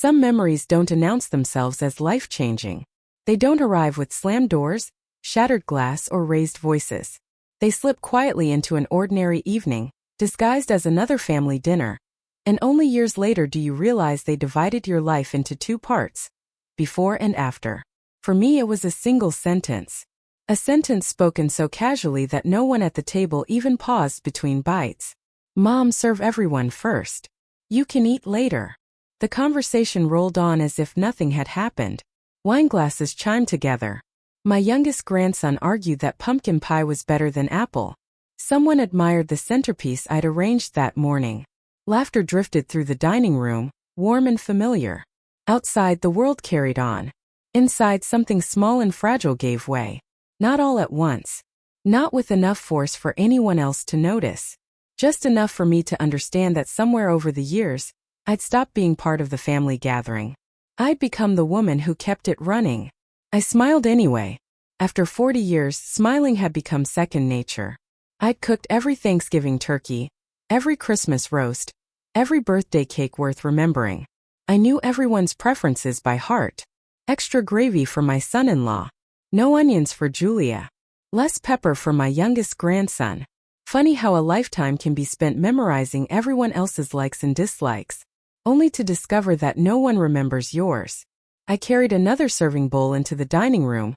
Some memories don't announce themselves as life-changing. They don't arrive with slammed doors, shattered glass, or raised voices. They slip quietly into an ordinary evening, disguised as another family dinner. And only years later do you realize they divided your life into two parts, before and after. For me, it was a single sentence. A sentence spoken so casually that no one at the table even paused between bites. Mom, serve everyone first. You can eat later. The conversation rolled on as if nothing had happened. Wineglasses chimed together. My youngest grandson argued that pumpkin pie was better than apple. Someone admired the centerpiece I'd arranged that morning. Laughter drifted through the dining room, warm and familiar. Outside, the world carried on. Inside, something small and fragile gave way. Not all at once. Not with enough force for anyone else to notice. Just enough for me to understand that somewhere over the years, I'd stopped being part of the family gathering. I'd become the woman who kept it running. I smiled anyway. After 40 years, smiling had become second nature. I'd cooked every Thanksgiving turkey, every Christmas roast, every birthday cake worth remembering. I knew everyone's preferences by heart. Extra gravy for my son-in-law. No onions for Julia. Less pepper for my youngest grandson. Funny how a lifetime can be spent memorizing everyone else's likes and dislikes, only to discover that no one remembers yours. I carried another serving bowl into the dining room,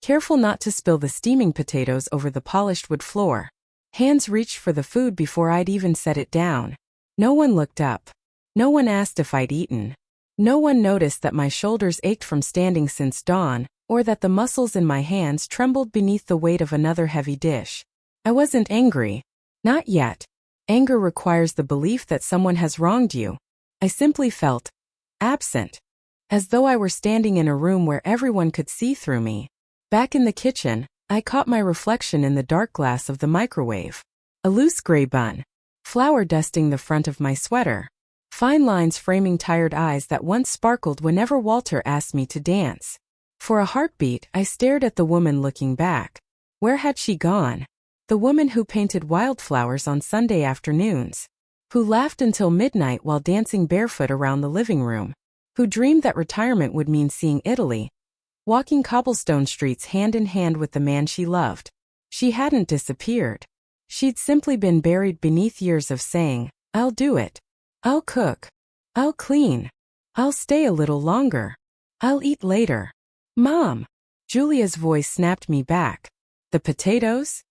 careful not to spill the steaming potatoes over the polished wood floor. Hands reached for the food before I'd even set it down. No one looked up. No one asked if I'd eaten. No one noticed that my shoulders ached from standing since dawn, or that the muscles in my hands trembled beneath the weight of another heavy dish. I wasn't angry. Not yet. Anger requires the belief that someone has wronged you. I simply felt absent, as though I were standing in a room where everyone could see through me. Back in the kitchen, I caught my reflection in the dark glass of the microwave. A loose gray bun. Flour dusting the front of my sweater. Fine lines framing tired eyes that once sparkled whenever Walter asked me to dance. For a heartbeat, I stared at the woman looking back. Where had she gone? The woman who painted wildflowers on Sunday afternoons. Who laughed until midnight while dancing barefoot around the living room. Who dreamed that retirement would mean seeing Italy. Walking cobblestone streets hand in hand with the man she loved. She hadn't disappeared. She'd simply been buried beneath years of saying, I'll do it. I'll cook. I'll clean. I'll stay a little longer. I'll eat later. Mom! Julia's voice snapped me back. The potatoes?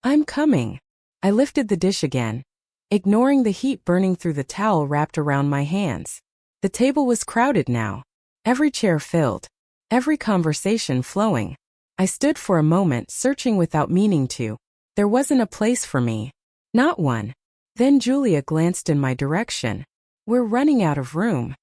I'm coming. I lifted the dish again, ignoring the heat burning through the towel wrapped around my hands. The table was crowded now. Every chair filled. Every conversation flowing. I stood for a moment, searching without meaning to. There wasn't a place for me. Not one. Then Julia glanced in my direction. We're running out of room.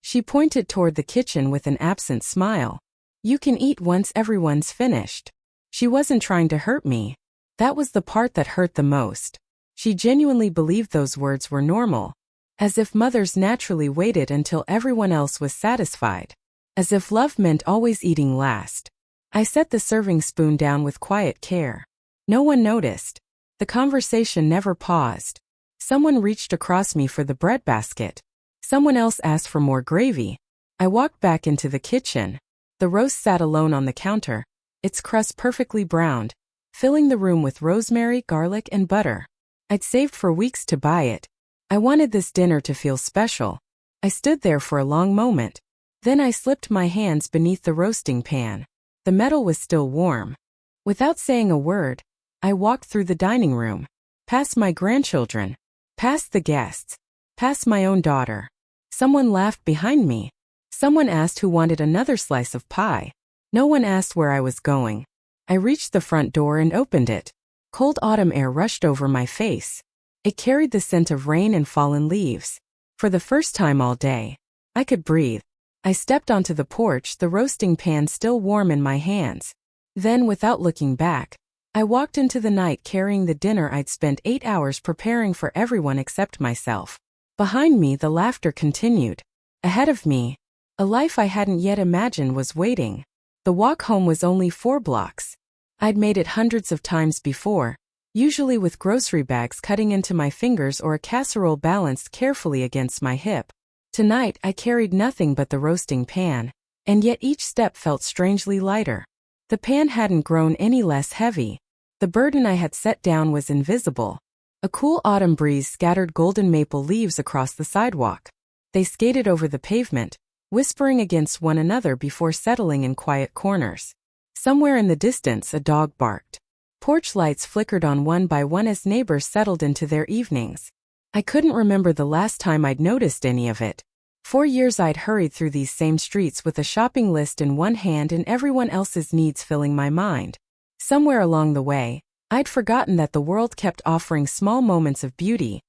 She pointed toward the kitchen with an absent smile. You can eat once everyone's finished. She wasn't trying to hurt me. That was the part that hurt the most. She genuinely believed those words were normal. As if mothers naturally waited until everyone else was satisfied. As if love meant always eating last. I set the serving spoon down with quiet care. No one noticed. The conversation never paused. Someone reached across me for the breadbasket. Someone else asked for more gravy. I walked back into the kitchen. The roast sat alone on the counter, its crust perfectly browned, filling the room with rosemary, garlic, and butter. I'd saved for weeks to buy it. I wanted this dinner to feel special. I stood there for a long moment. Then I slipped my hands beneath the roasting pan. The metal was still warm. Without saying a word, I walked through the dining room, past my grandchildren, past the guests, past my own daughter. Someone laughed behind me. Someone asked who wanted another slice of pie. No one asked where I was going. I reached the front door and opened it. Cold autumn air rushed over my face. It carried the scent of rain and fallen leaves. For the first time all day, I could breathe. I stepped onto the porch, the roasting pan still warm in my hands. Then, without looking back, I walked into the night carrying the dinner I'd spent 8 hours preparing for everyone except myself. Behind me, the laughter continued. Ahead of me, a life I hadn't yet imagined was waiting. The walk home was only 4 blocks. I'd made it hundreds of times before, usually with grocery bags cutting into my fingers or a casserole balanced carefully against my hip. Tonight I carried nothing but the roasting pan, and yet each step felt strangely lighter. The pan hadn't grown any less heavy. The burden I had set down was invisible. A cool autumn breeze scattered golden maple leaves across the sidewalk. They skated over the pavement, whispering against one another before settling in quiet corners. Somewhere in the distance a dog barked. Porch lights flickered on one by one as neighbors settled into their evenings. I couldn't remember the last time I'd noticed any of it. 4 years I'd hurried through these same streets with a shopping list in one hand and everyone else's needs filling my mind. Somewhere along the way, I'd forgotten that the world kept offering small moments of beauty,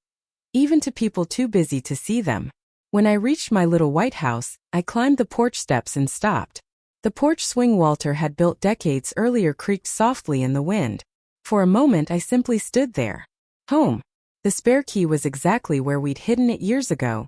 even to people too busy to see them. When I reached my little white house, I climbed the porch steps and stopped. The porch swing Walter had built decades earlier creaked softly in the wind. For a moment I simply stood there. Home. The spare key was exactly where we'd hidden it years ago,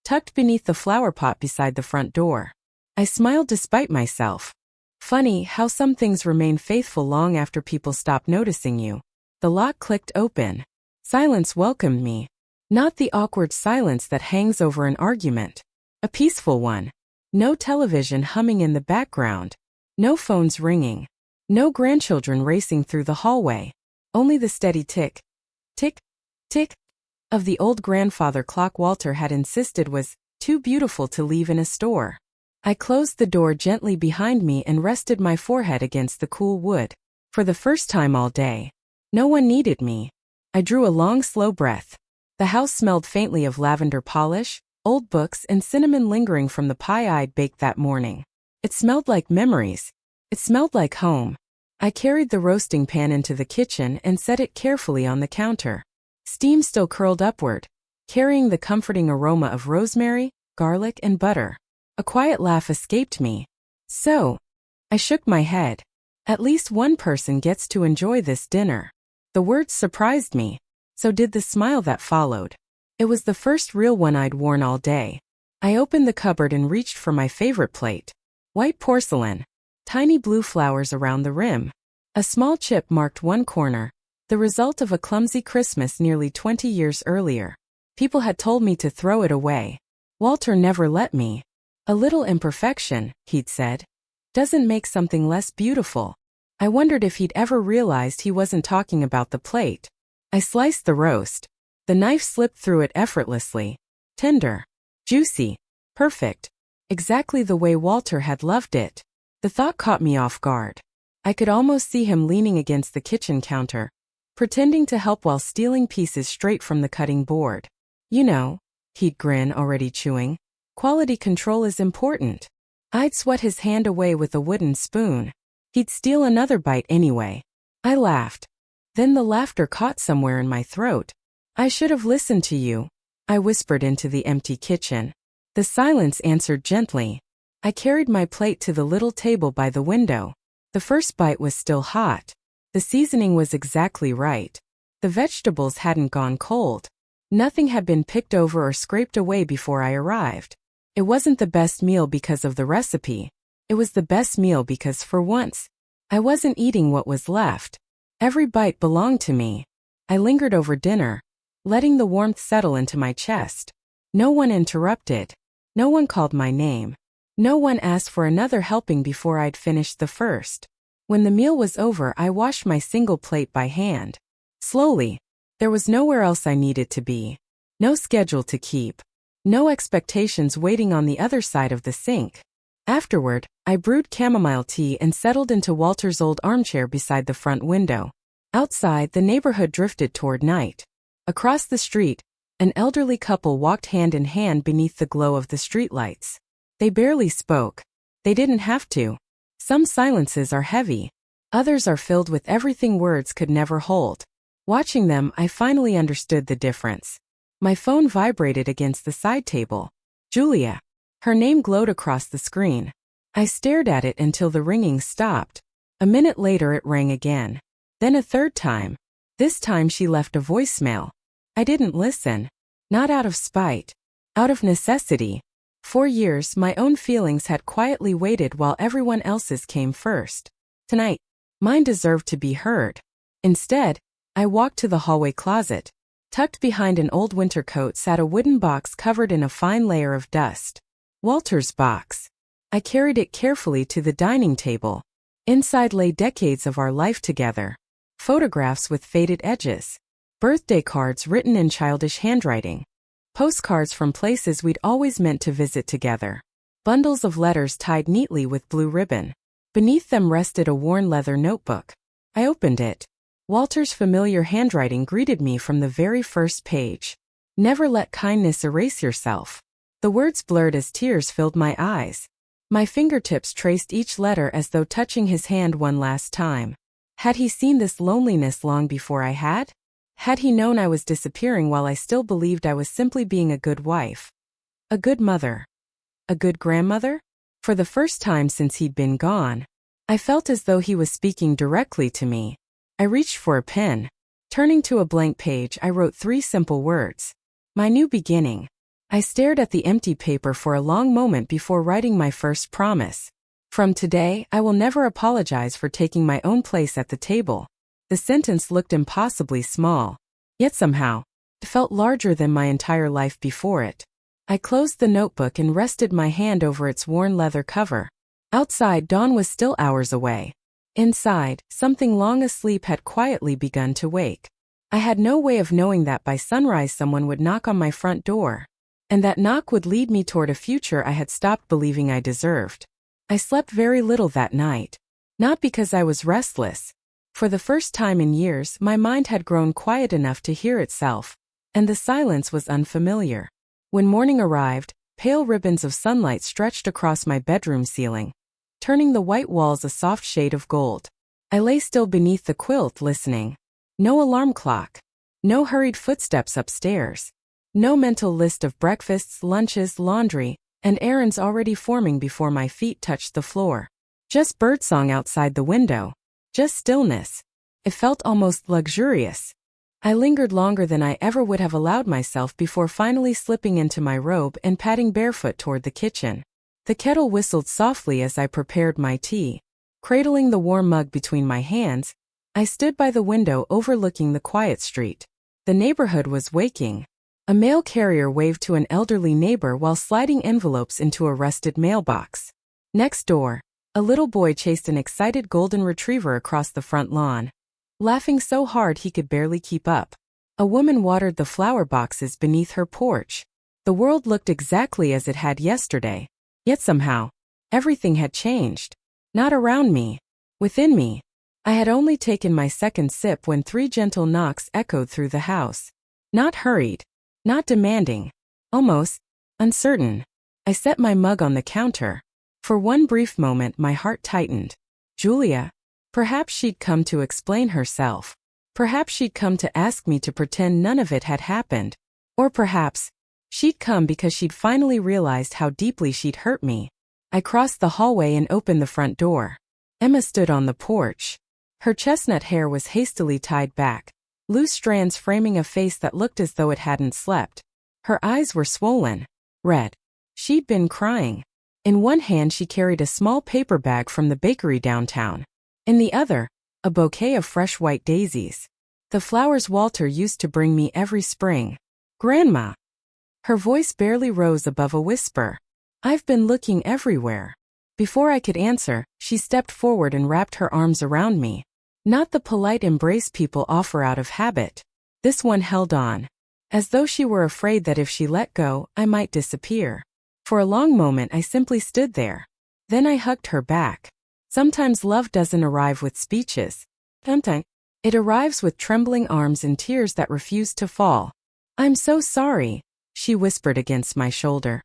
tucked beneath the flower pot beside the front door. I smiled despite myself. Funny how some things remain faithful long after people stop noticing you. The lock clicked open. Silence welcomed me. Not the awkward silence that hangs over an argument. A peaceful one. No television humming in the background. No phones ringing. No grandchildren racing through the hallway. Only the steady tick, tick, tick of the old grandfather clock Walter had insisted was too beautiful to leave in a store. I closed the door gently behind me and rested my forehead against the cool wood. For the first time all day, no one needed me. I drew a long, slow breath. The house smelled faintly of lavender polish, old books, and cinnamon lingering from the pie I'd baked that morning. It smelled like memories. It smelled like home. I carried the roasting pan into the kitchen and set it carefully on the counter. Steam still curled upward, carrying the comforting aroma of rosemary, garlic, and butter. A quiet laugh escaped me. So, I shook my head. At least one person gets to enjoy this dinner. The words surprised me. So did the smile that followed. It was the first real one I'd worn all day. I opened the cupboard and reached for my favorite plate. White porcelain. Tiny blue flowers around the rim. A small chip marked one corner, the result of a clumsy Christmas nearly 20 years earlier. People had told me to throw it away. Walter never let me. A little imperfection, he'd said, doesn't make something less beautiful. I wondered if he'd ever realized he wasn't talking about the plate. I sliced the roast. The knife slipped through it effortlessly. Tender. Juicy. Perfect. Exactly the way Walter had loved it. The thought caught me off guard. I could almost see him leaning against the kitchen counter, pretending to help while stealing pieces straight from the cutting board. You know, he'd grin, already chewing. Quality control is important. I'd swat his hand away with a wooden spoon. He'd steal another bite anyway. I laughed. Then the laughter caught somewhere in my throat. I should have listened to you, I whispered into the empty kitchen. The silence answered gently. I carried my plate to the little table by the window. The first bite was still hot. The seasoning was exactly right. The vegetables hadn't gone cold. Nothing had been picked over or scraped away before I arrived. It wasn't the best meal because of the recipe. It was the best meal because, for once, I wasn't eating what was left. Every bite belonged to me. I lingered over dinner, letting the warmth settle into my chest. No one interrupted. No one called my name. No one asked for another helping before I'd finished the first. When the meal was over, I washed my single plate by hand. Slowly. There was nowhere else I needed to be. No schedule to keep. No expectations waiting on the other side of the sink. Afterward, I brewed chamomile tea and settled into Walter's old armchair beside the front window. Outside, the neighborhood drifted toward night. Across the street, an elderly couple walked hand in hand beneath the glow of the streetlights. They barely spoke. They didn't have to. Some silences are heavy. Others are filled with everything words could never hold. Watching them, I finally understood the difference. My phone vibrated against the side table. Julia. Her name glowed across the screen. I stared at it until the ringing stopped. A minute later it rang again. Then a third time. This time she left a voicemail. I didn't listen. Not out of spite. Out of necessity. 4 years my own feelings had quietly waited while everyone else's came first. Tonight, mine deserved to be heard. Instead, I walked to the hallway closet. Tucked behind an old winter coat sat a wooden box covered in a fine layer of dust. Walter's box. I carried it carefully to the dining table. Inside lay decades of our life together. Photographs with faded edges. Birthday cards written in childish handwriting. Postcards from places we'd always meant to visit together. Bundles of letters tied neatly with blue ribbon. Beneath them rested a worn leather notebook. I opened it. Walter's familiar handwriting greeted me from the very first page. Never let kindness erase yourself. The words blurred as tears filled my eyes. My fingertips traced each letter as though touching his hand one last time. Had he seen this loneliness long before I had? Had he known I was disappearing while I still believed I was simply being a good wife? A good mother? A good grandmother? For the first time since he'd been gone, I felt as though he was speaking directly to me. I reached for a pen. Turning to a blank page, I wrote 3 simple words. My new beginning. I stared at the empty paper for a long moment before writing my first promise. From today, I will never apologize for taking my own place at the table. The sentence looked impossibly small, yet somehow, it felt larger than my entire life before it. I closed the notebook and rested my hand over its worn leather cover. Outside, dawn was still hours away. Inside, something long asleep had quietly begun to wake. I had no way of knowing that by sunrise someone would knock on my front door, and that knock would lead me toward a future I had stopped believing I deserved. I slept very little that night. Not because I was restless. For the first time in years, my mind had grown quiet enough to hear itself, and the silence was unfamiliar. When morning arrived, pale ribbons of sunlight stretched across my bedroom ceiling, turning the white walls a soft shade of gold. I lay still beneath the quilt listening. No alarm clock. No hurried footsteps upstairs. No mental list of breakfasts, lunches, laundry, and errands already forming before my feet touched the floor. Just birdsong outside the window. Just stillness. It felt almost luxurious. I lingered longer than I ever would have allowed myself before finally slipping into my robe and padding barefoot toward the kitchen. The kettle whistled softly as I prepared my tea. Cradling the warm mug between my hands, I stood by the window overlooking the quiet street. The neighborhood was waking. A mail carrier waved to an elderly neighbor while sliding envelopes into a rusted mailbox. Next door, a little boy chased an excited golden retriever across the front lawn, laughing so hard he could barely keep up. A woman watered the flower boxes beneath her porch. The world looked exactly as it had yesterday, yet somehow, everything had changed. Not around me. Within me. I had only taken my second sip when 3 gentle knocks echoed through the house. Not hurried. Not demanding. Almost uncertain. I set my mug on the counter. For one brief moment my heart tightened. Julia? Perhaps she'd come to explain herself. Perhaps she'd come to ask me to pretend none of it had happened. Or perhaps she'd come because she'd finally realized how deeply she'd hurt me. I crossed the hallway and opened the front door. Emma stood on the porch. Her chestnut hair was hastily tied back, loose strands framing a face that looked as though it hadn't slept. Her eyes were swollen, red. She'd been crying. In one hand she carried a small paper bag from the bakery downtown. In the other, a bouquet of fresh white daisies. The flowers Walter used to bring me every spring. Grandma! Her voice barely rose above a whisper. I've been looking everywhere. Before I could answer, she stepped forward and wrapped her arms around me. Not the polite embrace people offer out of habit. This one held on, as though she were afraid that if she let go, I might disappear. For a long moment I simply stood there. Then I hugged her back. Sometimes love doesn't arrive with speeches. Sometimes it arrives with trembling arms and tears that refuse to fall. I'm so sorry, she whispered against my shoulder.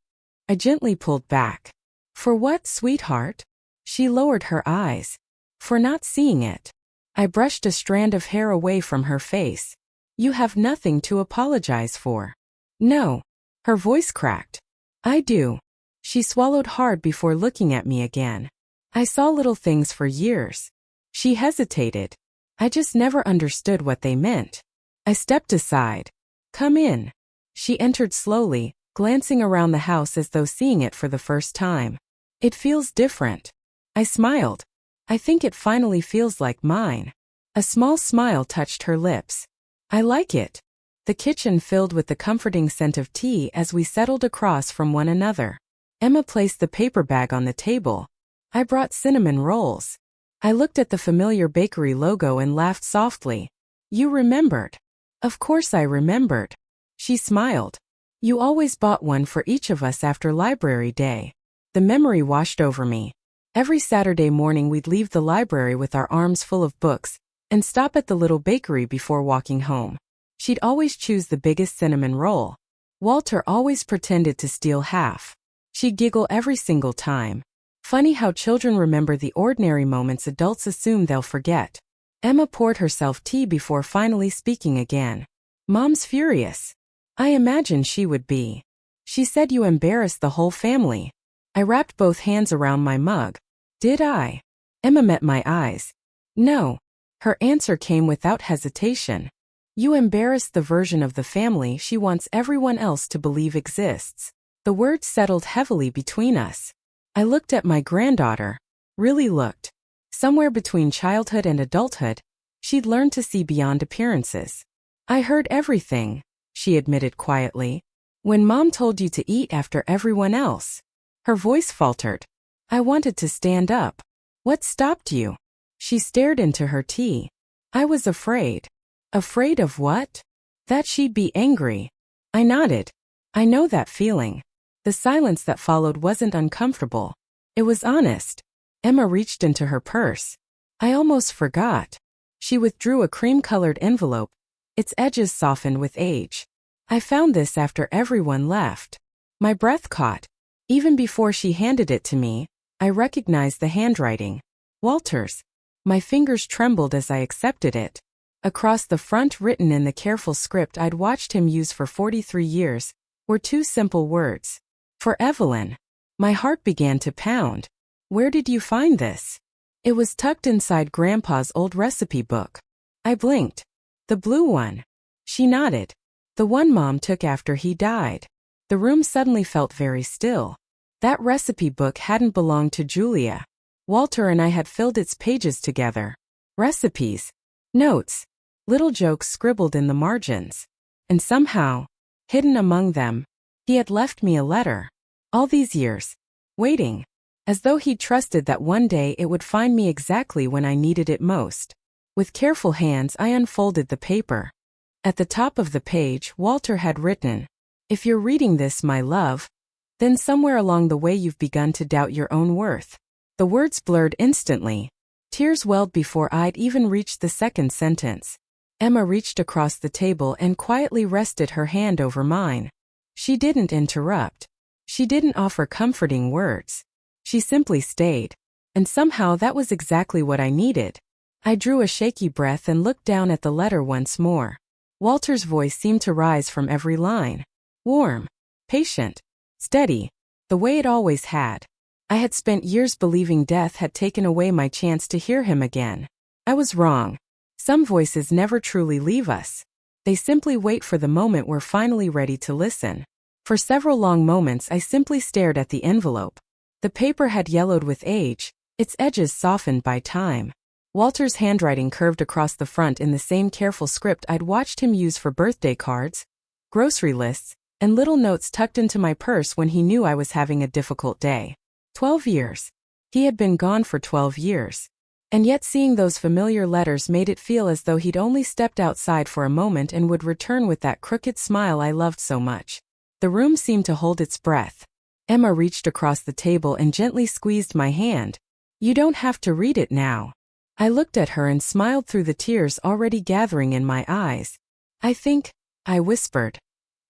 I gently pulled back. For what, sweetheart? She lowered her eyes. For not seeing it. I brushed a strand of hair away from her face. You have nothing to apologize for. No. Her voice cracked. I do. She swallowed hard before looking at me again. I saw little things for years. She hesitated. I just never understood what they meant. I stepped aside. Come in. She entered slowly, glancing around the house as though seeing it for the first time. It feels different. I smiled. I think it finally feels like mine. A small smile touched her lips. I like it. the kitchen filled with the comforting scent of tea as we settled across from one another. Emma placed the paper bag on the table. I brought cinnamon rolls. I looked at the familiar bakery logo and laughed softly. You remembered. Of course I remembered. She smiled. You always bought one for each of us after library day. The memory washed over me. Every Saturday morning we'd leave the library with our arms full of books and stop at the little bakery before walking home. She'd always choose the biggest cinnamon roll. Walter always pretended to steal half. She'd giggle every single time. Funny how children remember the ordinary moments adults assume they'll forget. Emma poured herself tea before finally speaking again. Mom's furious. I imagine she would be. She said you embarrassed the whole family. I wrapped both hands around my mug. Did I? Emma met my eyes. No. Her answer came without hesitation. You embarrassed the version of the family she wants everyone else to believe exists. The words settled heavily between us. I looked at my granddaughter. Really looked. Somewhere between childhood and adulthood, she'd learned to see beyond appearances. I heard everything, she admitted quietly. When Mom told you to eat after everyone else. Her voice faltered. I wanted to stand up. What stopped you? She stared into her tea. I was afraid. Afraid of what? That she'd be angry. I nodded. I know that feeling. The silence that followed wasn't uncomfortable. It was honest. Emma reached into her purse. I almost forgot. She withdrew a cream-colored envelope. Its edges softened with age. I found this after everyone left. My breath caught. Even before she handed it to me, I recognized the handwriting. Walter's. My fingers trembled as I accepted it. Across the front, written in the careful script I'd watched him use for 43 years, were two simple words. For Evelyn. My heart began to pound. Where did you find this? It was tucked inside Grandpa's old recipe book. I blinked. The blue one. She nodded. The one Mom took after he died. The room suddenly felt very still. That recipe book hadn't belonged to Julia. Walter and I had filled its pages together. Recipes. Notes. Little jokes scribbled in the margins. And somehow, hidden among them, he had left me a letter. All these years. Waiting. As though he'd trusted that one day it would find me exactly when I needed it most. With careful hands I unfolded the paper. At the top of the page, Walter had written, If you're reading this, my love, then somewhere along the way you've begun to doubt your own worth. The words blurred instantly. Tears welled before I'd even reached the second sentence. Emma reached across the table and quietly rested her hand over mine. She didn't interrupt. She didn't offer comforting words. She simply stayed. And somehow that was exactly what I needed. I drew a shaky breath and looked down at the letter once more. Walter's voice seemed to rise from every line. Warm. Patient. Steady. The way it always had. I had spent years believing death had taken away my chance to hear him again. I was wrong. Some voices never truly leave us. They simply wait for the moment we're finally ready to listen. For several long moments I simply stared at the envelope. The paper had yellowed with age, its edges softened by time. Walter's handwriting curved across the front in the same careful script I'd watched him use for birthday cards, grocery lists, and little notes tucked into my purse when he knew I was having a difficult day. 12 years. He had been gone for 12 years. And yet seeing those familiar letters made it feel as though he'd only stepped outside for a moment and would return with that crooked smile I loved so much. The room seemed to hold its breath. Emma reached across the table and gently squeezed my hand. You don't have to read it now. I looked at her and smiled through the tears already gathering in my eyes. I whispered.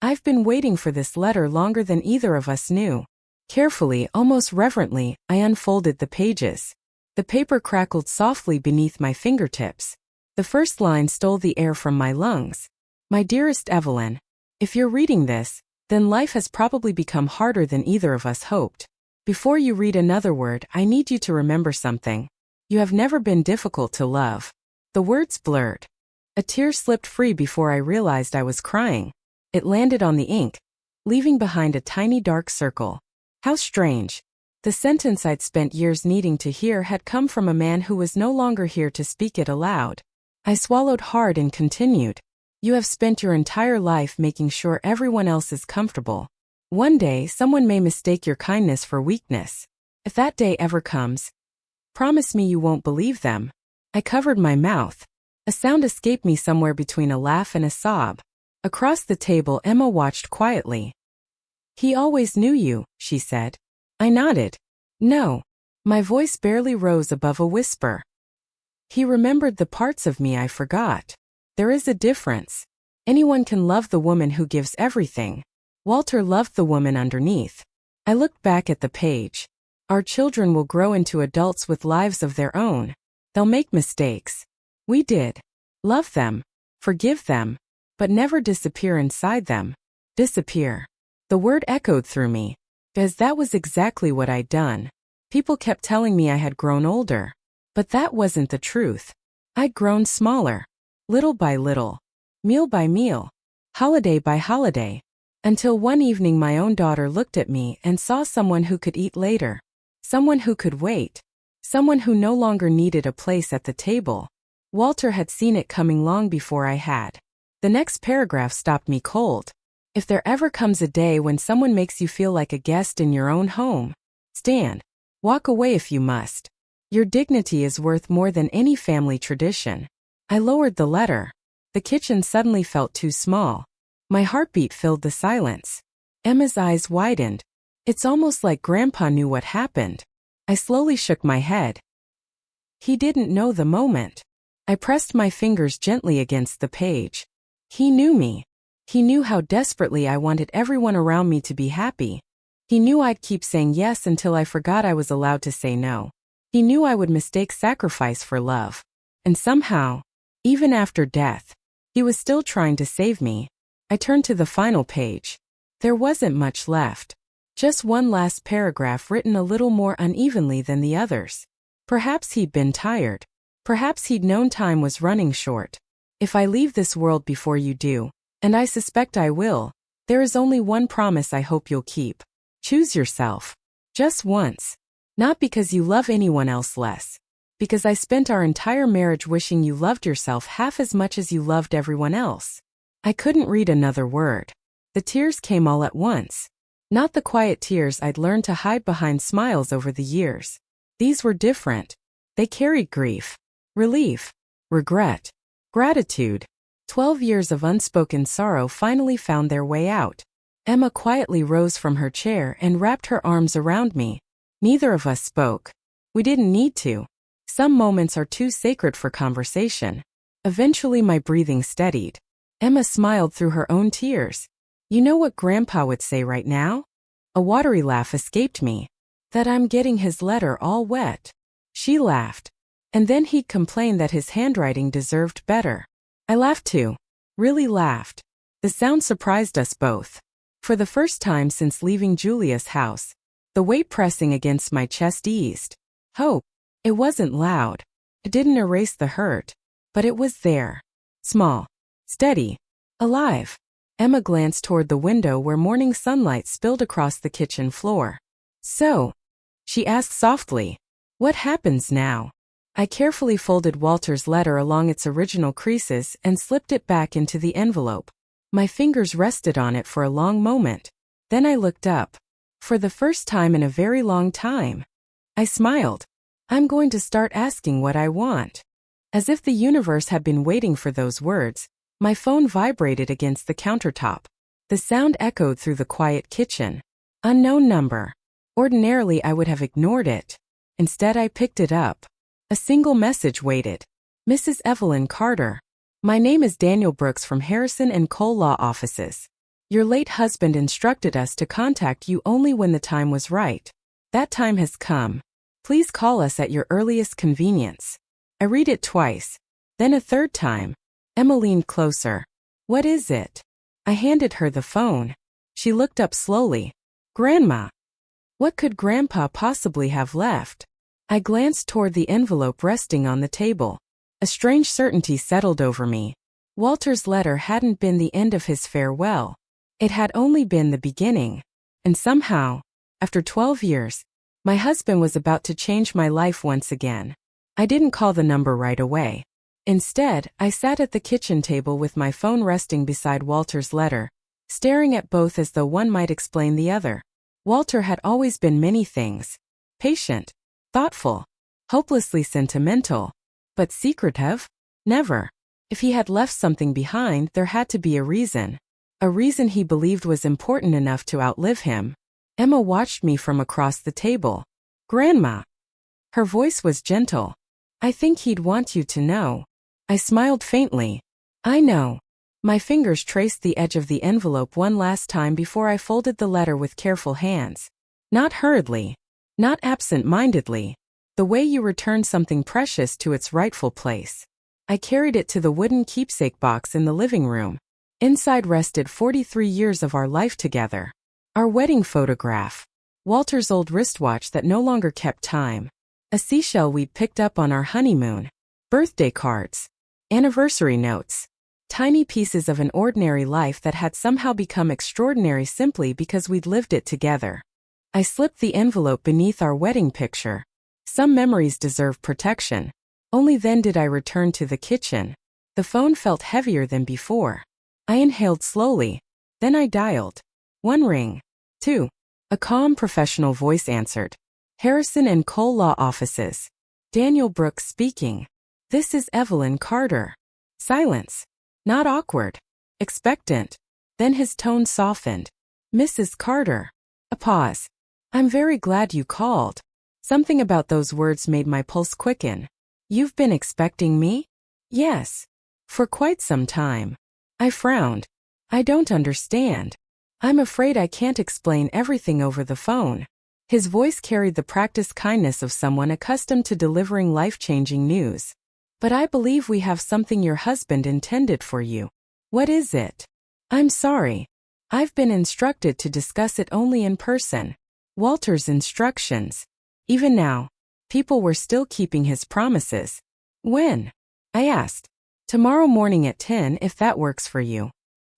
I've been waiting for this letter longer than either of us knew. Carefully, almost reverently, I unfolded the pages. The paper crackled softly beneath my fingertips. The first line stole the air from my lungs. My dearest Evelyn, if you're reading this, then life has probably become harder than either of us hoped. Before you read another word, I need you to remember something. You have never been difficult to love. The words blurred. A tear slipped free before I realized I was crying. It landed on the ink, leaving behind a tiny dark circle. How strange. The sentence I'd spent years needing to hear had come from a man who was no longer here to speak it aloud. I swallowed hard and continued. You have spent your entire life making sure everyone else is comfortable. One day, someone may mistake your kindness for weakness. If that day ever comes, promise me you won't believe them. I covered my mouth. A sound escaped me somewhere between a laugh and a sob. Across the table, Emma watched quietly. He always knew you, she said. I nodded. No. My voice barely rose above a whisper. He remembered the parts of me I forgot. There is a difference. Anyone can love the woman who gives everything. Walter loved the woman underneath. I looked back at the page. Our children will grow into adults with lives of their own. They'll make mistakes. We did. Love them. Forgive them. But never disappear inside them. Disappear. The word echoed through me, as that was exactly what I'd done. People kept telling me I had grown older. But that wasn't the truth. I'd grown smaller. Little by little. Meal by meal. Holiday by holiday. Until one evening my own daughter looked at me and saw someone who could eat later. Someone who could wait. Someone who no longer needed a place at the table. Walter had seen it coming long before I had. The next paragraph stopped me cold. If there ever comes a day when someone makes you feel like a guest in your own home, stand. Walk away if you must. Your dignity is worth more than any family tradition. I lowered the letter. The kitchen suddenly felt too small. My heartbeat filled the silence. Emma's eyes widened. It's almost like Grandpa knew what happened. I slowly shook my head. He didn't know the moment. I pressed my fingers gently against the page. He knew me. He knew how desperately I wanted everyone around me to be happy. He knew I'd keep saying yes until I forgot I was allowed to say no. He knew I would mistake sacrifice for love. And somehow, even after death, he was still trying to save me. I turned to the final page. There wasn't much left. Just one last paragraph written a little more unevenly than the others. Perhaps he'd been tired. Perhaps he'd known time was running short. If I leave this world before you do, and I suspect I will, there is only one promise I hope you'll keep. Choose yourself. Just once. Not because you love anyone else less. Because I spent our entire marriage wishing you loved yourself half as much as you loved everyone else. I couldn't read another word. The tears came all at once. Not the quiet tears I'd learned to hide behind smiles over the years. These were different. They carried grief, relief, regret, gratitude. 12 years of unspoken sorrow finally found their way out. Emma quietly rose from her chair and wrapped her arms around me. Neither of us spoke. We didn't need to. Some moments are too sacred for conversation. Eventually my breathing steadied. Emma smiled through her own tears. You know what Grandpa would say right now? A watery laugh escaped me. That I'm getting his letter all wet. She laughed. And then he'd complain that his handwriting deserved better. I laughed too. Really laughed. The sound surprised us both. For the first time since leaving Julia's house, the weight pressing against my chest eased. Hope. It wasn't loud. It didn't erase the hurt. But it was there. Small. Steady. Alive. Emma glanced toward the window where morning sunlight spilled across the kitchen floor. So, she asked softly, what happens now? I carefully folded Walter's letter along its original creases and slipped it back into the envelope. My fingers rested on it for a long moment. Then I looked up. For the first time in a very long time. I smiled. I'm going to start asking what I want. As if the universe had been waiting for those words, my phone vibrated against the countertop. The sound echoed through the quiet kitchen. Unknown number. Ordinarily I would have ignored it. Instead I picked it up. A single message waited. Mrs. Evelyn Carter. My name is Daniel Brooks from Harrison and Cole Law Offices. Your late husband instructed us to contact you only when the time was right. That time has come. Please call us at your earliest convenience. I read it twice. Then a third time. Emma leaned closer. What is it? I handed her the phone. She looked up slowly. Grandma. What could Grandpa possibly have left? I glanced toward the envelope resting on the table. A strange certainty settled over me. Walter's letter hadn't been the end of his farewell. It had only been the beginning. And somehow, after 12 years, my husband was about to change my life once again. I didn't call the number right away. Instead, I sat at the kitchen table with my phone resting beside Walter's letter, staring at both as though one might explain the other. Walter had always been many things: patient, thoughtful, hopelessly sentimental. But secretive? Never. If he had left something behind, there had to be a reason. A reason he believed was important enough to outlive him. Emma watched me from across the table. "Grandma." Her voice was gentle. "I think he'd want you to know." I smiled faintly. "I know." My fingers traced the edge of the envelope one last time before I folded the letter with careful hands. Not hurriedly. Not absent-mindedly. The way you return something precious to its rightful place. I carried it to the wooden keepsake box in the living room. Inside rested 43 years of our life together. Our wedding photograph. Walter's old wristwatch that no longer kept time. A seashell we'd picked up on our honeymoon. Birthday cards. Anniversary notes. Tiny pieces of an ordinary life that had somehow become extraordinary simply because we'd lived it together. I slipped the envelope beneath our wedding picture. Some memories deserve protection. Only then did I return to the kitchen. The phone felt heavier than before. I inhaled slowly. Then I dialed. 1 ring. 2. A calm professional voice answered. "Harrison and Cole Law Offices. Daniel Brooks speaking. This is Evelyn Carter." Silence. Not awkward. Expectant. Then his tone softened. "Mrs. Carter." A pause. "I'm very glad you called." Something about those words made my pulse quicken. "You've been expecting me?" "Yes. For quite some time." I frowned. "I don't understand. I'm afraid I can't explain everything over the phone." His voice carried the practiced kindness of someone accustomed to delivering life-changing news. "But I believe we have something your husband intended for you." "What is it?" "I'm sorry. I've been instructed to discuss it only in person." Walter's instructions. Even now, people were still keeping his promises. "When?" I asked. "Tomorrow morning at 10 if that works for you."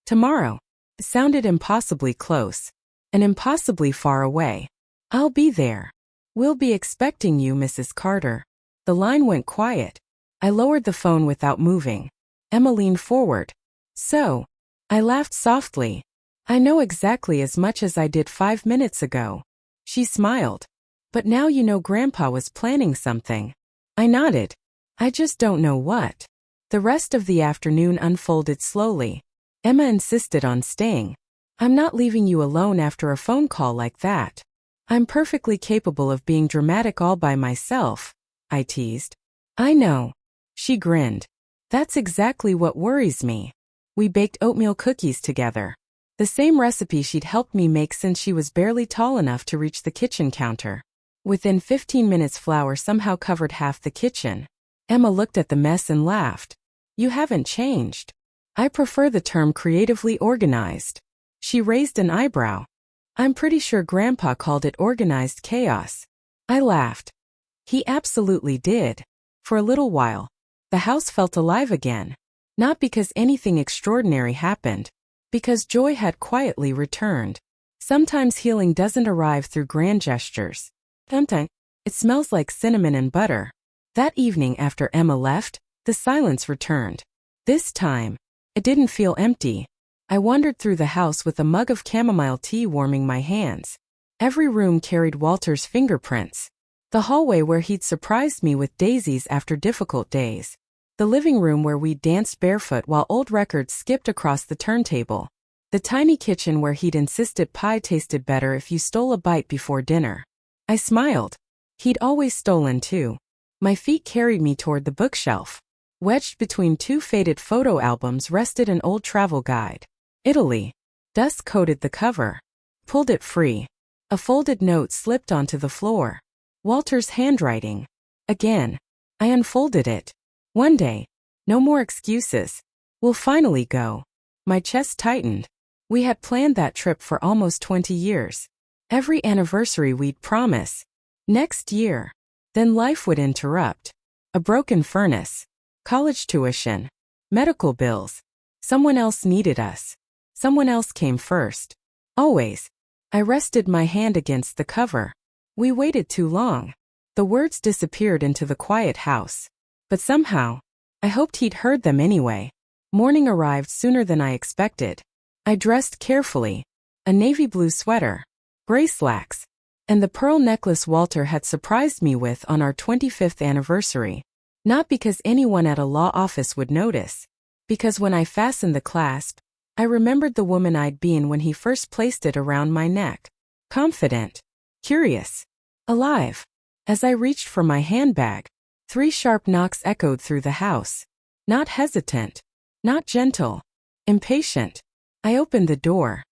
Tomorrow. It sounded impossibly close. And impossibly far away. "I'll be there." "We'll be expecting you, Mrs. Carter." The line went quiet. I lowered the phone without moving. Emma leaned forward. "So?" I laughed softly. "I know exactly as much as I did 5 minutes ago." She smiled. "But now you know Grandpa was planning something." I nodded. "I just don't know what." The rest of the afternoon unfolded slowly. Emma insisted on staying. "I'm not leaving you alone after a phone call like that." "I'm perfectly capable of being dramatic all by myself," I teased. "I know." She grinned. "That's exactly what worries me." We baked oatmeal cookies together. The same recipe she'd helped me make since she was barely tall enough to reach the kitchen counter. Within 15 minutes, flour somehow covered half the kitchen. Emma looked at the mess and laughed. "You haven't changed." "I prefer the term creatively organized." She raised an eyebrow. "I'm pretty sure Grandpa called it organized chaos." I laughed. He absolutely did. For a little while, the house felt alive again. Not because anything extraordinary happened. Because joy had quietly returned. Sometimes healing doesn't arrive through grand gestures. Sometimes it smells like cinnamon and butter. That evening after Emma left, the silence returned. This time, it didn't feel empty. I wandered through the house with a mug of chamomile tea warming my hands. Every room carried Walter's fingerprints. The hallway where he'd surprised me with daisies after difficult days. The living room where we danced barefoot while old records skipped across the turntable. The tiny kitchen where he'd insisted pie tasted better if you stole a bite before dinner. I smiled. He'd always stolen too. My feet carried me toward the bookshelf. Wedged between 2 faded photo albums rested an old travel guide. Italy. Dust coated the cover. Pulled it free. A folded note slipped onto the floor. Walter's handwriting. Again. I unfolded it. "One day. No more excuses. We'll finally go." My chest tightened. We had planned that trip for almost 20 years. Every anniversary we'd promise. Next year. Then life would interrupt. A broken furnace. College tuition. Medical bills. Someone else needed us. Someone else came first. Always. I rested my hand against the cover. We waited too long. The words disappeared into the quiet house. But somehow, I hoped he'd heard them anyway. Morning arrived sooner than I expected. I dressed carefully. A navy blue sweater, gray slacks, and the pearl necklace Walter had surprised me with on our 25th anniversary. Not because anyone at a law office would notice. Because when I fastened the clasp, I remembered the woman I'd been when he first placed it around my neck. Confident, curious, alive. As I reached for my handbag, 3 sharp knocks echoed through the house. Not hesitant, not gentle, impatient. I opened the door.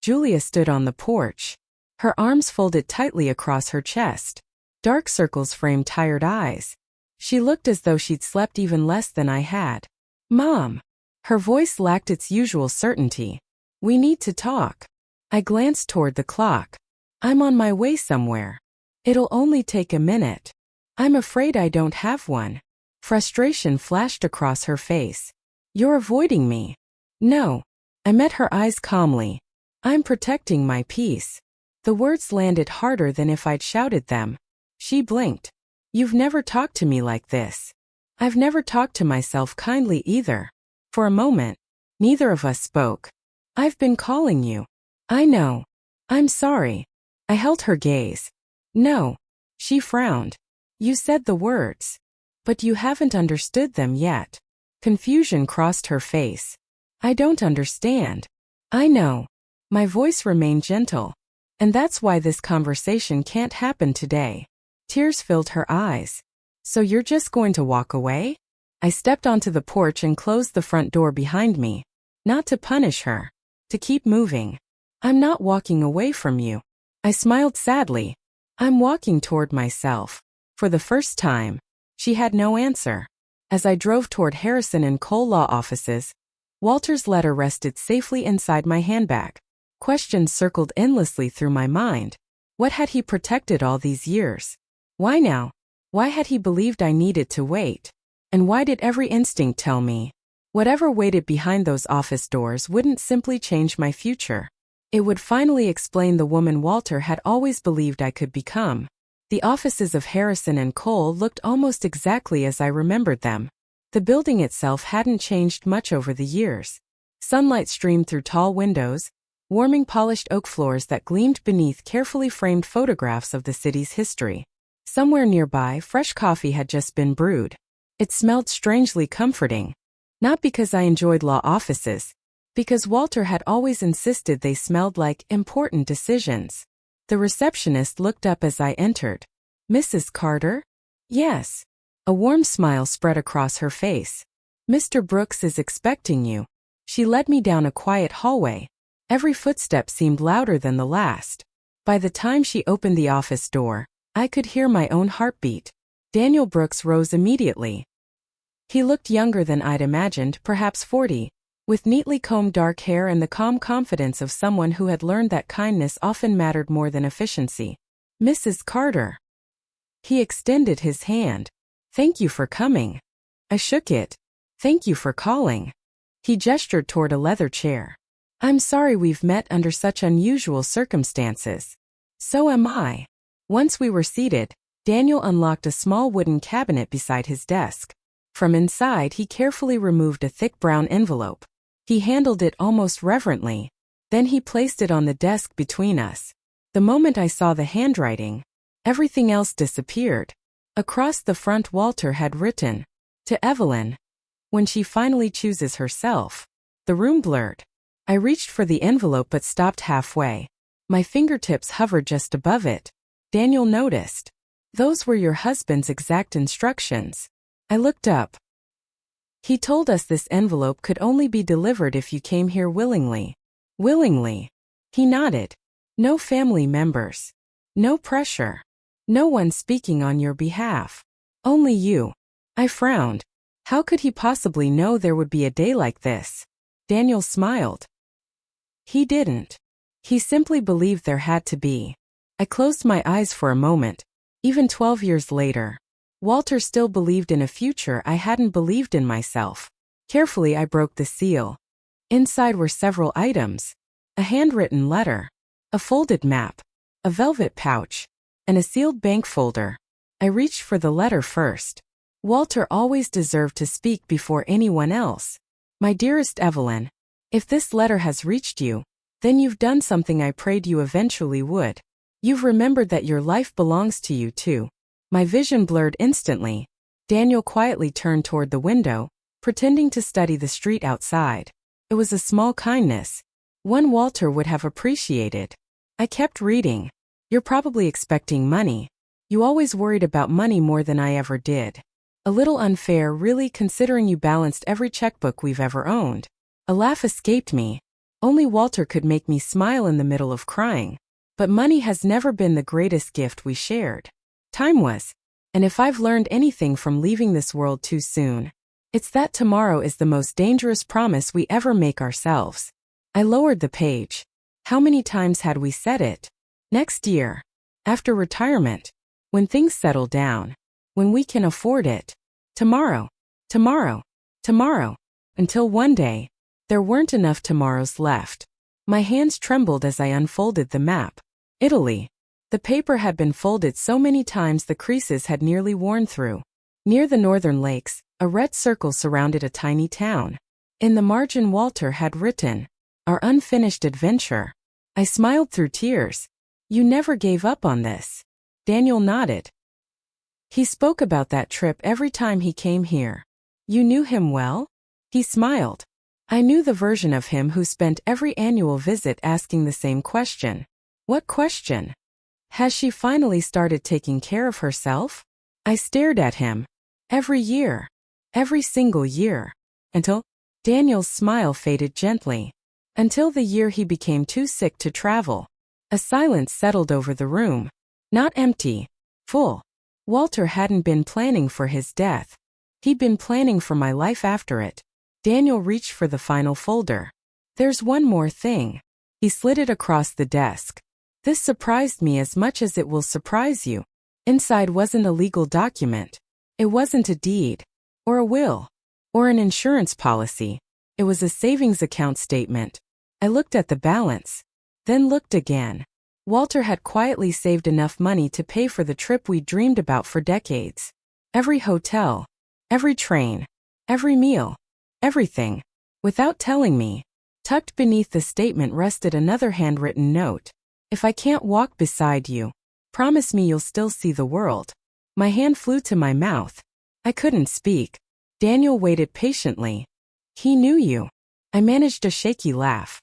Julia stood on the porch. Her arms folded tightly across her chest. Dark circles framed tired eyes. She looked as though she'd slept even less than I had. Mom. Her voice lacked its usual certainty. We need to talk. I glanced toward the clock. I'm on my way somewhere. It'll only take a minute. I'm afraid I don't have one. Frustration flashed across her face. You're avoiding me. No. I met her eyes calmly. I'm protecting my peace. The words landed harder than if I'd shouted them. She blinked. You've never talked to me like this. I've never talked to myself kindly either. For a moment, neither of us spoke. I've been calling you. I know. I'm sorry. I held her gaze. No. She frowned. You said the words. But you haven't understood them yet. Confusion crossed her face. I don't understand. I know. My voice remained gentle. And that's why this conversation can't happen today. Tears filled her eyes. So you're just going to walk away? I stepped onto the porch and closed the front door behind me. Not to punish her. To keep moving. I'm not walking away from you. I smiled sadly. I'm walking toward myself. For the first time. She had no answer. As I drove toward Harrison and Cole law offices, Walter's letter rested safely inside my handbag. Questions circled endlessly through my mind. What had he protected all these years? Why now? Why had he believed I needed to wait? And why did every instinct tell me? Whatever waited behind those office doors wouldn't simply change my future. It would finally explain the woman Walter had always believed I could become. The offices of Harrison and Cole looked almost exactly as I remembered them. The building itself hadn't changed much over the years. Sunlight streamed through tall windows, warming polished oak floors that gleamed beneath carefully framed photographs of the city's history. Somewhere nearby, fresh coffee had just been brewed. It smelled strangely comforting. Not because I enjoyed law offices, because Walter had always insisted they smelled like important decisions. The receptionist looked up as I entered. Mrs. Carter? Yes. A warm smile spread across her face. Mr. Brooks is expecting you. She led me down a quiet hallway. Every footstep seemed louder than the last. By the time she opened the office door, I could hear my own heartbeat. Daniel Brooks rose immediately. He looked younger than I'd imagined, perhaps 40, with neatly combed dark hair and the calm confidence of someone who had learned that kindness often mattered more than efficiency. Mrs. Carter. He extended his hand. Thank you for coming. I shook it. Thank you for calling. He gestured toward a leather chair. I'm sorry we've met under such unusual circumstances. So am I. Once we were seated, Daniel unlocked a small wooden cabinet beside his desk. From inside, he carefully removed a thick brown envelope. He handled it almost reverently. Then he placed it on the desk between us. The moment I saw the handwriting, everything else disappeared. Across the front, Walter had written, "To Evelyn." When she finally chooses herself. The room blurred. I reached for the envelope but stopped halfway. My fingertips hovered just above it. Daniel noticed. Those were your husband's exact instructions. I looked up. He told us this envelope could only be delivered if you came here willingly. Willingly. He nodded. No family members. No pressure. No one speaking on your behalf. Only you. I frowned. How could he possibly know there would be a day like this? Daniel smiled. He didn't. He simply believed there had to be. I closed my eyes for a moment. Even 12 years later, Walter still believed in a future I hadn't believed in myself. Carefully, I broke the seal. Inside were several items. A handwritten letter. A folded map. A velvet pouch. And a sealed bank folder. I reached for the letter first. Walter always deserved to speak before anyone else. My dearest Evelyn, if this letter has reached you, then you've done something I prayed you eventually would. You've remembered that your life belongs to you too. My vision blurred instantly. Daniel quietly turned toward the window, pretending to study the street outside. It was a small kindness, one Walter would have appreciated. I kept reading. You're probably expecting money. You always worried about money more than I ever did. A little unfair, really, considering you balanced every checkbook we've ever owned. A laugh escaped me. Only Walter could make me smile in the middle of crying. But money has never been the greatest gift we shared. Time was. And if I've learned anything from leaving this world too soon, it's that tomorrow is the most dangerous promise we ever make ourselves. I lowered the page. How many times had we said it? Next year. After retirement. When things settle down. When we can afford it. Tomorrow. Tomorrow. Tomorrow. Until one day, there weren't enough tomorrows left. My hands trembled as I unfolded the map. Italy. The paper had been folded so many times the creases had nearly worn through. Near the northern lakes, a red circle surrounded a tiny town. In the margin Walter had written, "Our unfinished adventure." I smiled through tears. You never gave up on this. Daniel nodded. He spoke about that trip every time he came here. You knew him well? He smiled. I knew the version of him who spent every annual visit asking the same question. What question? Has she finally started taking care of herself? I stared at him. Every year. Every single year. Until Daniel's smile faded gently. Until the year he became too sick to travel. A silence settled over the room. Not empty. Full. Walter hadn't been planning for his death. He'd been planning for my life after it. Daniel reached for the final folder. There's one more thing. He slid it across the desk. This surprised me as much as it will surprise you. Inside wasn't a legal document. It wasn't a deed. Or a will. Or an insurance policy. It was a savings account statement. I looked at the balance. Then looked again. Walter had quietly saved enough money to pay for the trip we dreamed about for decades. Every hotel. Every train. Every meal. Everything. Without telling me. Tucked beneath the statement rested another handwritten note. If I can't walk beside you, promise me you'll still see the world. My hand flew to my mouth. I couldn't speak. Daniel waited patiently. He knew you. I managed a shaky laugh.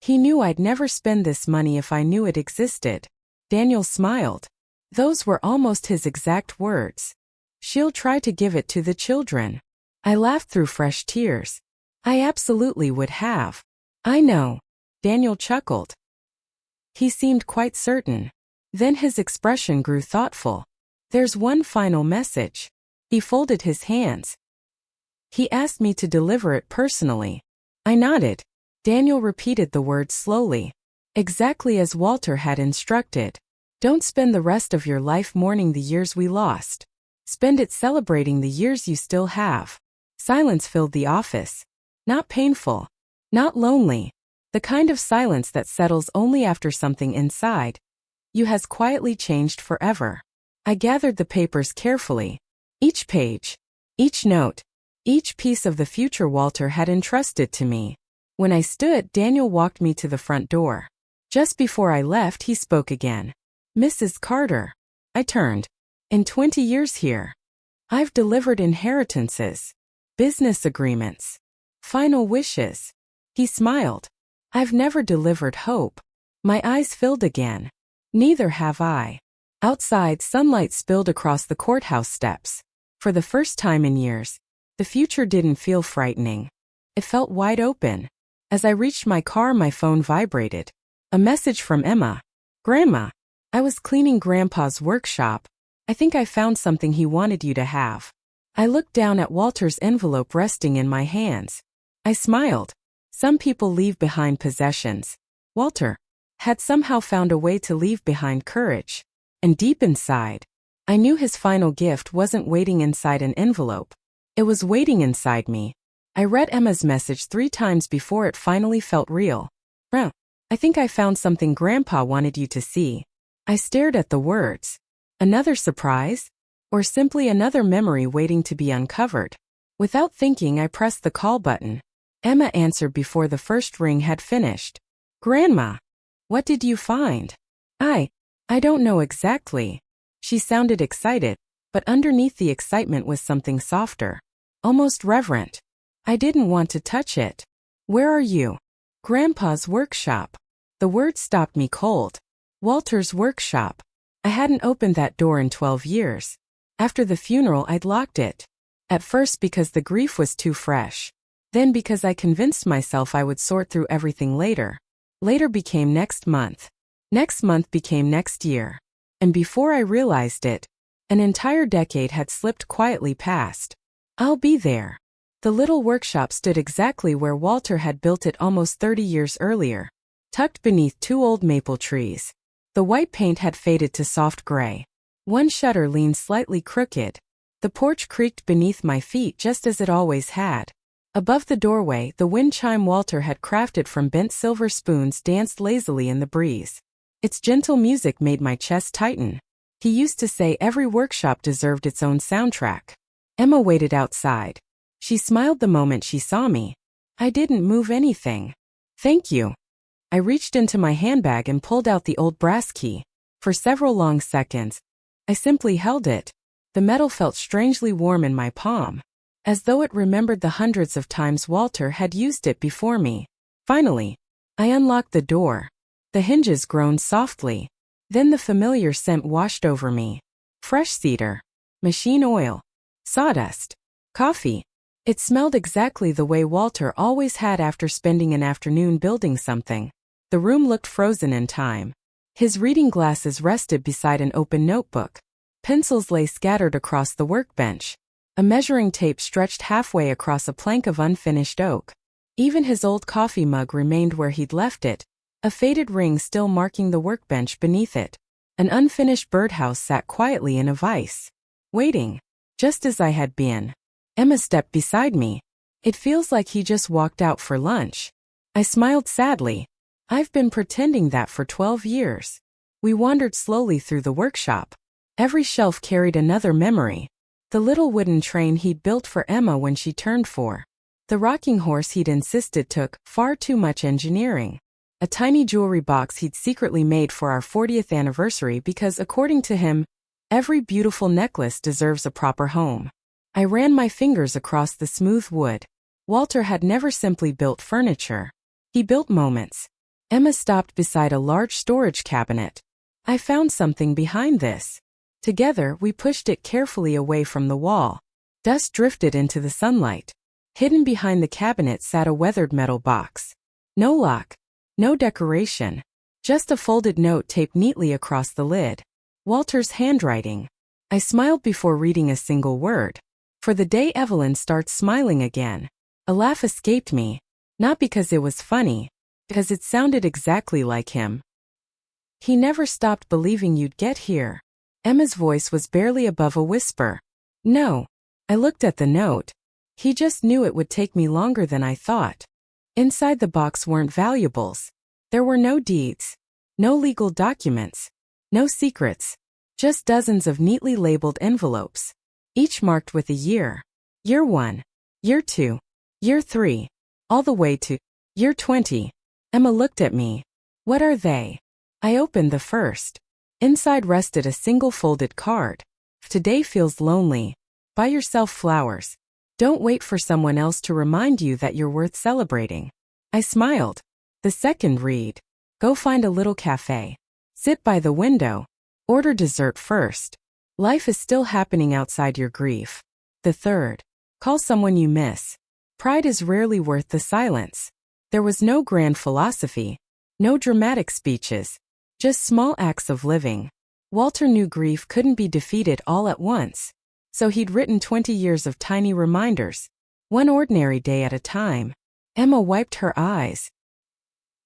He knew I'd never spend this money if I knew it existed. Daniel smiled. Those were almost his exact words. She'll try to give it to the children. I laughed through fresh tears. I absolutely would have. I know. Daniel chuckled. He seemed quite certain. Then his expression grew thoughtful. There's one final message. He folded his hands. He asked me to deliver it personally. I nodded. Daniel repeated the words slowly. Exactly as Walter had instructed. Don't spend the rest of your life mourning the years we lost. Spend it celebrating the years you still have. Silence filled the office. Not painful. Not lonely. The kind of silence that settles only after something inside you has quietly changed forever. I gathered the papers carefully. Each page. Each note. Each piece of the future Walter had entrusted to me. When I stood, Daniel walked me to the front door. Just before I left, he spoke again. Mrs. Carter. I turned. In 20 years here, I've delivered inheritances, business agreements, final wishes. He smiled. I've never delivered hope. My eyes filled again. Neither have I. Outside, sunlight spilled across the courthouse steps. For the first time in years, the future didn't feel frightening. It felt wide open. As I reached my car, my phone vibrated. A message from Emma. Grandma. I was cleaning Grandpa's workshop. I think I found something he wanted you to have. I looked down at Walter's envelope resting in my hands. I smiled. Some people leave behind possessions. Walter had somehow found a way to leave behind courage. And deep inside, I knew his final gift wasn't waiting inside an envelope. It was waiting inside me. I read Emma's message 3 times before it finally felt real. I think I found something Grandpa wanted you to see. I stared at the words. Another surprise? Or simply another memory waiting to be uncovered? Without thinking, I pressed the call button. Emma answered before the first ring had finished. "Grandma, what did you find?" I don't know exactly." She sounded excited, but underneath the excitement was something softer, almost reverent. "I didn't want to touch it." "Where are you?" "Grandpa's workshop." The word stopped me cold. Walter's workshop. I hadn't opened that door in 12 years. After the funeral, I'd locked it. At first because the grief was too fresh. Then because I convinced myself I would sort through everything later. Later became next month. Next month became next year. And before I realized it, an entire decade had slipped quietly past. "I'll be there." The little workshop stood exactly where Walter had built it almost 30 years earlier, tucked beneath 2 old maple trees. The white paint had faded to soft gray. One shutter leaned slightly crooked. The porch creaked beneath my feet just as it always had. Above the doorway, the wind chime Walter had crafted from bent silver spoons danced lazily in the breeze. Its gentle music made my chest tighten. He used to say every workshop deserved its own soundtrack. Emma waited outside. She smiled the moment she saw me. I didn't move anything. "Thank you." I reached into my handbag and pulled out the old brass key. For several long seconds, I simply held it. The metal felt strangely warm in my palm, as though it remembered the hundreds of times Walter had used it before me. Finally, I unlocked the door. The hinges groaned softly. Then the familiar scent washed over me. Fresh cedar, machine oil, sawdust, coffee. It smelled exactly the way Walter always had after spending an afternoon building something. The room looked frozen in time. His reading glasses rested beside an open notebook. Pencils lay scattered across the workbench. A measuring tape stretched halfway across a plank of unfinished oak. Even his old coffee mug remained where he'd left it, a faded ring still marking the workbench beneath it. An unfinished birdhouse sat quietly in a vise, waiting, just as I had been. Emma stepped beside me. "It feels like he just walked out for lunch." I smiled sadly. "I've been pretending that for 12 years. We wandered slowly through the workshop. Every shelf carried another memory. The little wooden train he'd built for Emma when she turned 4. The rocking horse he'd insisted took far too much engineering. A tiny jewelry box he'd secretly made for our 40th anniversary because, according to him, every beautiful necklace deserves a proper home. I ran my fingers across the smooth wood. Walter had never simply built furniture. He built moments. Emma stopped beside a large storage cabinet. "I found something behind this." Together, we pushed it carefully away from the wall. Dust drifted into the sunlight. Hidden behind the cabinet sat a weathered metal box. No lock. No decoration. Just a folded note taped neatly across the lid. Walter's handwriting. I smiled before reading a single word. "For the day Evelyn starts smiling again." A laugh escaped me. Not because it was funny, because it sounded exactly like him. "He never stopped believing you'd get here." Emma's voice was barely above a whisper. "No." I looked at the note. "He just knew it would take me longer than I thought." Inside the box weren't valuables. There were no deeds, no legal documents, no secrets, just dozens of neatly labeled envelopes, each marked with a year. Year 1, Year 2, Year 3, all the way to Year 20. Emma looked at me. "What are they?" I opened the first. Inside rested a single folded card. "Today feels lonely. Buy yourself flowers. Don't wait for someone else to remind you that you're worth celebrating." I smiled. The second read. "Go find a little cafe. Sit by the window. Order dessert first. Life is still happening outside your grief." The third. "Call someone you miss. Pride is rarely worth the silence." There was no grand philosophy, no dramatic speeches, just small acts of living. Walter knew grief couldn't be defeated all at once. So he'd written 20 years of tiny reminders, one ordinary day at a time. Emma wiped her eyes.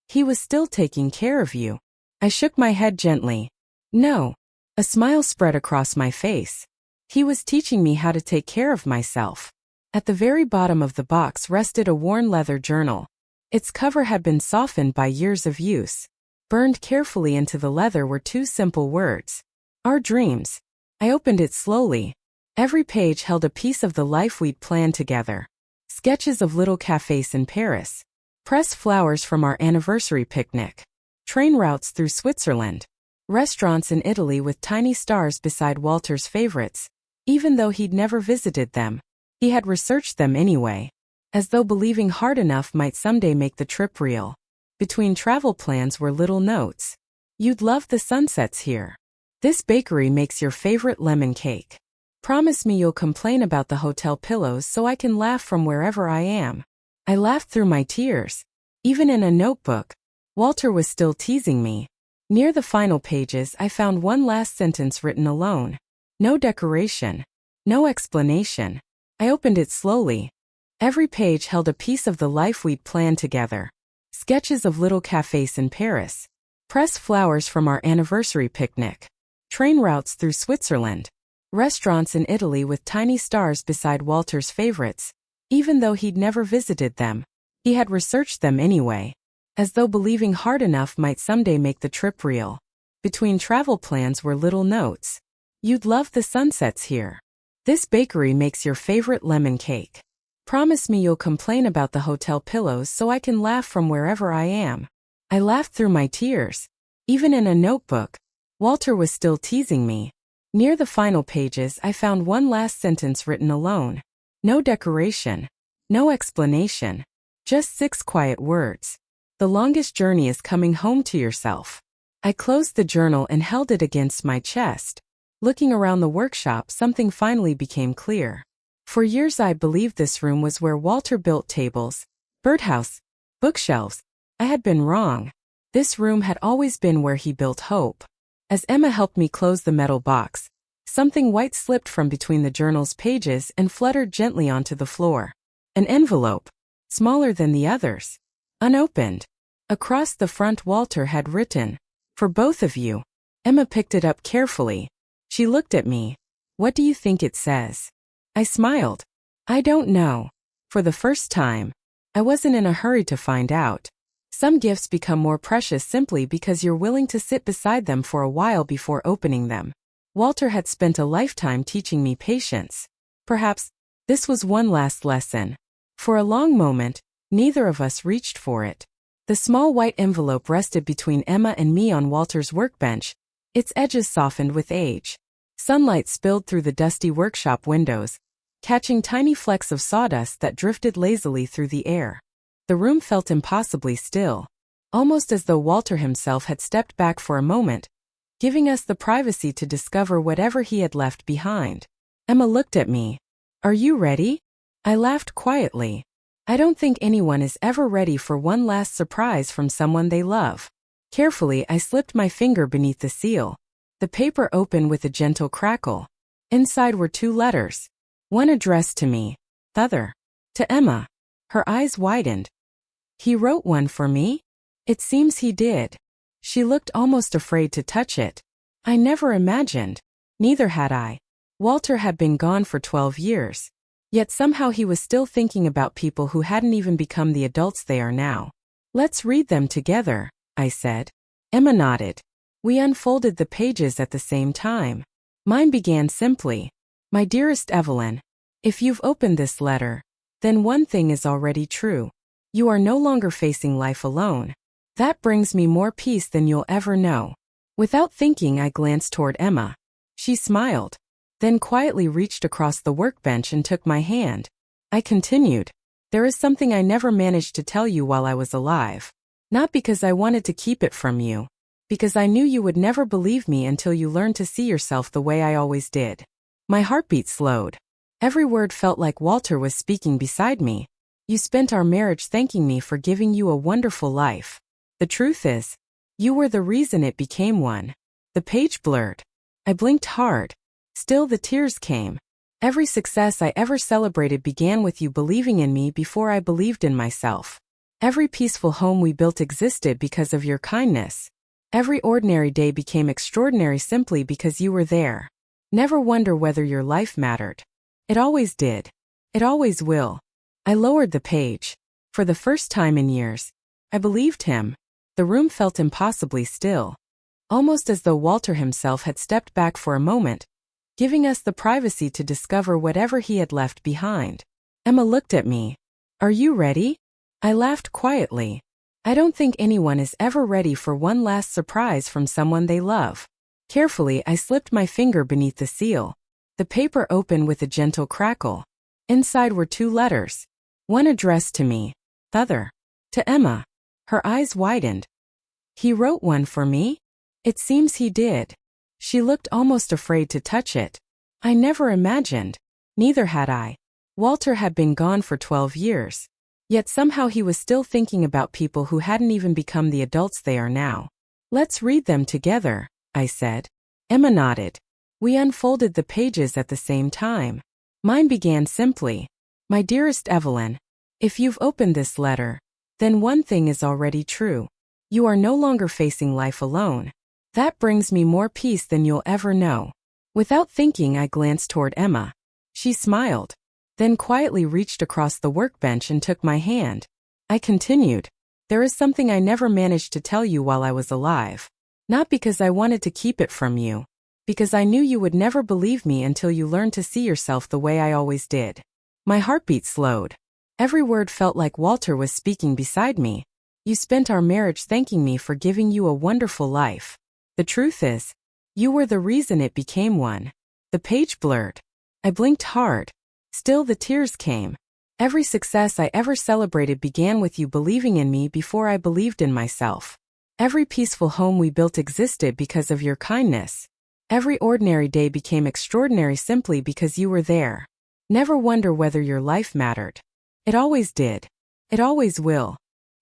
"He was still taking care of you." I shook my head gently. "No." A smile spread across my face. "He was teaching me how to take care of myself." At the very bottom of the box rested a worn leather journal. Its cover had been softened by years of use. Burned carefully into the leather were 2 simple words. "Our dreams." I opened it slowly. Every page held a piece of the life we'd planned together. Sketches of little cafes in Paris. Pressed flowers from our anniversary picnic. Train routes through Switzerland. Restaurants in Italy with tiny stars beside Walter's favorites. Even though he'd never visited them, he had researched them anyway. As though believing hard enough might someday make the trip real. Between travel plans were little notes. You'd love the sunsets here. This bakery makes your favorite lemon cake. Promise me you'll complain about the hotel pillows so I can laugh from wherever I am. I laughed through my tears. Even in a notebook, Walter was still teasing me. Near the final pages, I found one last sentence written alone. No decoration. No explanation. I opened it slowly. Every page held a piece of the life we'd planned together. Sketches of little cafes in Paris. Pressed flowers from our anniversary picnic. Train routes through Switzerland. Restaurants in Italy with tiny stars beside Walter's favorites. Even though he'd never visited them, he had researched them anyway. As though believing hard enough might someday make the trip real. Between travel plans were little notes. You'd love the sunsets here. This bakery makes your favorite lemon cake. Promise me you'll complain about the hotel pillows so I can laugh from wherever I am. I laughed through my tears. Even in a notebook, Walter was still teasing me. Near the final pages, I found one last sentence written alone. No decoration. No explanation. Just 6 quiet words. The longest journey is coming home to yourself. I closed the journal and held it against my chest. Looking around the workshop, something finally became clear. For years I believed this room was where Walter built tables, birdhouse, bookshelves. I had been wrong. This room had always been where he built hope. As Emma helped me close the metal box, something white slipped from between the journal's pages and fluttered gently onto the floor. An envelope, smaller than the others. Unopened. Across the front Walter had written, "For both of you." Emma picked it up carefully. She looked at me. "What do you think it says?" I smiled. "I don't know." For the first time, I wasn't in a hurry to find out. Some gifts become more precious simply because you're willing to sit beside them for a while before opening them. Walter had spent a lifetime teaching me patience. Perhaps this was one last lesson. For a long moment, neither of us reached for it. The small white envelope rested between Emma and me on Walter's workbench, its edges softened with age. Sunlight spilled through the dusty workshop windows, catching tiny flecks of sawdust that drifted lazily through the air. The room felt impossibly still, almost as though Walter himself had stepped back for a moment, giving us the privacy to discover whatever he had left behind. Emma looked at me. "Are you ready?" I laughed quietly. I don't think anyone is ever ready for one last surprise from someone they love. Carefully, I slipped my finger beneath the seal. The paper opened with a gentle crackle. Inside were 2 letters. One addressed to me, the other to Emma. Her eyes widened. "He wrote one for me?" "It seems he did." She looked almost afraid to touch it. I never imagined. Neither had I. Walter had been gone for 12 years. Yet somehow he was still thinking about people who hadn't even become the adults they are now. "Let's read them together," I said. Emma nodded. We unfolded the pages at the same time. Mine began simply, "My dearest Evelyn, if you've opened this letter, then one thing is already true. You are no longer facing life alone. That brings me more peace than you'll ever know." Without thinking, I glanced toward Emma. She smiled, then quietly reached across the workbench and took my hand. I continued, "There is something I never managed to tell you while I was alive. Not because I wanted to keep it from you, because I knew you would never believe me until you learned to see yourself the way I always did." My heartbeat slowed. Every word felt like Walter was speaking beside me. "You spent our marriage thanking me for giving you a wonderful life. The truth is, you were the reason it became one." The page blurred. I blinked hard. Still the tears came. "Every success I ever celebrated began with you believing in me before I believed in myself. Every peaceful home we built existed because of your kindness. Every ordinary day became extraordinary simply because you were there. Never wonder whether your life mattered. It always did. It always will." I lowered the page. For the first time in years, I believed him. The room felt impossibly still, almost as though Walter himself had stepped back for a moment, giving us the privacy to discover whatever he had left behind. Emma looked at me. Are you ready? I laughed quietly. I don't think anyone is ever ready for one last surprise from someone they love. Carefully, I slipped my finger beneath the seal. The paper opened with a gentle crackle. Inside were 2 letters. One addressed to me, the other to Emma. Her eyes widened. He wrote one for me? It seems he did. She looked almost afraid to touch it. I never imagined. Neither had I. Walter had been gone for 12 years. Yet somehow he was still thinking about people who hadn't even become the adults they are now. Let's read them together, I said. Emma nodded. We unfolded the pages at the same time. Mine began simply. My dearest Evelyn, if you've opened this letter, then one thing is already true. You are no longer facing life alone. That brings me more peace than you'll ever know. Without thinking, I glanced toward Emma. She smiled, then quietly reached across the workbench and took my hand. I continued. There is something I never managed to tell you while I was alive. Not because I wanted to keep it from you. Because I knew you would never believe me until you learned to see yourself the way I always did. My heartbeat slowed. Every word felt like Walter was speaking beside me. You spent our marriage thanking me for giving you a wonderful life. The truth is, you were the reason it became one. The page blurred. I blinked hard. Still the tears came. Every success I ever celebrated began with you believing in me before I believed in myself. Every peaceful home we built existed because of your kindness. Every ordinary day became extraordinary simply because you were there. Never wonder whether your life mattered. It always did. It always will.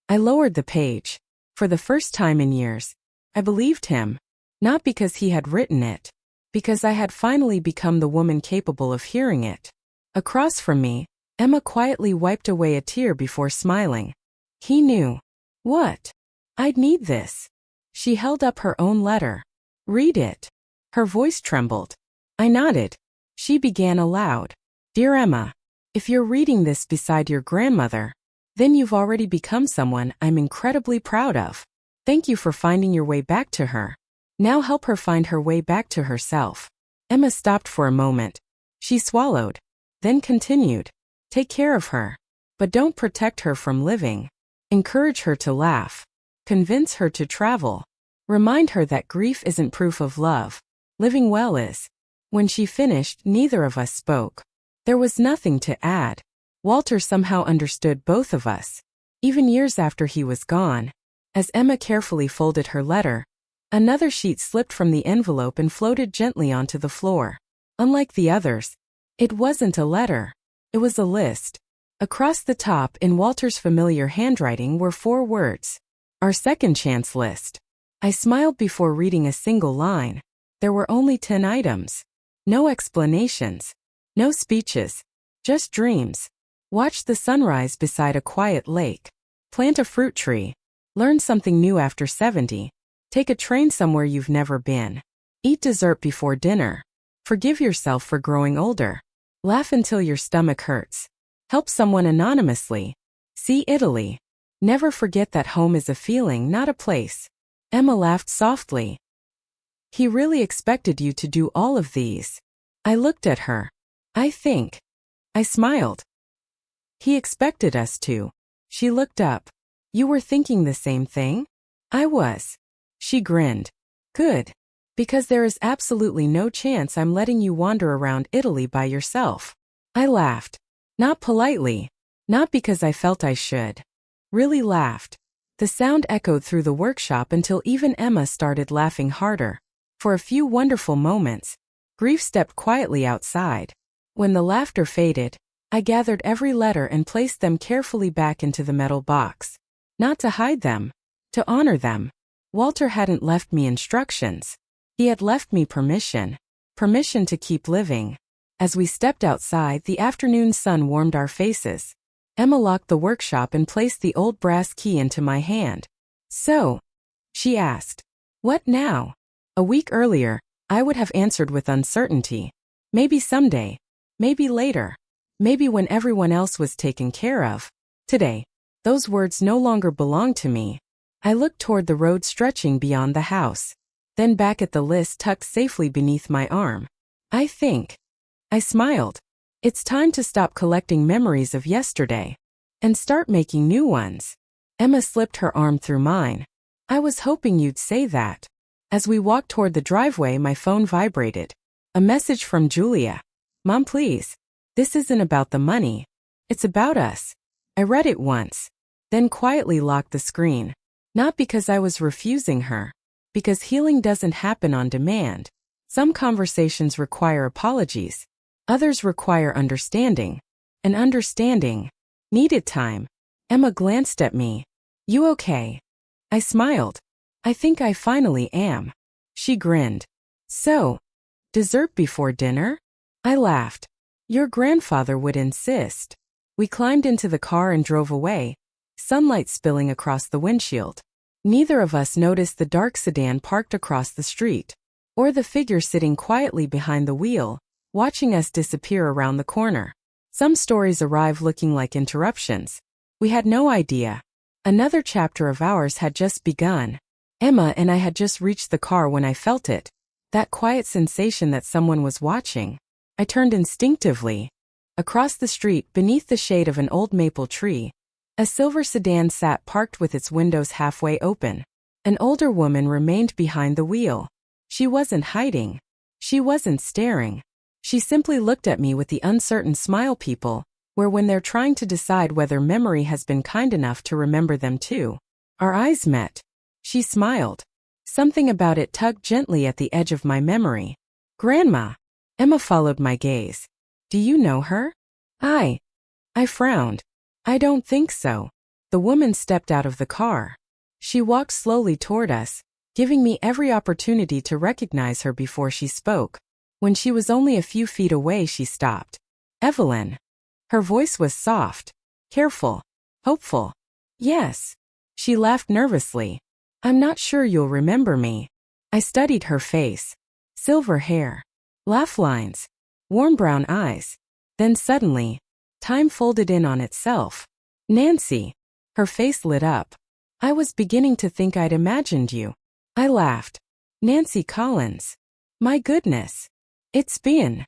I lowered the page. For the first time in years, I believed him. Not because he had written it. Because I had finally become the woman capable of hearing it. Across from me, Emma quietly wiped away a tear before smiling. He knew. What? I'd need this. She held up her own letter. Read it. Her voice trembled. I nodded. She began aloud. Dear Emma, if you're reading this beside your grandmother, then you've already become someone I'm incredibly proud of. Thank you for finding your way back to her. Now help her find her way back to herself. Emma stopped for a moment. She swallowed. Then continued. Take care of her. But don't protect her from living. Encourage her to laugh. Convince her to travel. Remind her that grief isn't proof of love. Living well is. When she finished, neither of us spoke. There was nothing to add. Walter somehow understood both of us. Even years after he was gone. As Emma carefully folded her letter, another sheet slipped from the envelope and floated gently onto the floor. Unlike the others, it wasn't a letter. It was a list. Across the top, in Walter's familiar handwriting, were 4 words. Our second chance list. I smiled before reading a single line. There were only 10 items. No explanations. No speeches. Just dreams. Watch the sunrise beside a quiet lake. Plant a fruit tree. Learn something new after 70. Take a train somewhere you've never been. Eat dessert before dinner. Forgive yourself for growing older. Laugh until your stomach hurts. Help someone anonymously. See Italy. Never forget that home is a feeling, not a place. Emma laughed softly. He really expected you to do all of these. I looked at her. I think. I smiled. He expected us to. She looked up. You were thinking the same thing? I was. She grinned. Good. Because there is absolutely no chance I'm letting you wander around Italy by yourself. I laughed. Not politely. Not because I felt I should. Really laughed. The sound echoed through the workshop until even Emma started laughing harder. For a few wonderful moments, grief stepped quietly outside. When the laughter faded, I gathered every letter and placed them carefully back into the metal box. Not to hide them, to honor them. Walter hadn't left me instructions. He had left me permission. Permission to keep living. As we stepped outside, the afternoon sun warmed our faces. Emma locked the workshop and placed the old brass key into my hand. So, she asked, what now? A week earlier, I would have answered with uncertainty. Maybe someday. Maybe later. Maybe when everyone else was taken care of. Today, those words no longer belonged to me. I looked toward the road stretching beyond the house. Then back at the list tucked safely beneath my arm. I think. I smiled. It's time to stop collecting memories of yesterday and start making new ones. Emma slipped her arm through mine. I was hoping you'd say that. As we walked toward the driveway, my phone vibrated. A message from Julia. Mom, please. This isn't about the money. It's about us. I read it once, then quietly locked the screen. Not because I was refusing her, because healing doesn't happen on demand. Some conversations require apologies. Others require understanding. And understanding needed time. Emma glanced at me. You okay? I smiled. I think I finally am. She grinned. So, dessert before dinner? I laughed. Your grandfather would insist. We climbed into the car and drove away, sunlight spilling across the windshield. Neither of us noticed the dark sedan parked across the street, or the figure sitting quietly behind the wheel, watching us disappear around the corner. Some stories arrive looking like interruptions. We had no idea. Another chapter of ours had just begun. Emma and I had just reached the car when I felt it. That quiet sensation that someone was watching. I turned instinctively. Across the street, beneath the shade of an old maple tree, a silver sedan sat parked with its windows halfway open. An older woman remained behind the wheel. She wasn't hiding. She wasn't staring. She simply looked at me with the uncertain smile people wear when they're trying to decide whether memory has been kind enough to remember them too. Our eyes met. She smiled. Something about it tugged gently at the edge of my memory. Grandma. Emma followed my gaze. Do you know her? I frowned. I don't think so. The woman stepped out of the car. She walked slowly toward us, giving me every opportunity to recognize her before she spoke. When she was only a few feet away, she stopped. Evelyn. Her voice was soft, careful, hopeful. Yes. She laughed nervously. I'm not sure you'll remember me. I studied her face. Silver hair. Laugh lines. Warm brown eyes. Then suddenly, time folded in on itself. Nancy. Her face lit up. I was beginning to think I'd imagined you. I laughed. Nancy Collins. My goodness. It's been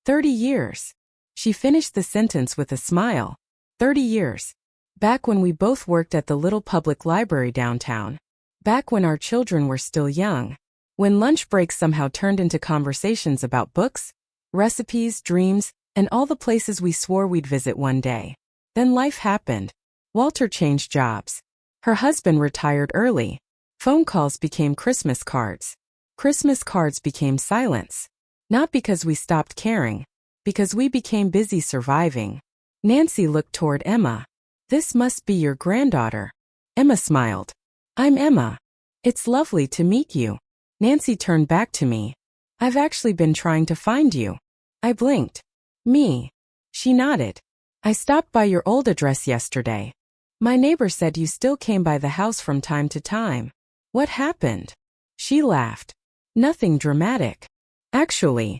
30 years. She finished the sentence with a smile. 30 years. Back when we both worked at the little public library downtown. Back when our children were still young. When lunch breaks somehow turned into conversations about books, recipes, dreams, and all the places we swore we'd visit one day. Then life happened. Walter changed jobs. Her husband retired early. Phone calls became Christmas cards. Christmas cards became silence. Not because we stopped caring, because we became busy surviving. Nancy looked toward Emma. This must be your granddaughter. Emma smiled. I'm Emma. It's lovely to meet you. Nancy turned back to me. I've actually been trying to find you. I blinked. Me. She nodded. I stopped by your old address yesterday. My neighbor said you still came by the house from time to time. What happened? She laughed. Nothing dramatic. Actually,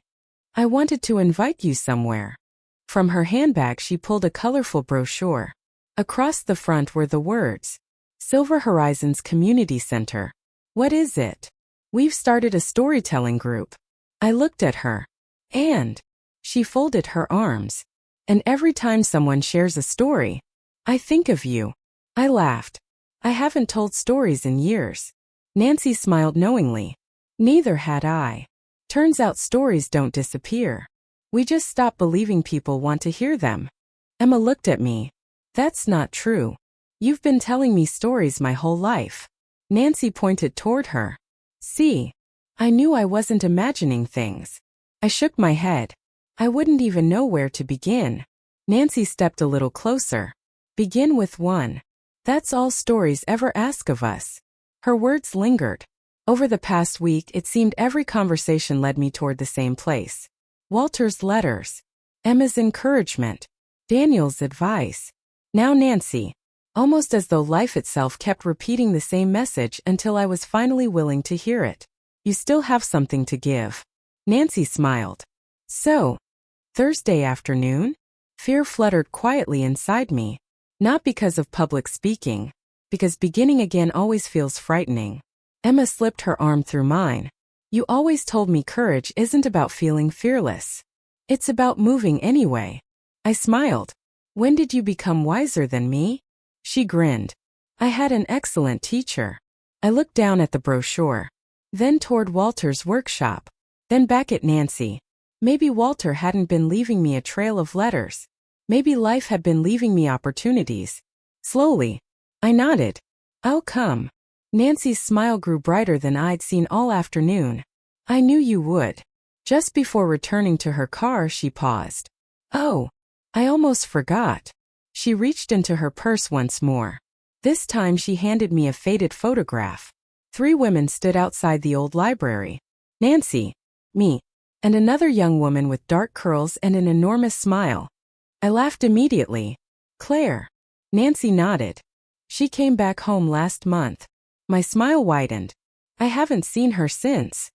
I wanted to invite you somewhere. From her handbag she pulled a colorful brochure. Across the front were the words, Silver Horizons Community Center. What is it? We've started a storytelling group. I looked at her. And she folded her arms. And every time someone shares a story, I think of you. I laughed. I haven't told stories in years. Nancy smiled knowingly. Neither had I. Turns out stories don't disappear. We just stop believing people want to hear them. Emma looked at me. That's not true. You've been telling me stories my whole life. Nancy pointed toward her. See, I knew I wasn't imagining things. I shook my head. I wouldn't even know where to begin. Nancy stepped a little closer. Begin with one. That's all stories ever ask of us. Her words lingered. Over the past week, it seemed every conversation led me toward the same place. Walter's letters. Emma's encouragement. Daniel's advice. Now Nancy. Almost as though life itself kept repeating the same message until I was finally willing to hear it. You still have something to give. Nancy smiled. So, Thursday afternoon? Fear fluttered quietly inside me. Not because of public speaking, because beginning again always feels frightening. Emma slipped her arm through mine. You always told me courage isn't about feeling fearless. It's about moving anyway. I smiled. When did you become wiser than me? She grinned. I had an excellent teacher. I looked down at the brochure, then toward Walter's workshop, then back at Nancy. Maybe Walter hadn't been leaving me a trail of letters. Maybe life had been leaving me opportunities. Slowly, I nodded. I'll come. Nancy's smile grew brighter than I'd seen all afternoon. I knew you would. Just before returning to her car, she paused. Oh, I almost forgot. She reached into her purse once more. This time she handed me a faded photograph. 3 women stood outside the old library. Nancy, me, and another young woman with dark curls and an enormous smile. I laughed immediately. Claire. Nancy nodded. She came back home last month. My smile widened. I haven't seen her since.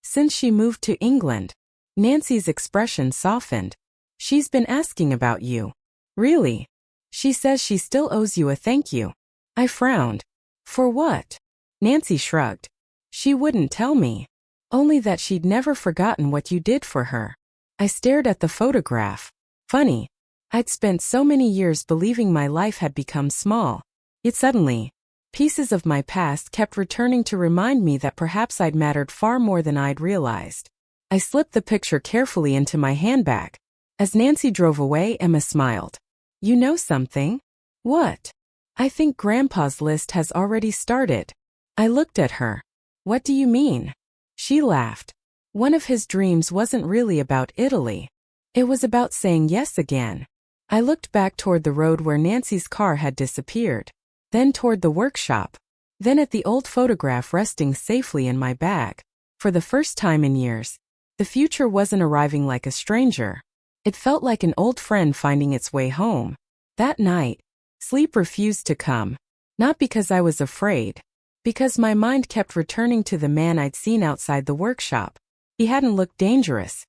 Since she moved to England. Nancy's expression softened. She's been asking about you. Really? She says she still owes you a thank you. I frowned. For what? Nancy shrugged. She wouldn't tell me. Only that she'd never forgotten what you did for her. I stared at the photograph. Funny. I'd spent so many years believing my life had become small. Yet suddenly, pieces of my past kept returning to remind me that perhaps I'd mattered far more than I'd realized. I slipped the picture carefully into my handbag. As Nancy drove away, Emma smiled. You know something? What? I think Grandpa's list has already started. I looked at her. What do you mean? She laughed. One of his dreams wasn't really about Italy. It was about saying yes again. I looked back toward the road where Nancy's car had disappeared, then toward the workshop, then at the old photograph resting safely in my bag. For the first time in years, the future wasn't arriving like a stranger. It felt like an old friend finding its way home. That night, sleep refused to come. Not because I was afraid. Because my mind kept returning to the man I'd seen outside the workshop. He hadn't looked dangerous.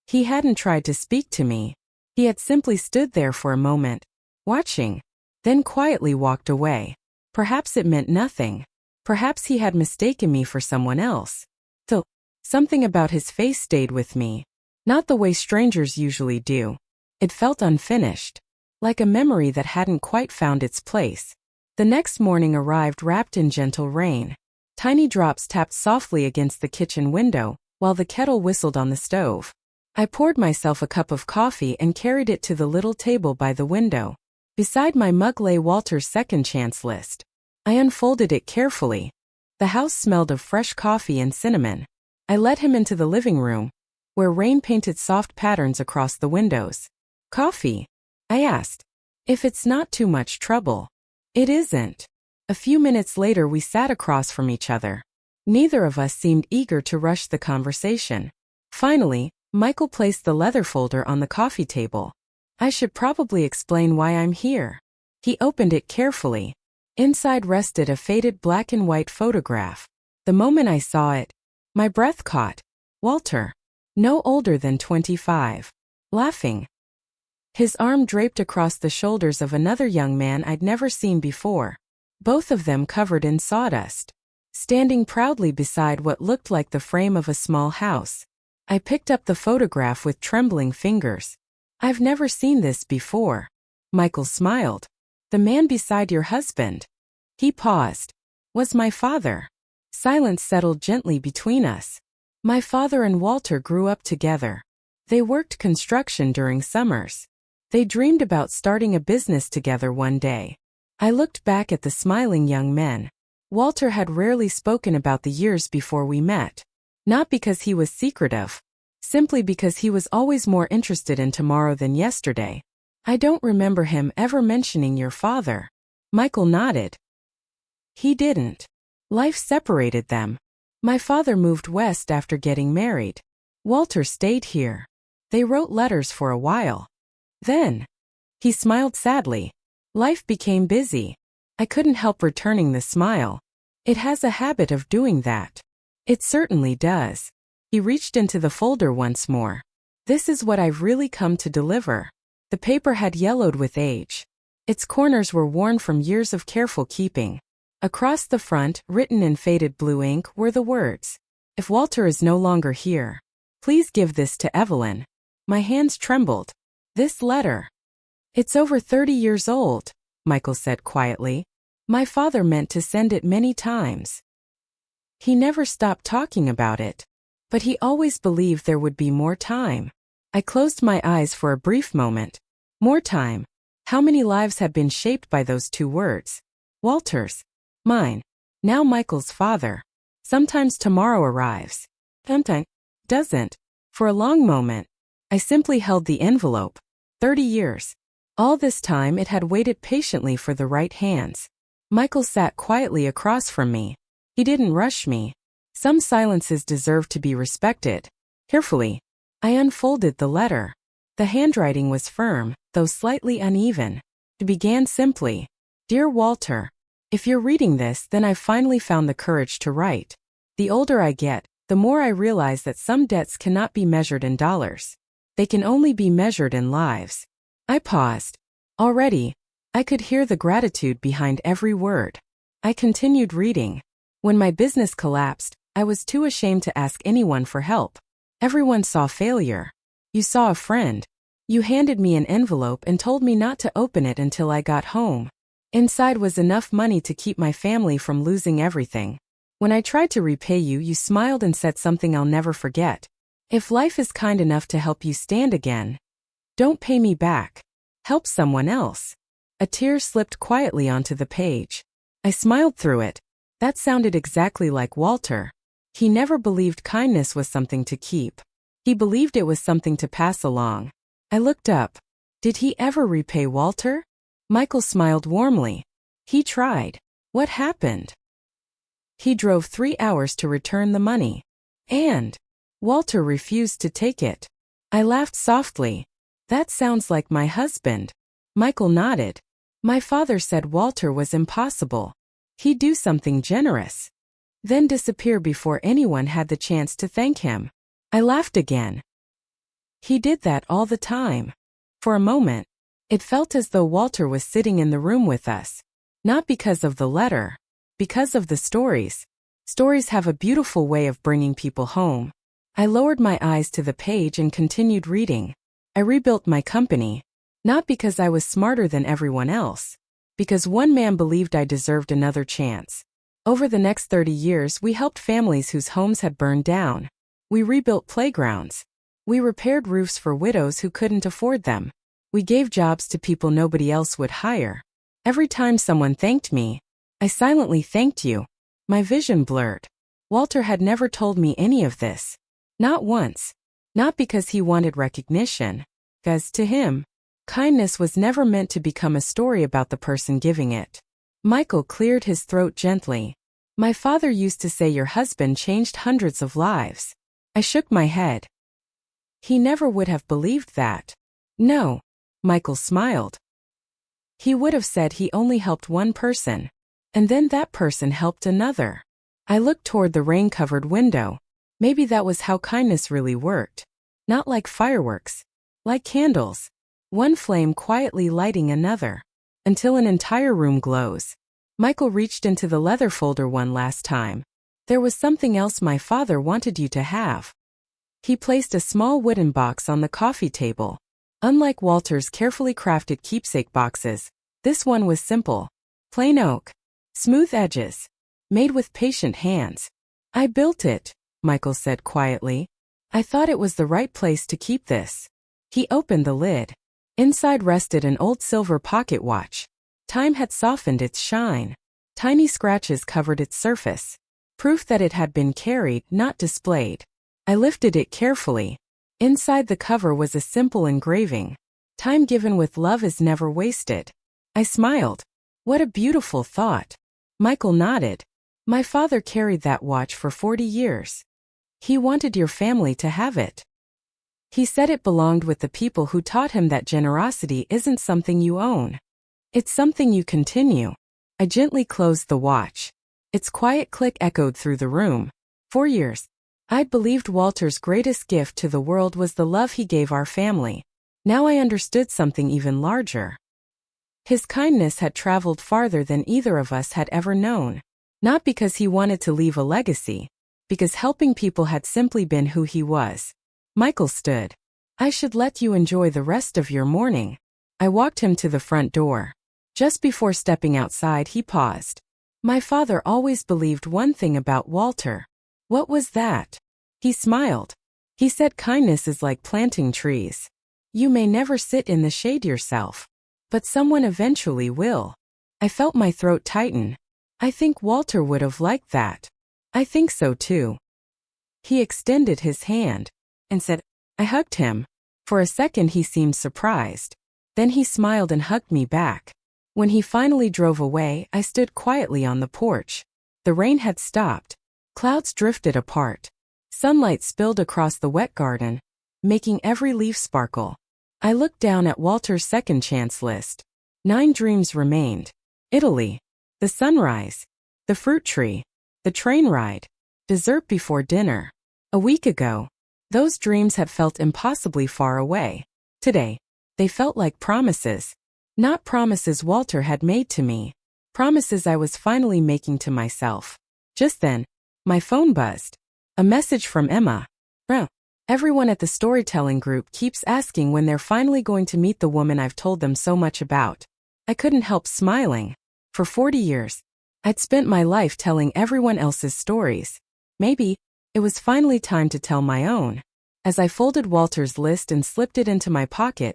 He hadn't tried to speak to me. He had simply stood there for a moment, watching, then quietly walked away. Perhaps it meant nothing. Perhaps he had mistaken me for someone else. Though, something about his face stayed with me. Not the way strangers usually do. It felt unfinished. Like a memory that hadn't quite found its place. The next morning arrived wrapped in gentle rain. Tiny drops tapped softly against the kitchen window, while the kettle whistled on the stove. I poured myself a cup of coffee and carried it to the little table by the window. Beside my mug lay Walter's second chance list. I unfolded it carefully. The house smelled of fresh coffee and cinnamon. I led him into the living room, where rain painted soft patterns across the windows. Coffee? I asked. If it's not too much trouble. It isn't. A few minutes later we sat across from each other. Neither of us seemed eager to rush the conversation. Finally, Michael placed the leather folder on the coffee table. I should probably explain why I'm here. He opened it carefully. Inside rested a faded black and white photograph. The moment I saw it, my breath caught. Walter. No older than 25. Laughing. His arm draped across the shoulders of another young man I'd never seen before. Both of them covered in sawdust. Standing proudly beside what looked like the frame of a small house. I picked up the photograph with trembling fingers. I've never seen this before. Michael smiled. The man beside your husband. He paused. Was my father. Silence settled gently between us. My father and Walter grew up together. They worked construction during summers. They dreamed about starting a business together one day. I looked back at the smiling young men. Walter had rarely spoken about the years before we met. Not because he was secretive. Simply because he was always more interested in tomorrow than yesterday. I don't remember him ever mentioning your father. Michael nodded. He didn't. Life separated them. My father moved west after getting married. Walter stayed here. They wrote letters for a while. Then, he smiled sadly. Life became busy. I couldn't help returning the smile. It has a habit of doing that. It certainly does. He reached into the folder once more. This is what I've really come to deliver. The paper had yellowed with age. Its corners were worn from years of careful keeping. Across the front, written in faded blue ink, were the words, If Walter is no longer here, please give this to Evelyn. My hands trembled. This letter. It's over 30 years old, Michael said quietly. My father meant to send it many times. He never stopped talking about it, but he always believed there would be more time. I closed my eyes for a brief moment. More time. How many lives had been shaped by those two words? Walter's. Mine. Now Michael's father. Sometimes tomorrow arrives. Sometimes doesn't. For a long moment, I simply held the envelope. 30 years. All this time it had waited patiently for the right hands. Michael sat quietly across from me. He didn't rush me. Some silences deserve to be respected. Carefully, I unfolded the letter. The handwriting was firm, though slightly uneven. It began simply, Dear Walter, if you're reading this, then I've finally found the courage to write. The older I get, the more I realize that some debts cannot be measured in dollars. They can only be measured in lives. I paused. Already, I could hear the gratitude behind every word. I continued reading. When my business collapsed, I was too ashamed to ask anyone for help. Everyone saw failure. You saw a friend. You handed me an envelope and told me not to open it until I got home. Inside was enough money to keep my family from losing everything. When I tried to repay you, you smiled and said something I'll never forget. If life is kind enough to help you stand again, don't pay me back. Help someone else. A tear slipped quietly onto the page. I smiled through it. That sounded exactly like Walter. He never believed kindness was something to keep. He believed it was something to pass along. I looked up. Did he ever repay Walter? Michael smiled warmly. He tried. What happened? He drove 3 hours to return the money. And Walter refused to take it. I laughed softly. That sounds like my husband. Michael nodded. My father said Walter was impossible. He'd do something generous, then disappear before anyone had the chance to thank him. I laughed again. He did that all the time. For a moment, it felt as though Walter was sitting in the room with us. Not because of the letter, because of the stories. Stories have a beautiful way of bringing people home. I lowered my eyes to the page and continued reading. I rebuilt my company, not because I was smarter than everyone else, because one man believed I deserved another chance. Over the next 30 years, we helped families whose homes had burned down. We rebuilt playgrounds. We repaired roofs for widows who couldn't afford them. We gave jobs to people nobody else would hire. Every time someone thanked me, I silently thanked you. My vision blurred. Walter had never told me any of this. Not once. Not because he wanted recognition. Because to him, kindness was never meant to become a story about the person giving it. Michael cleared his throat gently. My father used to say your husband changed hundreds of lives. I shook my head. He never would have believed that. No. Michael smiled. He would have said he only helped one person, and then that person helped another. I looked toward the rain-covered window. Maybe that was how kindness really worked. Not like fireworks. Like candles. One flame quietly lighting another. Until an entire room glows. Michael reached into the leather folder one last time. There was something else my father wanted you to have. He placed a small wooden box on the coffee table. Unlike Walter's carefully crafted keepsake boxes, this one was simple. Plain oak. Smooth edges. Made with patient hands. I built it, Michael said quietly. I thought it was the right place to keep this. He opened the lid. Inside rested an old silver pocket watch. Time had softened its shine. Tiny scratches covered its surface. Proof that it had been carried, not displayed. I lifted it carefully. Inside the cover was a simple engraving. Time given with love is never wasted. I smiled. What a beautiful thought. Michael nodded. My father carried that watch for 40 years. He wanted your family to have it. He said it belonged with the people who taught him that generosity isn't something you own. It's something you continue. I gently closed the watch. Its quiet click echoed through the room. 4 years. I'd believed Walter's greatest gift to the world was the love he gave our family. Now I understood something even larger. His kindness had traveled farther than either of us had ever known. Not because he wanted to leave a legacy, because helping people had simply been who he was. Michael stood. I should let you enjoy the rest of your morning. I walked him to the front door. Just before stepping outside, he paused. My father always believed one thing about Walter. What was that? He smiled. He said kindness is like planting trees. You may never sit in the shade yourself, but someone eventually will. I felt my throat tighten. I think Walter would have liked that. I think so too. He extended his hand and said, I hugged him. For a second he seemed surprised. Then he smiled and hugged me back. When he finally drove away, I stood quietly on the porch. The rain had stopped. Clouds drifted apart. Sunlight spilled across the wet garden, making every leaf sparkle. I looked down at Walter's second chance list. 9 dreams remained. Italy. The sunrise. The fruit tree. The train ride. Dessert before dinner. A week ago, those dreams had felt impossibly far away. Today, they felt like promises. Not promises Walter had made to me. Promises I was finally making to myself. Just then, my phone buzzed. A message from Emma. Everyone at the storytelling group keeps asking when they're finally going to meet the woman I've told them so much about. I couldn't help smiling. For 40 years, I'd spent my life telling everyone else's stories. Maybe it was finally time to tell my own. As I folded Walter's list and slipped it into my pocket,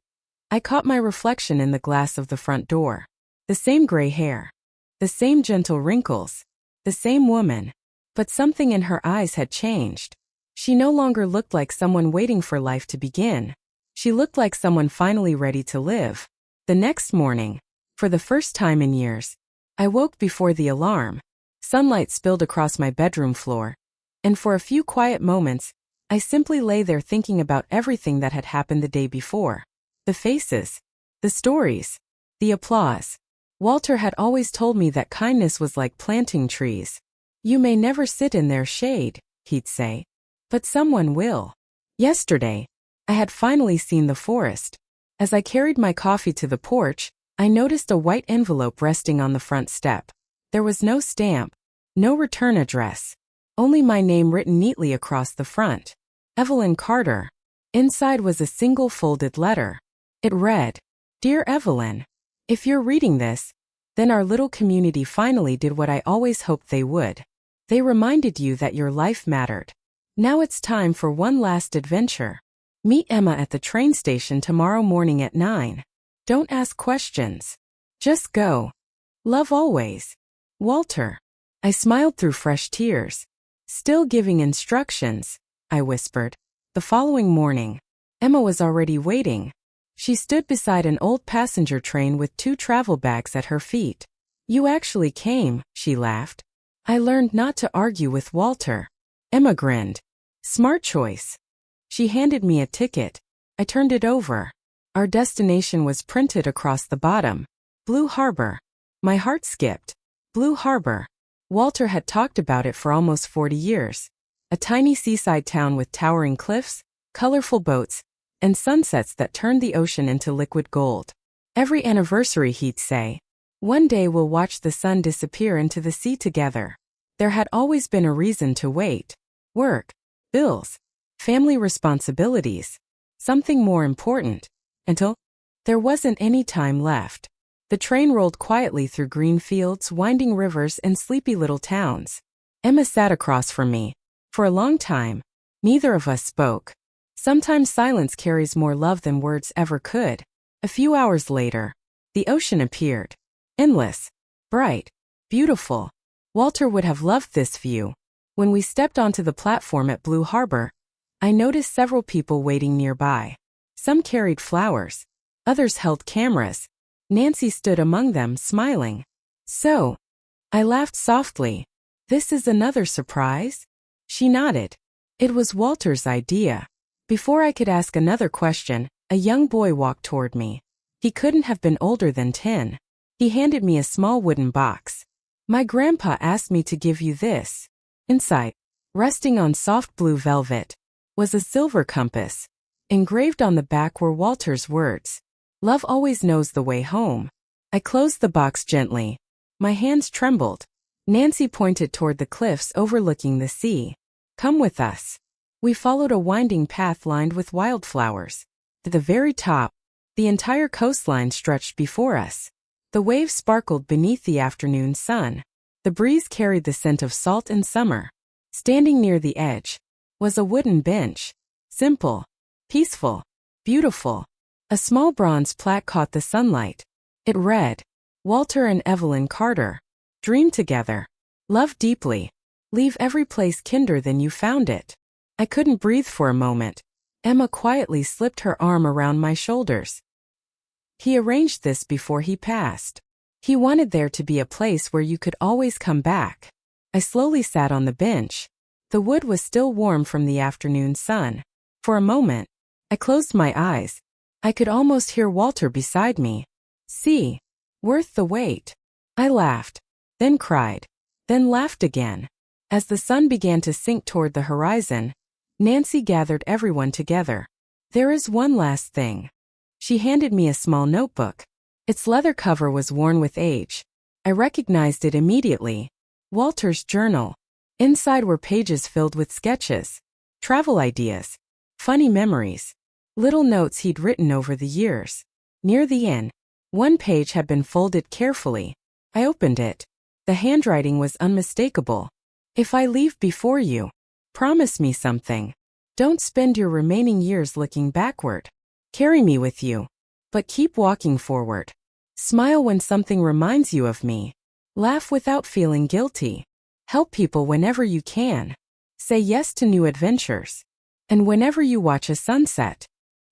I caught my reflection in the glass of the front door. The same gray hair. The same gentle wrinkles. The same woman. But something in her eyes had changed. She no longer looked like someone waiting for life to begin. She looked like someone finally ready to live. The next morning, for the first time in years, I woke before the alarm. Sunlight spilled across my bedroom floor. And for a few quiet moments, I simply lay there thinking about everything that had happened the day before. The faces. The stories. The applause. Walter had always told me that kindness was like planting trees. You may never sit in their shade, he'd say, but someone will. Yesterday, I had finally seen the forest. As I carried my coffee to the porch, I noticed a white envelope resting on the front step. There was no stamp, no return address, only my name written neatly across the front. Evelyn Carter. Inside was a single folded letter. It read, Dear Evelyn, if you're reading this, then our little community finally did what I always hoped they would. They reminded you that your life mattered. Now it's time for one last adventure. Meet Emma at the train station tomorrow morning at 9. Don't ask questions. Just go. Love always. Walter. I smiled through fresh tears. Still giving instructions, I whispered. The following morning, Emma was already waiting. She stood beside an old passenger train with 2 travel bags at her feet. You actually came, she laughed. I learned not to argue with Walter. Emma grinned. Smart choice. She handed me a ticket. I turned it over. Our destination was printed across the bottom. Blue Harbor. My heart skipped. Blue Harbor. Walter had talked about it for almost 40 years. A tiny seaside town with towering cliffs, colorful boats, and sunsets that turned the ocean into liquid gold. Every anniversary, he'd say, one day we'll watch the sun disappear into the sea together. There had always been a reason to wait. Work, bills, family responsibilities, something more important, until there wasn't any time left. The train rolled quietly through green fields, winding rivers, and sleepy little towns. Emma sat across from me. For a long time, neither of us spoke. Sometimes silence carries more love than words ever could. A few hours later, the ocean appeared. Endless, bright, beautiful. Walter would have loved this view. When we stepped onto the platform at Blue Harbor, I noticed several people waiting nearby. Some carried flowers. Others held cameras. Nancy stood among them, smiling. So, I laughed softly. This is another surprise? She nodded. It was Walter's idea. Before I could ask another question, a young boy walked toward me. He couldn't have been older than 10. He handed me a small wooden box. My grandpa asked me to give you this. Inside, resting on soft blue velvet, was a silver compass. Engraved on the back were Walter's words. Love always knows the way home. I closed the box gently. My hands trembled. Nancy pointed toward the cliffs overlooking the sea. Come with us. We followed a winding path lined with wildflowers. At the very top, the entire coastline stretched before us. The waves sparkled beneath the afternoon sun. The breeze carried the scent of salt and summer. Standing near the edge was a wooden bench. Simple, peaceful, beautiful. A small bronze plaque caught the sunlight. It read, Walter and Evelyn Carter. Dream together. Love deeply. Leave every place kinder than you found it. I couldn't breathe for a moment. Emma quietly slipped her arm around my shoulders. He arranged this before he passed. He wanted there to be a place where you could always come back. I slowly sat on the bench. The wood was still warm from the afternoon sun. For a moment, I closed my eyes. I could almost hear Walter beside me. See, worth the wait. I laughed, then cried, then laughed again. As the sun began to sink toward the horizon, Nancy gathered everyone together. There is one last thing. She handed me a small notebook. Its leather cover was worn with age. I recognized it immediately. Walter's journal. Inside were pages filled with sketches, travel ideas, funny memories, little notes he'd written over the years. Near the end, one page had been folded carefully. I opened it. The handwriting was unmistakable. If I leave before you, promise me something. Don't spend your remaining years looking backward. Carry me with you, but keep walking forward. Smile when something reminds you of me. Laugh without feeling guilty. Help people whenever you can. Say yes to new adventures. And whenever you watch a sunset,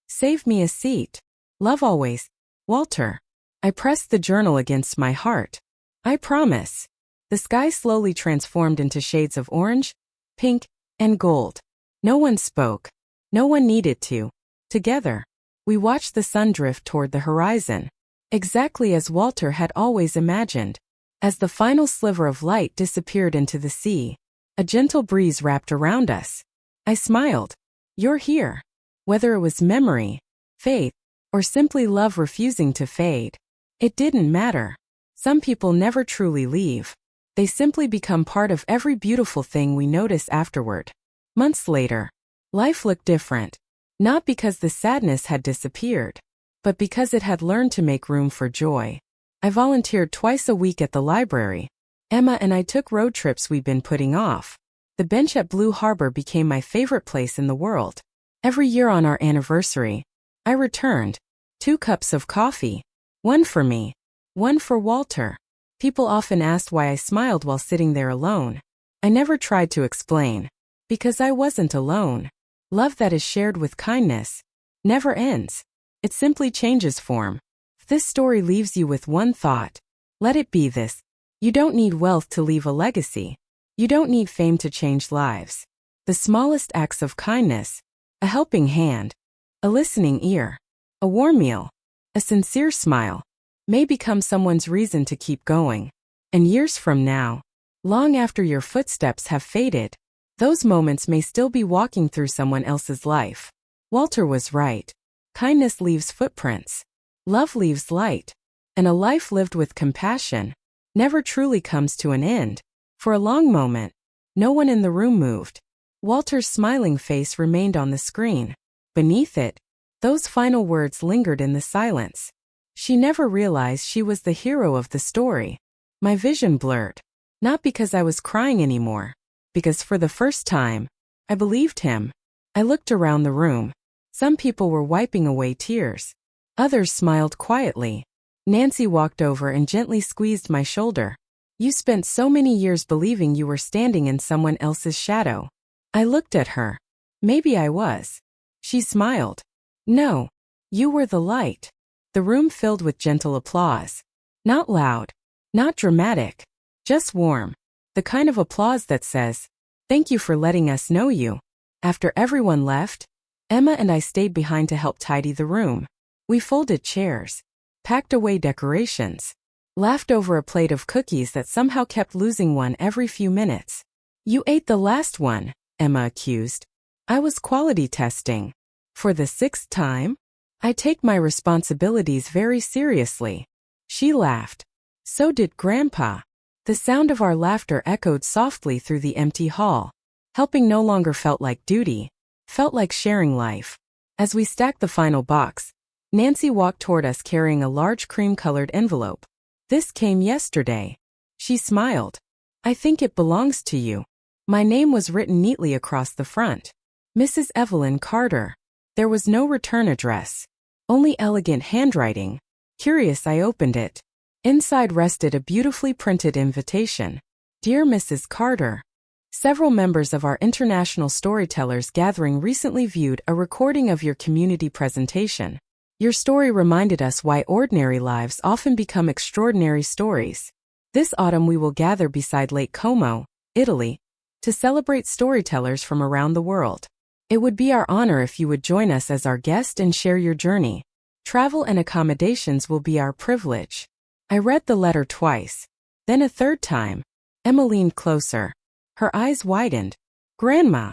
save me a seat. Love always, Walter. I pressed the journal against my heart. I promise. The sky slowly transformed into shades of orange, pink, and gold. No one spoke. No one needed to. Together, we watched the sun drift toward the horizon, exactly as Walter had always imagined. As the final sliver of light disappeared into the sea, a gentle breeze wrapped around us. I smiled. You're here. Whether it was memory, faith, or simply love refusing to fade, it didn't matter. Some people never truly leave. They simply become part of every beautiful thing we notice afterward. Months later, life looked different. Not because the sadness had disappeared, but because it had learned to make room for joy. I volunteered twice a week at the library. Emma and I took road trips we'd been putting off. The bench at Blue Harbor became my favorite place in the world. Every year on our anniversary, I returned. 2 cups of coffee. One for me. One for Walter. People often asked why I smiled while sitting there alone. I never tried to explain. Because I wasn't alone. Love that is shared with kindness never ends. It simply changes form. If this story leaves you with one thought, let it be this. You don't need wealth to leave a legacy. You don't need fame to change lives. The smallest acts of kindness, a helping hand, a listening ear, a warm meal, a sincere smile, may become someone's reason to keep going. And years from now, long after your footsteps have faded, those moments may still be walking through someone else's life. Walter was right. Kindness leaves footprints. Love leaves light. And a life lived with compassion never truly comes to an end. For a long moment, no one in the room moved. Walter's smiling face remained on the screen. Beneath it, those final words lingered in the silence. She never realized she was the hero of the story. My vision blurred. Not because I was crying anymore. Because for the first time, I believed him. I looked around the room. Some people were wiping away tears. Others smiled quietly. Nancy walked over and gently squeezed my shoulder. You spent so many years believing you were standing in someone else's shadow. I looked at her. Maybe I was. She smiled. No, you were the light. The room filled with gentle applause. Not loud, not dramatic, just warm. The kind of applause that says, "Thank you for letting us know you." After everyone left, Emma and I stayed behind to help tidy the room. We folded chairs, packed away decorations, laughed over a plate of cookies that somehow kept losing one every few minutes. You ate the last one, Emma accused. I was quality testing. For the 6th time? I take my responsibilities very seriously. She laughed. So did Grandpa. The sound of our laughter echoed softly through the empty hall. Helping no longer felt like duty, felt like sharing life. As we stacked the final box, Nancy walked toward us carrying a large cream-colored envelope. "This came yesterday." She smiled. "I think it belongs to you." My name was written neatly across the front. Mrs. Evelyn Carter. There was no return address. Only elegant handwriting. Curious, I opened it. Inside rested a beautifully printed invitation. "Dear Mrs. Carter. Several members of our International Storytellers Gathering recently viewed a recording of your community presentation. Your story reminded us why ordinary lives often become extraordinary stories. This autumn we will gather beside Lake Como, Italy, to celebrate storytellers from around the world. It would be our honor if you would join us as our guest and share your journey. Travel and accommodations will be our privilege." I read the letter twice. Then a third time. Emma leaned closer. Her eyes widened. "Grandma."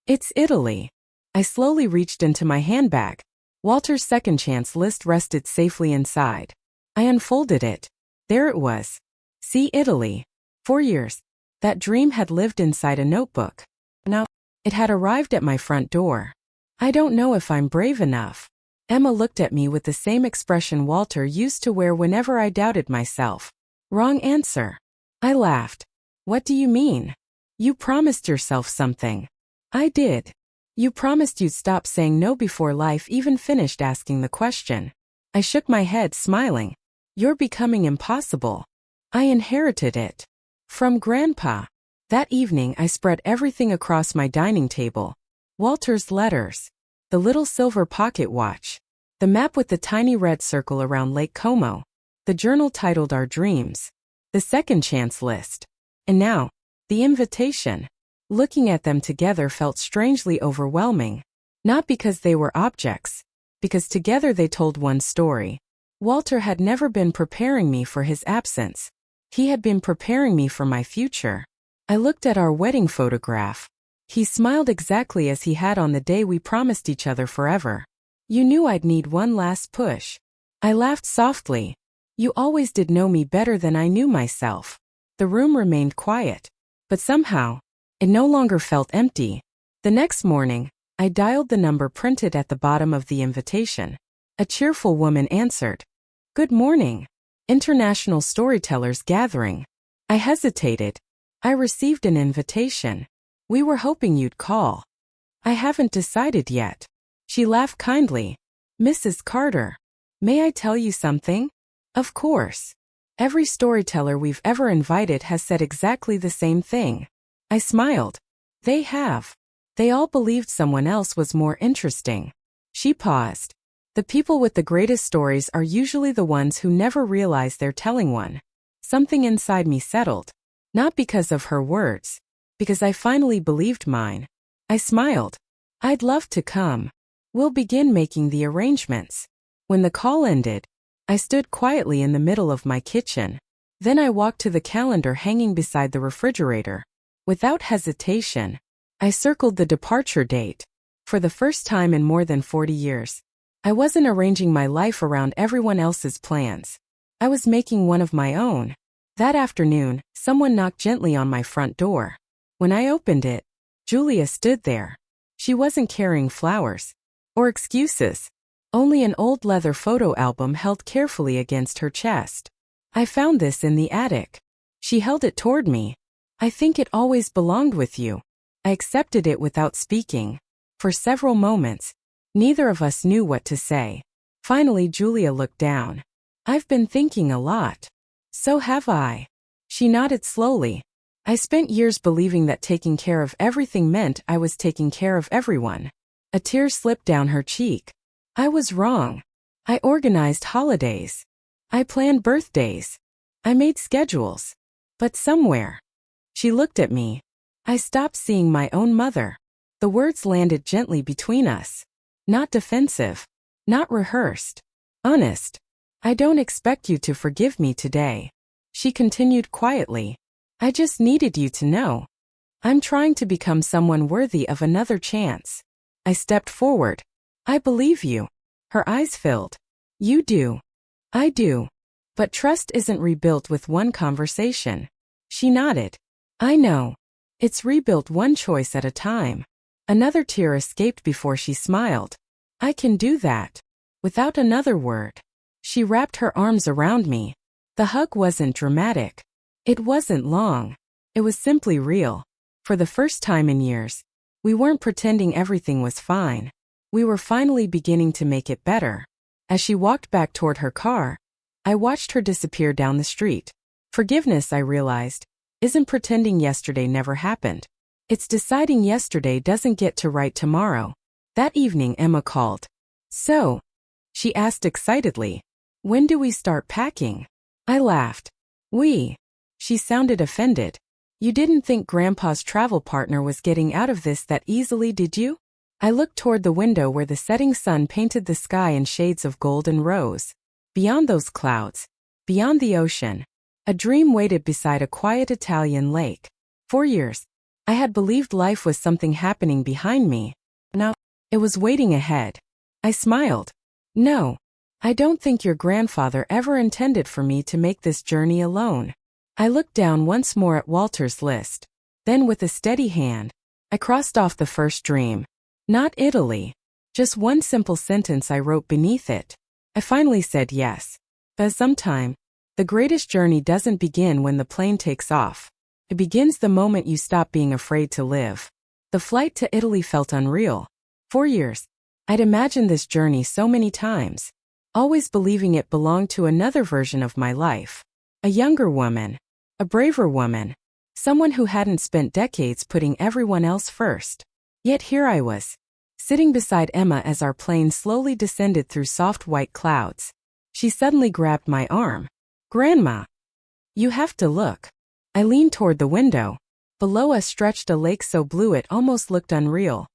"It's Italy." I slowly reached into my handbag. Walter's second chance list rested safely inside. I unfolded it. There it was. "See Italy." 4 years. That dream had lived inside a notebook. Now, it had arrived at my front door. "I don't know if I'm brave enough." Emma looked at me with the same expression Walter used to wear whenever I doubted myself. "Wrong answer." I laughed. "What do you mean?" "You promised yourself something." "I did." "You promised you'd stop saying no before life even finished asking the question." I shook my head, smiling. "You're becoming impossible." I inherited it. From Grandpa. That evening I spread everything across my dining table. Walter's letters. The little silver pocket watch. The map with the tiny red circle around Lake Como. The journal titled Our Dreams. The second chance list. And now, the invitation. Looking at them together felt strangely overwhelming. Not because they were objects, because together they told one story. Walter had never been preparing me for his absence. He had been preparing me for my future. I looked at our wedding photograph. He smiled exactly as he had on the day we promised each other forever. "You knew I'd need one last push." I laughed softly. "You always did know me better than I knew myself." The room remained quiet. But somehow, it no longer felt empty. The next morning, I dialed the number printed at the bottom of the invitation. A cheerful woman answered. "Good morning. International Storytellers Gathering." I hesitated. "I received an invitation. We were hoping you'd call." "I haven't decided yet." She laughed kindly. "Mrs. Carter, may I tell you something?" "Of course." Every storyteller we've ever invited has said exactly the same thing. I smiled. "They have. They all believed someone else was more interesting." She paused. "The people with the greatest stories are usually the ones who never realize they're telling one." Something inside me settled. Not because of her words, because I finally believed mine. I smiled. "I'd love to come. We'll begin making the arrangements." When the call ended, I stood quietly in the middle of my kitchen. Then I walked to the calendar hanging beside the refrigerator. Without hesitation, I circled the departure date. For the first time in more than 40 years, I wasn't arranging my life around everyone else's plans. I was making one of my own. That afternoon, someone knocked gently on my front door. When I opened it, Julia stood there. She wasn't carrying flowers or excuses, only an old leather photo album held carefully against her chest. "I found this in the attic." She held it toward me. "I think it always belonged with you." I accepted it without speaking. For several moments, neither of us knew what to say. Finally, Julia looked down. "I've been thinking a lot." "So have I." She nodded slowly. "I spent years believing that taking care of everything meant I was taking care of everyone." A tear slipped down her cheek. "I was wrong. I organized holidays. I planned birthdays. I made schedules. But somewhere." She looked at me. "I stopped seeing my own mother." The words landed gently between us. Not defensive. Not rehearsed. Honest. "I don't expect you to forgive me today." She continued quietly. "I just needed you to know. I'm trying to become someone worthy of another chance." I stepped forward. "I believe you." Her eyes filled. "You do." "I do. But trust isn't rebuilt with one conversation." She nodded. "I know. It's rebuilt one choice at a time. Another tear escaped before she smiled. I can do that. Without another word. She wrapped her arms around me. The hug wasn't dramatic. It wasn't long. It was simply real. For the first time in years, we weren't pretending everything was fine. We were finally beginning to make it better. As she walked back toward her car, I watched her disappear down the street. Forgiveness, I realized, isn't pretending yesterday never happened. It's deciding yesterday doesn't get to right tomorrow. That evening Emma called. So, she asked excitedly, when do we start packing? I laughed. We. She sounded offended. You didn't think Grandpa's travel partner was getting out of this that easily, did you? I looked toward the window where the setting sun painted the sky in shades of gold and rose. Beyond those clouds, beyond the ocean, a dream waited beside a quiet Italian lake. For years, I had believed life was something happening behind me. Now, it was waiting ahead. I smiled. No, I don't think your grandfather ever intended for me to make this journey alone. I looked down once more at Walter's list. Then with a steady hand, I crossed off the first dream. Not Italy. Just one simple sentence I wrote beneath it. I finally said yes. But sometime, the greatest journey doesn't begin when the plane takes off. It begins the moment you stop being afraid to live. The flight to Italy felt unreal. For years, I'd imagined this journey so many times, always believing it belonged to another version of my life. A younger woman. A braver woman. Someone who hadn't spent decades putting everyone else first. Yet here I was, sitting beside Emma as our plane slowly descended through soft white clouds. She suddenly grabbed my arm. Grandma, you have to look. I leaned toward the window. Below us stretched a lake so blue it almost looked unreal.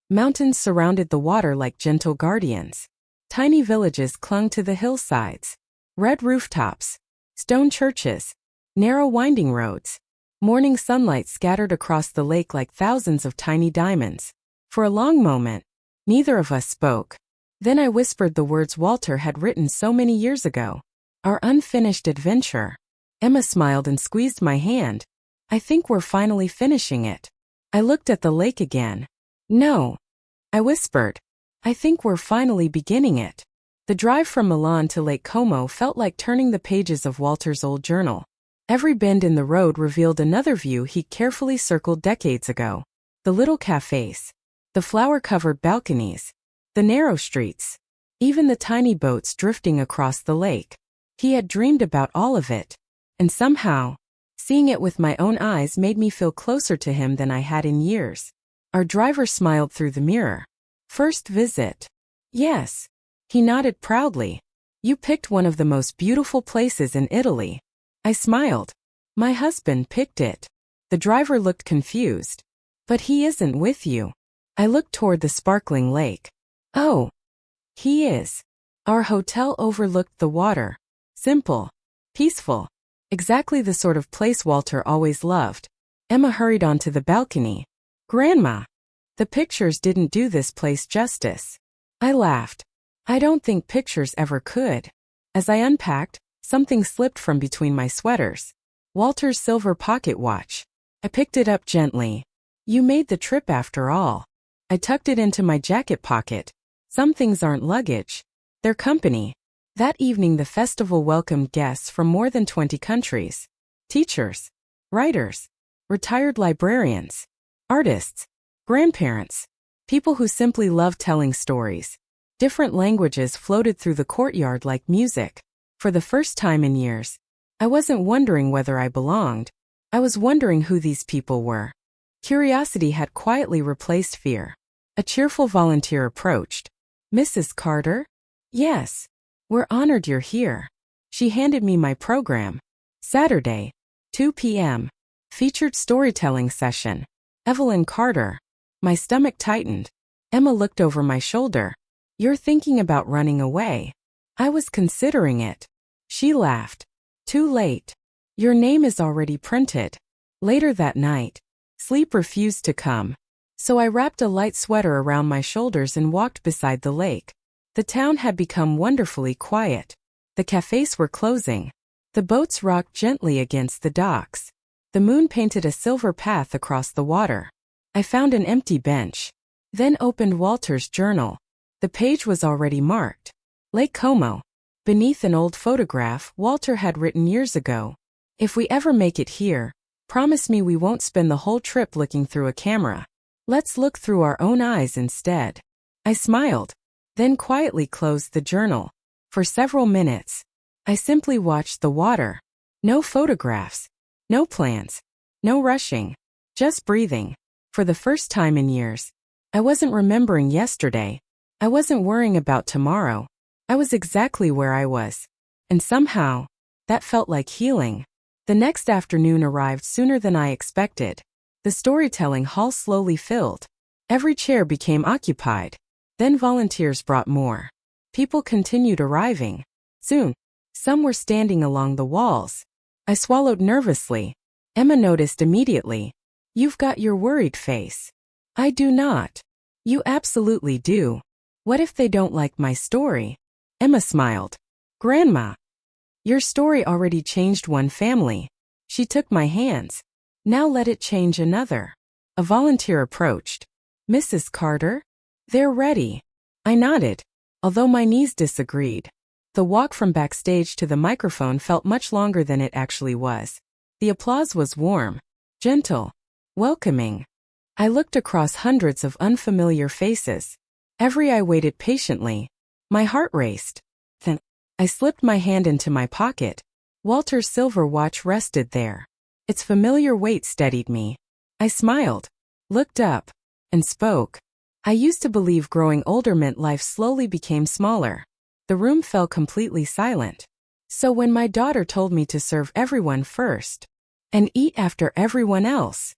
Mountains surrounded the water like gentle guardians. Tiny villages clung to the hillsides. Red rooftops. Stone churches. Narrow winding roads. Morning sunlight scattered across the lake like thousands of tiny diamonds. For a long moment, neither of us spoke. Then I whispered the words Walter had written so many years ago. Our unfinished adventure. Emma smiled and squeezed my hand. I think we're finally finishing it. I looked at the lake again. No. I whispered. I think we're finally beginning it. The drive from Milan to Lake Como felt like turning the pages of Walter's old journal. Every bend in the road revealed another view he carefully circled decades ago. The little cafes. The flower-covered balconies. The narrow streets. Even the tiny boats drifting across the lake. He had dreamed about all of it. And somehow, seeing it with my own eyes made me feel closer to him than I had in years. Our driver smiled through the mirror. First visit. Yes. He nodded proudly. You picked one of the most beautiful places in Italy. I smiled. My husband picked it. The driver looked confused. But he isn't with you. I looked toward the sparkling lake. Oh. He is. Our hotel overlooked the water. Simple. Peaceful. Exactly the sort of place Walter always loved. Emma hurried onto the balcony. Grandma. The pictures didn't do this place justice. I laughed. I don't think pictures ever could. As I unpacked, something slipped from between my sweaters. Walter's silver pocket watch. I picked it up gently. You made the trip after all. I tucked it into my jacket pocket. Some things aren't luggage. They're company. That evening the festival welcomed guests from more than 20 countries. Teachers. Writers. Retired librarians. Artists. Grandparents. People who simply love telling stories. Different languages floated through the courtyard like music. For the first time in years, I wasn't wondering whether I belonged. I was wondering who these people were. Curiosity had quietly replaced fear. A cheerful volunteer approached. Mrs. Carter? Yes. We're honored you're here. She handed me my program. Saturday, 2 p.m. Featured storytelling session. Evelyn Carter. My stomach tightened. Emma looked over my shoulder. You're thinking about running away. I was considering it. She laughed. Too late. Your name is already printed. Later that night, sleep refused to come. So I wrapped a light sweater around my shoulders and walked beside the lake. The town had become wonderfully quiet. The cafes were closing. The boats rocked gently against the docks. The moon painted a silver path across the water. I found an empty bench. Then opened Walter's journal. The page was already marked. Lake Como. Beneath an old photograph Walter had written years ago. If we ever make it here, promise me we won't spend the whole trip looking through a camera. Let's look through our own eyes instead. I smiled, then quietly closed the journal. For several minutes, I simply watched the water. No photographs, no plans, no rushing, just breathing. For the first time in years, I wasn't remembering yesterday. I wasn't worrying about tomorrow. I was exactly where I was. And somehow, that felt like healing. The next afternoon arrived sooner than I expected. The storytelling hall slowly filled. Every chair became occupied. Then volunteers brought more. People continued arriving. Soon, some were standing along the walls. I swallowed nervously. Emma noticed immediately. You've got your worried face. I do not. You absolutely do. What if they don't like my story? Emma smiled. Grandma, your story already changed one family. She took my hands. Now let it change another. A volunteer approached. Mrs. Carter? They're ready. I nodded, although my knees disagreed. The walk from backstage to the microphone felt much longer than it actually was. The applause was warm, gentle, welcoming. I looked across hundreds of unfamiliar faces. Every eye waited patiently. My heart raced. Then, I slipped my hand into my pocket. Walter's silver watch rested there. Its familiar weight steadied me. I smiled, looked up, and spoke. I used to believe growing older meant life slowly became smaller. The room fell completely silent. So when my daughter told me to serve everyone first and eat after everyone else,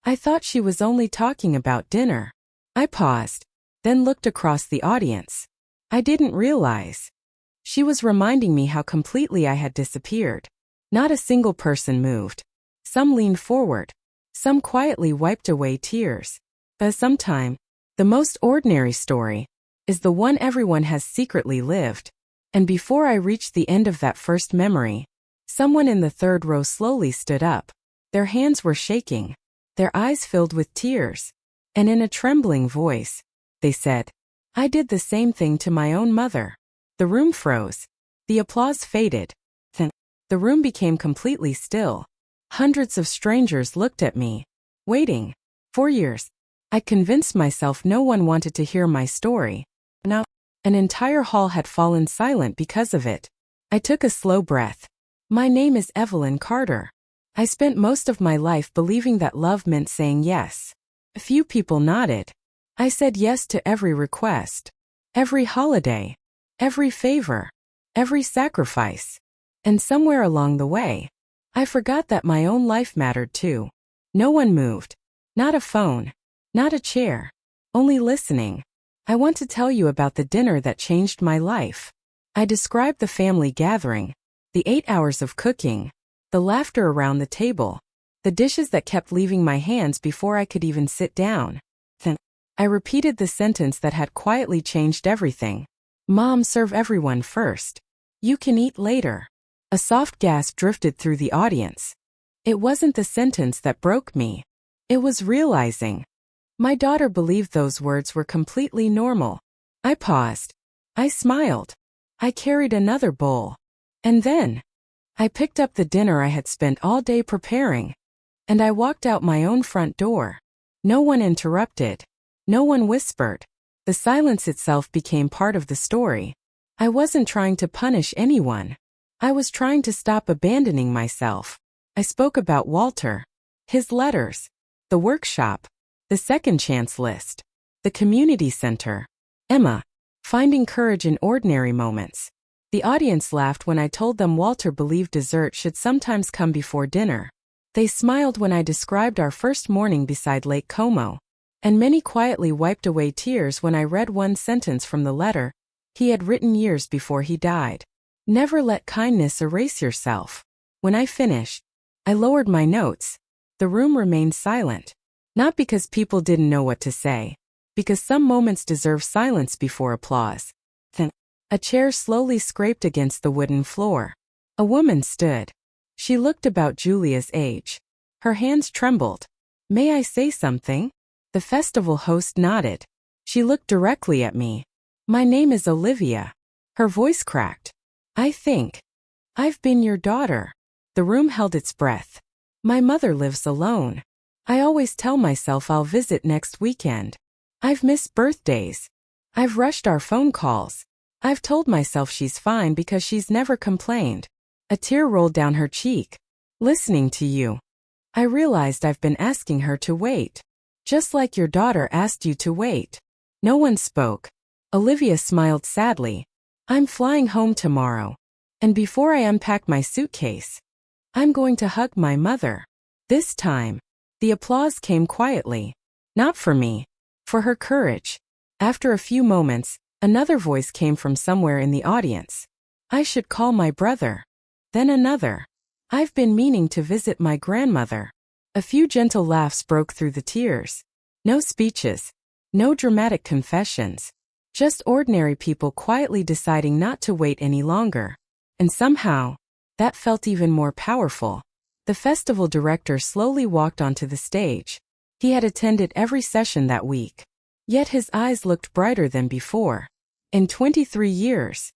I thought she was only talking about dinner. I paused, then looked across the audience. I didn't realize. She was reminding me how completely I had disappeared. Not a single person moved. Some leaned forward. Some quietly wiped away tears. But sometimes, the most ordinary story is the one everyone has secretly lived. And before I reached the end of that first memory, someone in the third row slowly stood up. Their hands were shaking, their eyes filled with tears, and in a trembling voice, they said, I did the same thing to my own mother. The room froze. The applause faded. Then, the room became completely still. Hundreds of strangers looked at me, waiting. 4 years. I convinced myself no one wanted to hear my story. Now, an entire hall had fallen silent because of it. I took a slow breath. My name is Evelyn Carter. I spent most of my life believing that love meant saying yes. A few people nodded. I said yes to every request, every holiday, every favor, every sacrifice. And somewhere along the way, I forgot that my own life mattered too. No one moved. Not a phone. Not a chair. Only listening. I want to tell you about the dinner that changed my life. I described the family gathering, the 8 hours of cooking, the laughter around the table, the dishes that kept leaving my hands before I could even sit down. Then, I repeated the sentence that had quietly changed everything. Mom, serve everyone first. You can eat later. A soft gasp drifted through the audience. It wasn't the sentence that broke me. It was realizing. My daughter believed those words were completely normal. I paused. I smiled. I carried another bowl. And then, I picked up the dinner I had spent all day preparing. And I walked out my own front door. No one interrupted. No one whispered. The silence itself became part of the story. I wasn't trying to punish anyone. I was trying to stop abandoning myself. I spoke about Walter, his letters, the workshop, the second chance list, the community center, Emma, finding courage in ordinary moments. The audience laughed when I told them Walter believed dessert should sometimes come before dinner. They smiled when I described our first morning beside Lake Como. And many quietly wiped away tears when I read one sentence from the letter he had written years before he died. Never let kindness erase yourself. When I finished, I lowered my notes. The room remained silent. Not because people didn't know what to say, because some moments deserve silence before applause. Then, a chair slowly scraped against the wooden floor. A woman stood. She looked about Julia's age. Her hands trembled. May I say something? The festival host nodded. She looked directly at me. My name is Olivia. Her voice cracked. I think I've been your daughter. The room held its breath. My mother lives alone. I always tell myself I'll visit next weekend. I've missed birthdays. I've rushed our phone calls. I've told myself she's fine because she's never complained. A tear rolled down her cheek. Listening to you, I realized I've been asking her to wait. Just like your daughter asked you to wait. No one spoke. Olivia smiled sadly. I'm flying home tomorrow. And before I unpack my suitcase, I'm going to hug my mother. This time, the applause came quietly. Not for me. For her courage. After a few moments, another voice came from somewhere in the audience. I should call my brother. Then another. I've been meaning to visit my grandmother. A few gentle laughs broke through the tears. No speeches. No dramatic confessions. Just ordinary people quietly deciding not to wait any longer. And somehow, that felt even more powerful. The festival director slowly walked onto the stage. He had attended every session that week. Yet his eyes looked brighter than before. In 23 years,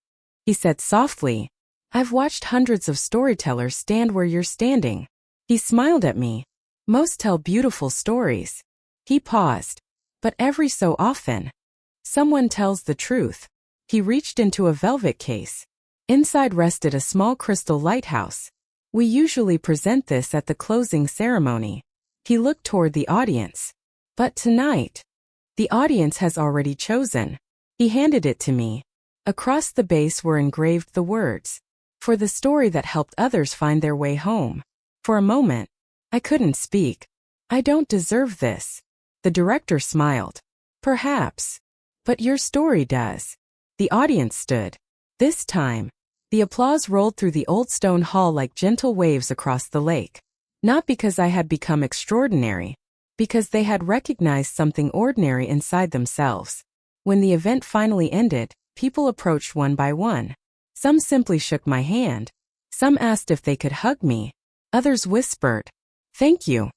he said softly, I've watched hundreds of storytellers stand where you're standing. He smiled at me. Most tell beautiful stories. He paused. But every so often, someone tells the truth. He reached into a velvet case. Inside rested a small crystal lighthouse. We usually present this at the closing ceremony. He looked toward the audience. But tonight, the audience has already chosen. He handed it to me. Across the base were engraved the words, for the story that helped others find their way home. For a moment, I couldn't speak. I don't deserve this. The director smiled. Perhaps. But your story does. The audience stood. This time, the applause rolled through the old stone hall like gentle waves across the lake. Not because I had become extraordinary, because they had recognized something ordinary inside themselves. When the event finally ended, people approached one by one. Some simply shook my hand. Some asked if they could hug me. Others whispered, "Thank you."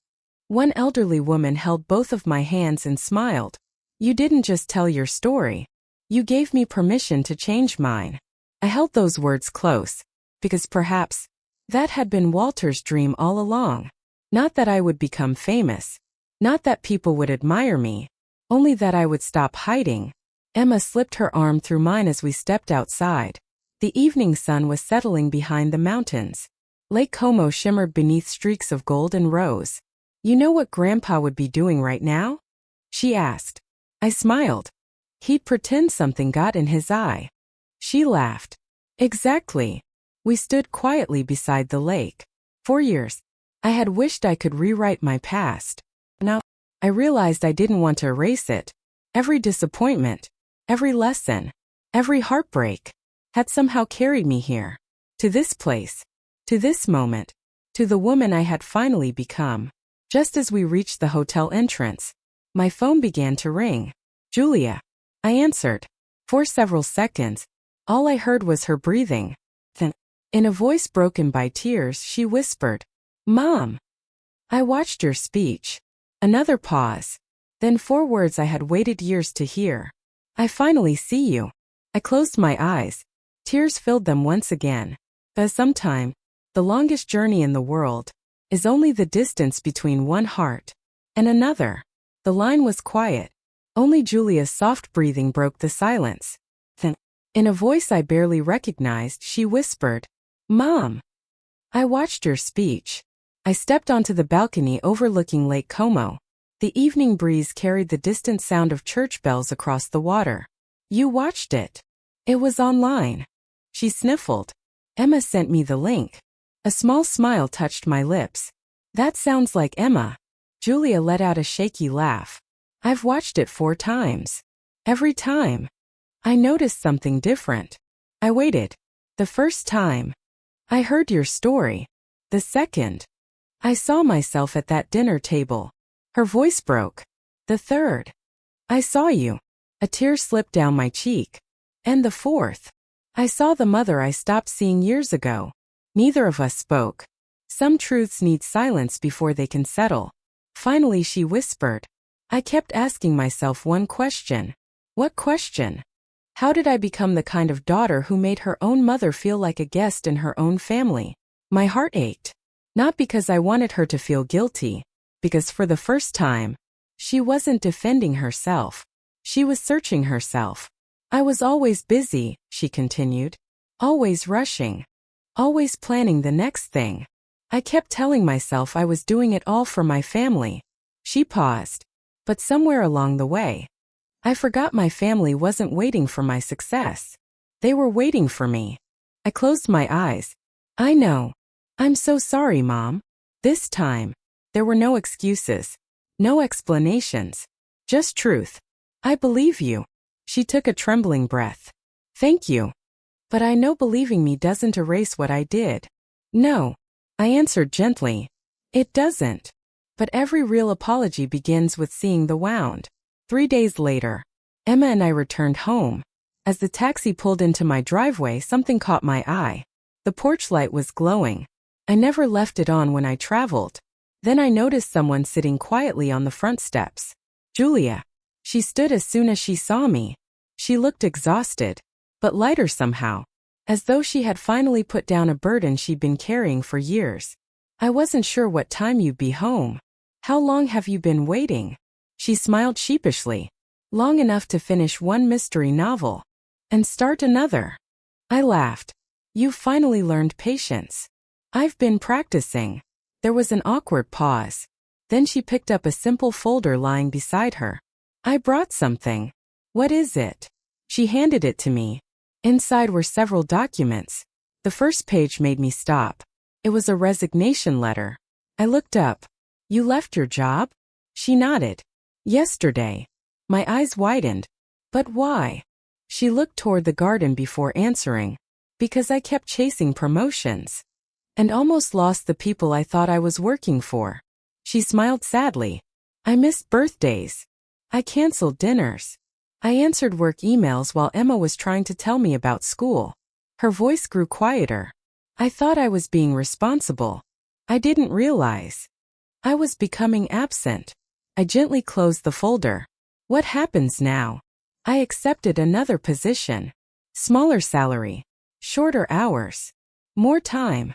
One elderly woman held both of my hands and smiled. You didn't just tell your story. You gave me permission to change mine. I held those words close, because perhaps that had been Walter's dream all along. Not that I would become famous. Not that people would admire me. Only that I would stop hiding. Emma slipped her arm through mine as we stepped outside. The evening sun was settling behind the mountains. Lake Como shimmered beneath streaks of gold and rose. You know what Grandpa would be doing right now? She asked. I smiled. He'd pretend something got in his eye. She laughed. Exactly. We stood quietly beside the lake. For years, I had wished I could rewrite my past. Now, I realized I didn't want to erase it. Every disappointment, every lesson, every heartbreak had somehow carried me here. To this place. To this moment. To the woman I had finally become. Just as we reached the hotel entrance, my phone began to ring. Julia. I answered. For several seconds, all I heard was her breathing. Then, in a voice broken by tears, she whispered, Mom. I watched your speech. Another pause. Then 4 words I had waited years to hear. I finally see you. I closed my eyes. Tears filled them once again. But sometime, the longest journey in the world is only the distance between one heart and another. The line was quiet. Only Julia's soft breathing broke the silence. Then, in a voice I barely recognized, she whispered, Mom. I watched your speech. I stepped onto the balcony overlooking Lake Como. The evening breeze carried the distant sound of church bells across the water. You watched it. It was online. She sniffled. Emma sent me the link. A small smile touched my lips. That sounds like Emma. Julia let out a shaky laugh. I've watched it 4 times. Every time, I noticed something different. I waited. The first time, I heard your story. The second, I saw myself at that dinner table. Her voice broke. The third, I saw you. A tear slipped down my cheek. And the fourth, I saw the mother I stopped seeing years ago. Neither of us spoke. Some truths need silence before they can settle. Finally, she whispered. I kept asking myself one question. What question? How did I become the kind of daughter who made her own mother feel like a guest in her own family? My heart ached. Not because I wanted her to feel guilty, because for the first time, she wasn't defending herself. She was searching herself. I was always busy, she continued. Always rushing. Always planning the next thing. I kept telling myself I was doing it all for my family. She paused. But somewhere along the way, I forgot my family wasn't waiting for my success. They were waiting for me. I closed my eyes. I know. I'm so sorry, Mom. This time, there were no excuses. No explanations. Just truth. I believe you. She took a trembling breath. Thank you. But I know believing me doesn't erase what I did. No. I answered gently. It doesn't. But every real apology begins with seeing the wound. 3 days later, Emma and I returned home. As the taxi pulled into my driveway, something caught my eye. The porch light was glowing. I never left it on when I traveled. Then I noticed someone sitting quietly on the front steps. Julia. She stood as soon as she saw me. She looked exhausted, but lighter somehow, as though she had finally put down a burden she'd been carrying for years. I wasn't sure what time you'd be home. How long have you been waiting? She smiled sheepishly. Long enough to finish one mystery novel and start another. I laughed. You've finally learned patience. I've been practicing. There was an awkward pause. Then she picked up a simple folder lying beside her. I brought something. What is it? She handed it to me. Inside were several documents. The first page made me stop. It was a resignation letter. I looked up. You left your job? She nodded. Yesterday. My eyes widened. But why? She looked toward the garden before answering. Because I kept chasing promotions. And almost lost the people I thought I was working for. She smiled sadly. I missed birthdays. I canceled dinners. I answered work emails while Emma was trying to tell me about school. Her voice grew quieter. I thought I was being responsible. I didn't realize. I was becoming absent. I gently closed the folder. What happens now? I accepted another position. Smaller salary. Shorter hours. More time.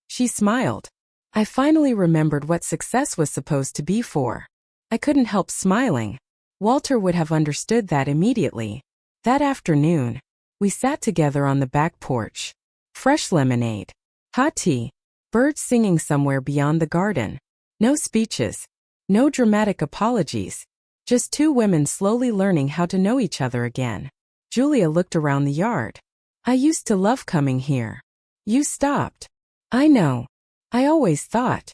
She smiled. I finally remembered what success was supposed to be for. I couldn't help smiling. Walter would have understood that immediately. That afternoon, we sat together on the back porch. Fresh lemonade. Hot tea. Birds singing somewhere beyond the garden. No speeches. No dramatic apologies. Just two women slowly learning how to know each other again. Julia looked around the yard. I used to love coming here. You stopped. I know. I always thought.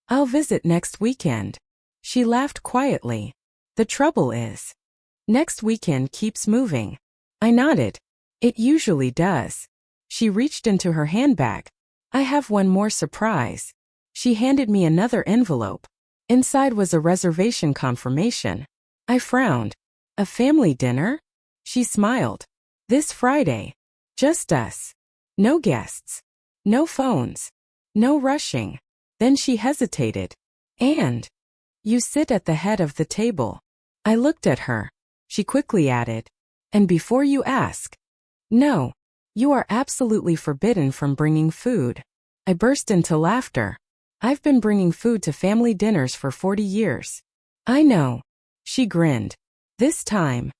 I'll visit next weekend. She laughed quietly. The trouble is, next weekend keeps moving. I nodded. It usually does. She reached into her handbag. I have one more surprise. She handed me another envelope. Inside was a reservation confirmation. I frowned. A family dinner? She smiled. This Friday. Just us. No guests. No phones. No rushing. Then she hesitated. And you sit at the head of the table. I looked at her. She quickly added, and before you ask. No. You are absolutely forbidden from bringing food. I burst into laughter. I've been bringing food to family dinners for 40 years. I know. She grinned. This time.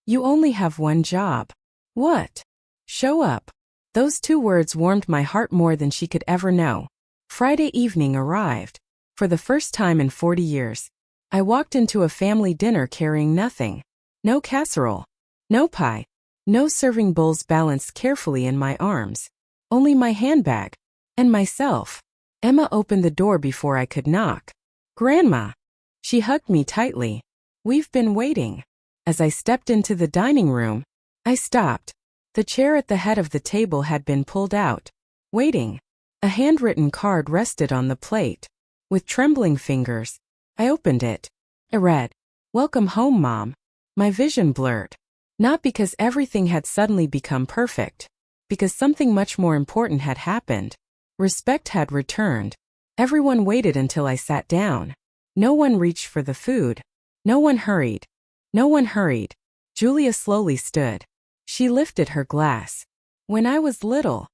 You only have one job. What? Show up. Those 2 words warmed my heart more than she could ever know. Friday evening arrived. For the first time in 40 years. I walked into a family dinner carrying nothing. No casserole. No pie. No serving bowls balanced carefully in my arms. Only my handbag. And myself. Emma opened the door before I could knock. Grandma. She hugged me tightly. We've been waiting. As I stepped into the dining room, I stopped. The chair at the head of the table had been pulled out. Waiting. A handwritten card rested on the plate. With trembling fingers, I opened it. I read, Welcome home, Mom. My vision blurred. Not because everything had suddenly become perfect. Because something much more important had happened. Respect had returned. Everyone waited until I sat down. No one reached for the food. No one hurried. No one hurried. Julia slowly stood. She lifted her glass. When I was little,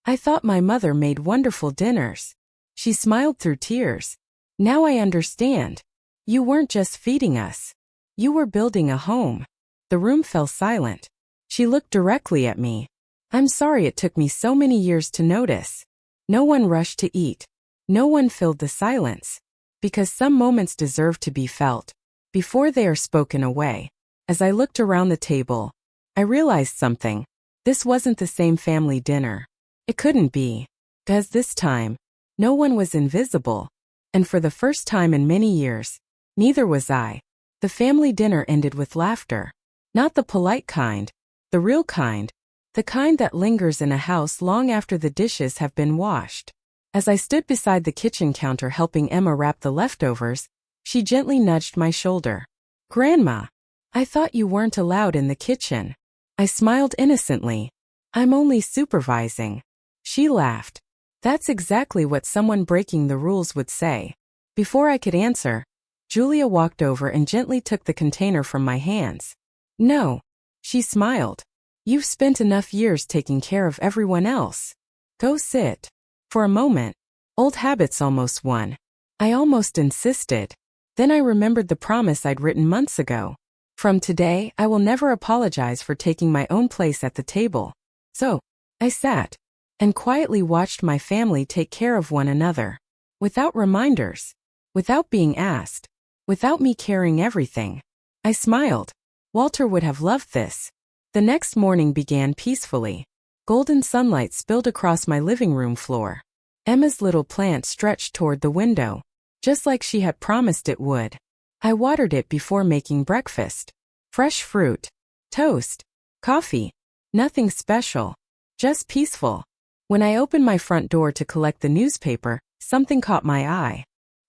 I thought my mother made wonderful dinners. She smiled through tears. Now I understand. You weren't just feeding us. You were building a home. The room fell silent. She looked directly at me. I'm sorry it took me so many years to notice. No one rushed to eat. No one filled the silence. Because some moments deserve to be felt before they are spoken away. As I looked around the table, I realized something. This wasn't the same family dinner. It couldn't be. Because this time, no one was invisible. And for the first time in many years, neither was I. The family dinner ended with laughter. Not the polite kind, the real kind. The kind that lingers in a house long after the dishes have been washed. As I stood beside the kitchen counter helping Emma wrap the leftovers, she gently nudged my shoulder. Grandma, I thought you weren't allowed in the kitchen. I smiled innocently. I'm only supervising. She laughed. That's exactly what someone breaking the rules would say. Before I could answer, Julia walked over and gently took the container from my hands. No. She smiled. You've spent enough years taking care of everyone else. Go sit. For a moment, old habits almost won. I almost insisted. Then I remembered the promise I'd written months ago. From today, I will never apologize for taking my own place at the table. So, I sat and quietly watched my family take care of one another. Without reminders. Without being asked. Without me carrying everything. I smiled. Walter would have loved this. The next morning began peacefully. Golden sunlight spilled across my living room floor. Emma's little plant stretched toward the window, just like she had promised it would. I watered it before making breakfast. Fresh fruit, toast, coffee. Nothing special. Just peaceful. When I opened my front door to collect the newspaper, something caught my eye.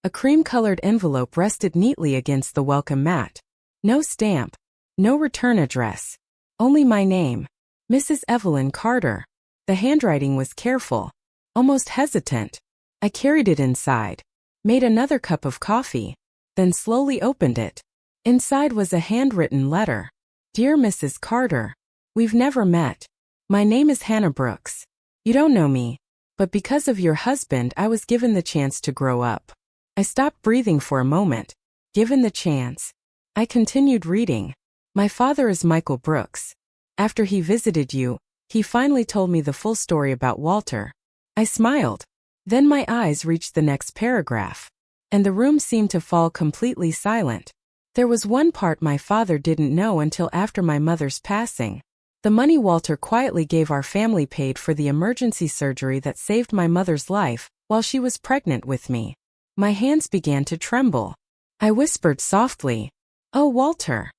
A cream-colored envelope rested neatly against the welcome mat. No stamp. No return address. Only my name. Mrs. Evelyn Carter. The handwriting was careful. Almost hesitant. I carried it inside. Made another cup of coffee. Then slowly opened it. Inside was a handwritten letter. Dear Mrs. Carter. We've never met. My name is Hannah Brooks. You don't know me. But because of your husband I was given the chance to grow up. I stopped breathing for a moment. Given the chance. I continued reading. My father is Michael Brooks. After he visited you, he finally told me the full story about Walter. I smiled. Then my eyes reached the next paragraph. And the room seemed to fall completely silent. There was one part my father didn't know until after my mother's passing. The money Walter quietly gave our family paid for the emergency surgery that saved my mother's life while she was pregnant with me. My hands began to tremble. I whispered softly, "Oh, Walter."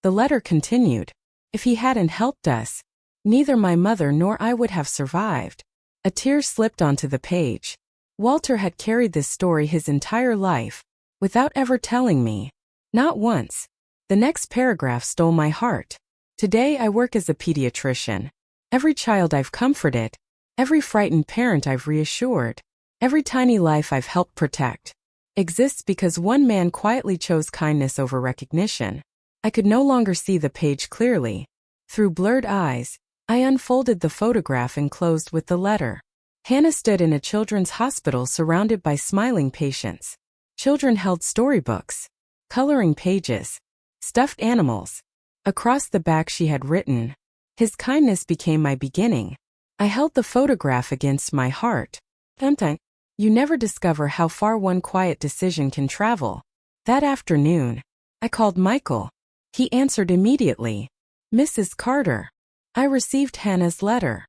The letter continued. If he hadn't helped us, neither my mother nor I would have survived. A tear slipped onto the page. Walter had carried this story his entire life, without ever telling me. Not once. The next paragraph stole my heart. Today I work as a pediatrician. Every child I've comforted, every frightened parent I've reassured, every tiny life I've helped protect, exists because one man quietly chose kindness over recognition. I could no longer see the page clearly. Through blurred eyes, I unfolded the photograph and closed with the letter. Hannah stood in a children's hospital surrounded by smiling patients. Children held storybooks, coloring pages, stuffed animals. Across the back she had written, "His kindness became my beginning." I held the photograph against my heart. Sometimes, you never discover how far one quiet decision can travel. That afternoon, I called Michael. He answered immediately. "Mrs. Carter." I received Hannah's letter.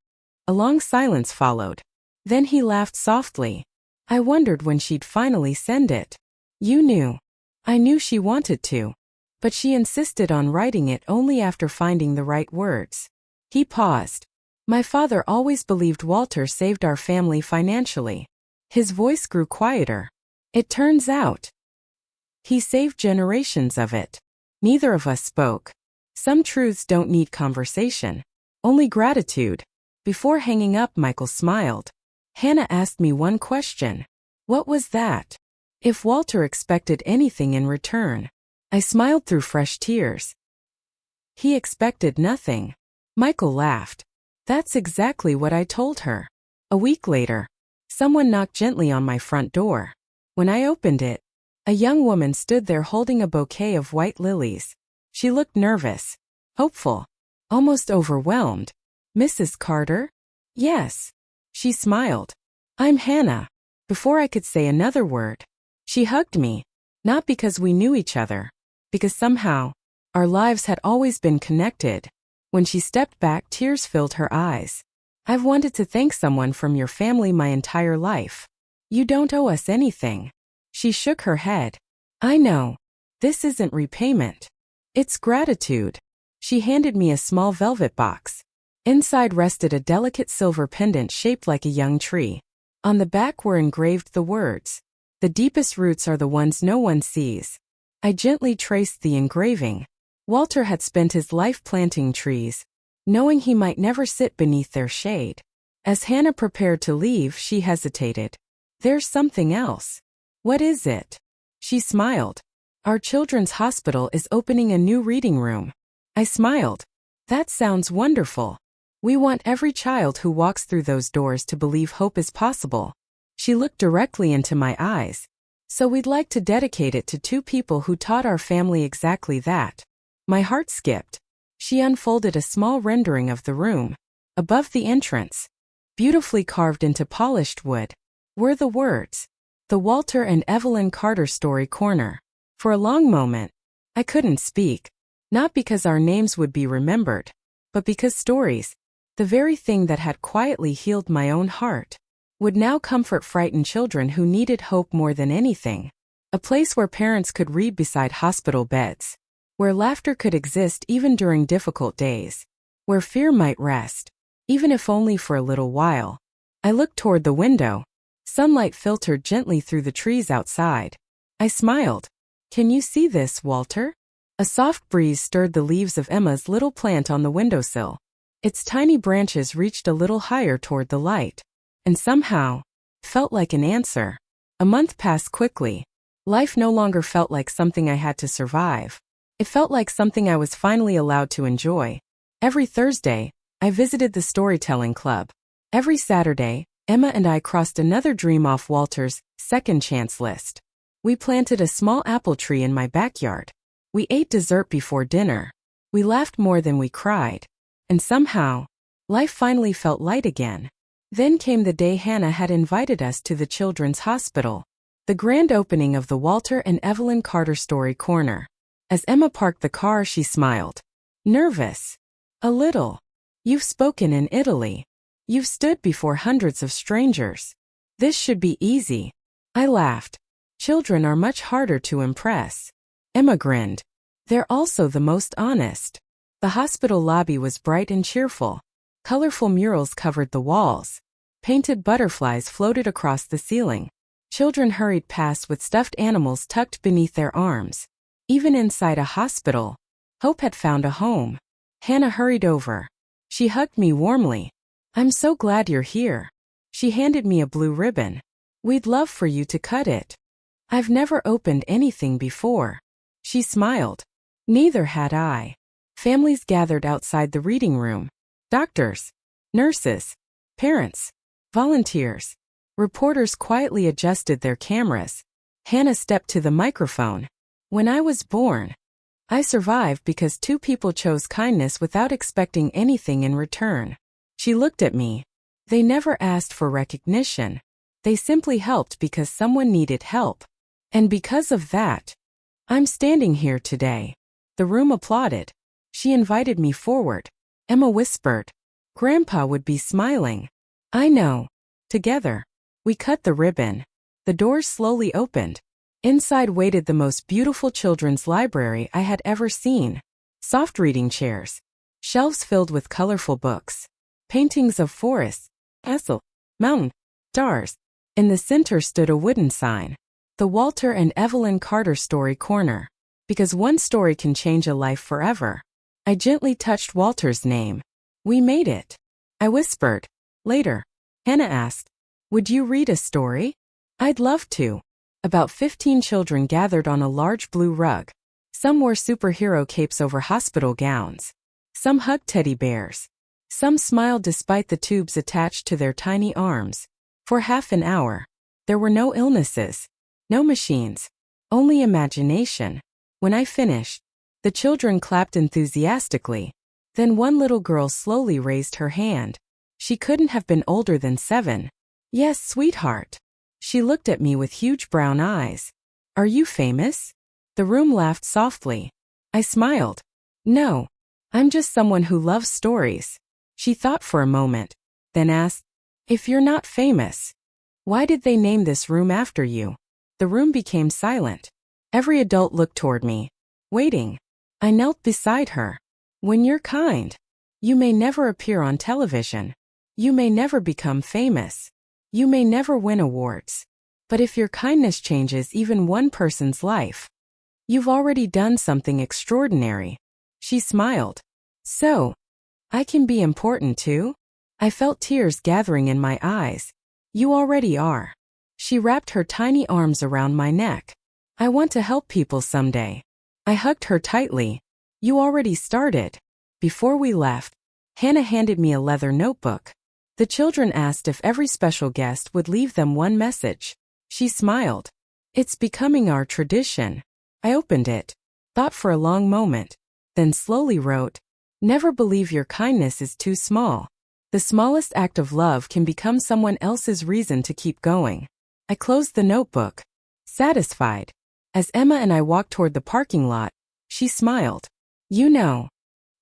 A long silence followed. Then he laughed softly. I wondered when she'd finally send it. "You knew." I knew she wanted to. But she insisted on writing it only after finding the right words. He paused. My father always believed Walter saved our family financially. His voice grew quieter. It turns out, he saved generations of it. Neither of us spoke. Some truths don't need conversation. Only gratitude. Before hanging up, Michael smiled. Hannah asked me one question. What was that? If Walter expected anything in return. I smiled through fresh tears. He expected nothing. Michael laughed. That's exactly what I told her. A week later, someone knocked gently on my front door. When I opened it, a young woman stood there holding a bouquet of white lilies. She looked nervous, hopeful, almost overwhelmed. Mrs. Carter? Yes. She smiled. I'm Hannah. Before I could say another word, she hugged me. Not because we knew each other, because somehow, our lives had always been connected. When she stepped back, tears filled her eyes. I've wanted to thank someone from your family my entire life. You don't owe us anything. She shook her head. I know. This isn't repayment. It's gratitude. She handed me a small velvet box. Inside rested a delicate silver pendant shaped like a young tree. On the back were engraved the words, "The deepest roots are the ones no one sees." I gently traced the engraving. Walter had spent his life planting trees, knowing he might never sit beneath their shade. As Hannah prepared to leave, she hesitated. There's something else. What is it? She smiled. Our children's hospital is opening a new reading room. I smiled. That sounds wonderful. We want every child who walks through those doors to believe hope is possible. She looked directly into my eyes. So we'd like to dedicate it to two people who taught our family exactly that. My heart skipped. She unfolded a small rendering of the room. Above the entrance, beautifully carved into polished wood, were the words, "The Walter and Evelyn Carter Story Corner." For a long moment, I couldn't speak. Not because our names would be remembered, but because stories, the very thing that had quietly healed my own heart, would now comfort frightened children who needed hope more than anything. A place where parents could read beside hospital beds, where laughter could exist even during difficult days, where fear might rest, even if only for a little while. I looked toward the window. Sunlight filtered gently through the trees outside. I smiled. Can you see this, Walter? A soft breeze stirred the leaves of Emma's little plant on the windowsill. Its tiny branches reached a little higher toward the light, and somehow, felt like an answer. A month passed quickly. Life no longer felt like something I had to survive. It felt like something I was finally allowed to enjoy. Every Thursday, I visited the storytelling club. Every Saturday, Emma and I crossed another dream off Walter's second chance list. We planted a small apple tree in my backyard. We ate dessert before dinner. We laughed more than we cried. And somehow, life finally felt light again. Then came the day Hannah had invited us to the children's hospital. The grand opening of the Walter and Evelyn Carter Story Corner. As Emma parked the car, she smiled. Nervous? A little. You've spoken in Italy. You've stood before hundreds of strangers. This should be easy. I laughed. Children are much harder to impress. Emma grinned. They're also the most honest. The hospital lobby was bright and cheerful. Colorful murals covered the walls. Painted butterflies floated across the ceiling. Children hurried past with stuffed animals tucked beneath their arms. Even inside a hospital, hope had found a home. Hannah hurried over. She hugged me warmly. I'm so glad you're here. She handed me a blue ribbon. We'd love for you to cut it. I've never opened anything before. She smiled. Neither had I. Families gathered outside the reading room. Doctors, nurses, parents, volunteers. Reporters quietly adjusted their cameras. Hannah stepped to the microphone. When I was born, I survived because two people chose kindness without expecting anything in return. She looked at me. They never asked for recognition. They simply helped because someone needed help. And because of that, I'm standing here today. The room applauded. She invited me forward. Emma whispered. Grandpa would be smiling. I know. Together, we cut the ribbon. The doors slowly opened. Inside waited the most beautiful children's library I had ever seen. Soft reading chairs. Shelves filled with colorful books. Paintings of forests, castle, mountain, stars. In the center stood a wooden sign. The Walter and Evelyn Carter Story Corner. Because one story can change a life forever. I gently touched Walter's name. We made it. I whispered. Later, Hannah asked, would you read a story? I'd love to. About 15 children gathered on a large blue rug. Some wore superhero capes over hospital gowns. Some hugged teddy bears. Some smiled despite the tubes attached to their tiny arms. For half an hour, there were no illnesses, no machines, only imagination. When I finished, the children clapped enthusiastically. Then one little girl slowly raised her hand. She couldn't have been older than 7. Yes, sweetheart. She looked at me with huge brown eyes. Are you famous? The room laughed softly. I smiled. No. I'm just someone who loves stories. She thought for a moment, then asked, if you're not famous, why did they name this room after you? The room became silent. Every adult looked toward me, waiting. I knelt beside her. When you're kind, you may never appear on television. You may never become famous. You may never win awards. But if your kindness changes even one person's life, you've already done something extraordinary. She smiled. So, I can be important too? I felt tears gathering in my eyes. You already are. She wrapped her tiny arms around my neck. I want to help people someday. I hugged her tightly. You already started. Before we left, Hannah handed me a leather notebook. The children asked if every special guest would leave them one message. She smiled. It's becoming our tradition. I opened it, thought for a long moment, then slowly wrote, never believe your kindness is too small. The smallest act of love can become someone else's reason to keep going. I closed the notebook, satisfied. As Emma and I walked toward the parking lot, she smiled. You know,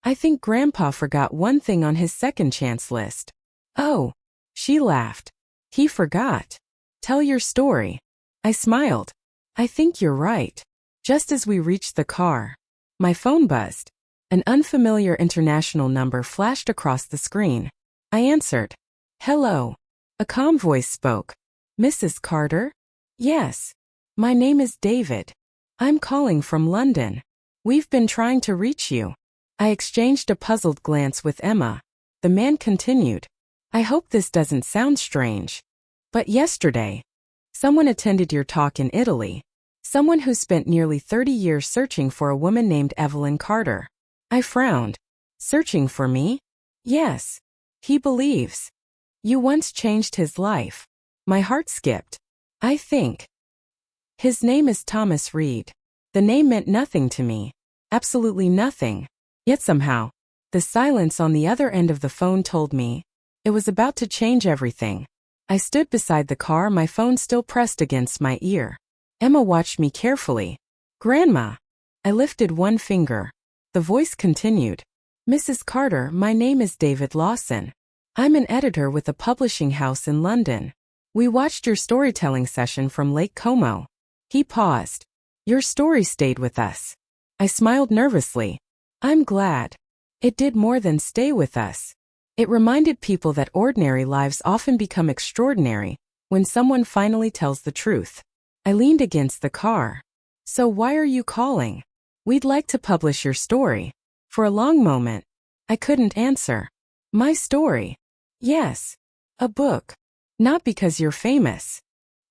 I think Grandpa forgot one thing on his second chance list. Oh, she laughed. He forgot. Tell your story. I smiled. I think you're right. Just as we reached the car, my phone buzzed. An unfamiliar international number flashed across the screen. I answered. Hello. A calm voice spoke. Mrs. Carter? Yes. My name is David. I'm calling from London. We've been trying to reach you. I exchanged a puzzled glance with Emma. The man continued. I hope this doesn't sound strange. But yesterday, someone attended your talk in Italy. Someone who spent nearly 30 years searching for a woman named Evelyn Carter. I frowned. Searching for me? Yes. He believes. You once changed his life. My heart skipped. I think. His name is Thomas Reed. The name meant nothing to me. Absolutely nothing. Yet somehow, the silence on the other end of the phone told me it was about to change everything. I stood beside the car, my phone still pressed against my ear. Emma watched me carefully. Grandma. I lifted one finger. The voice continued. Mrs. Carter, my name is David Lawson. I'm an editor with a publishing house in London. We watched your storytelling session from Lake Como. He paused. Your story stayed with us. I smiled nervously. I'm glad. It did more than stay with us. It reminded people that ordinary lives often become extraordinary when someone finally tells the truth. I leaned against the car. So why are you calling? We'd like to publish your story. For a long moment, I couldn't answer. My story? Yes. A book. Not because you're famous,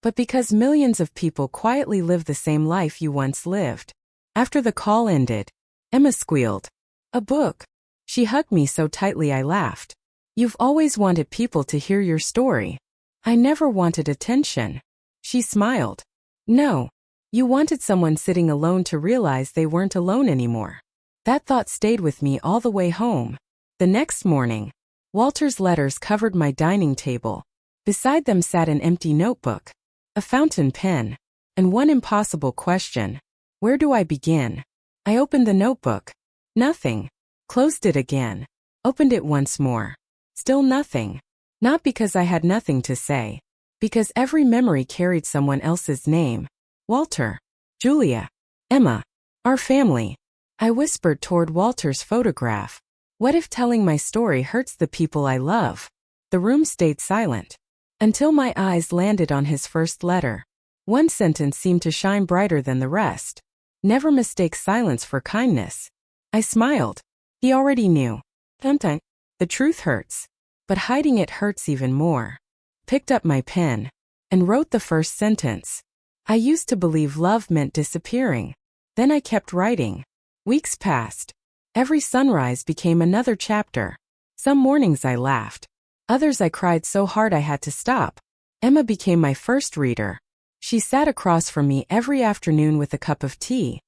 but because millions of people quietly live the same life you once lived. After the call ended, Emma squealed. A book. She hugged me so tightly I laughed. You've always wanted people to hear your story. I never wanted attention. She smiled. No. You wanted someone sitting alone to realize they weren't alone anymore. That thought stayed with me all the way home. The next morning, Walter's letters covered my dining table. Beside them sat an empty notebook, a fountain pen, and one impossible question. Where do I begin? I opened the notebook. Nothing. Closed it again. Opened it once more. Still nothing. Not because I had nothing to say. Because every memory carried someone else's name. Walter. Julia. Emma. Our family. I whispered toward Walter's photograph. What if telling my story hurts the people I love? The room stayed silent. Until my eyes landed on his first letter. One sentence seemed to shine brighter than the rest. Never mistake silence for kindness. I smiled. He already knew. Sometimes, the truth hurts. But hiding it hurts even more. Picked up my pen. and wrote the first sentence. I used to believe love meant disappearing. Then I kept writing. Weeks passed. Every sunrise became another chapter. Some mornings I laughed. Others I cried so hard I had to stop. Emma became my first reader. She sat across from me every afternoon with a cup of tea.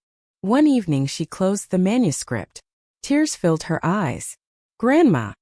One evening she closed the manuscript. Tears filled her eyes. Grandma.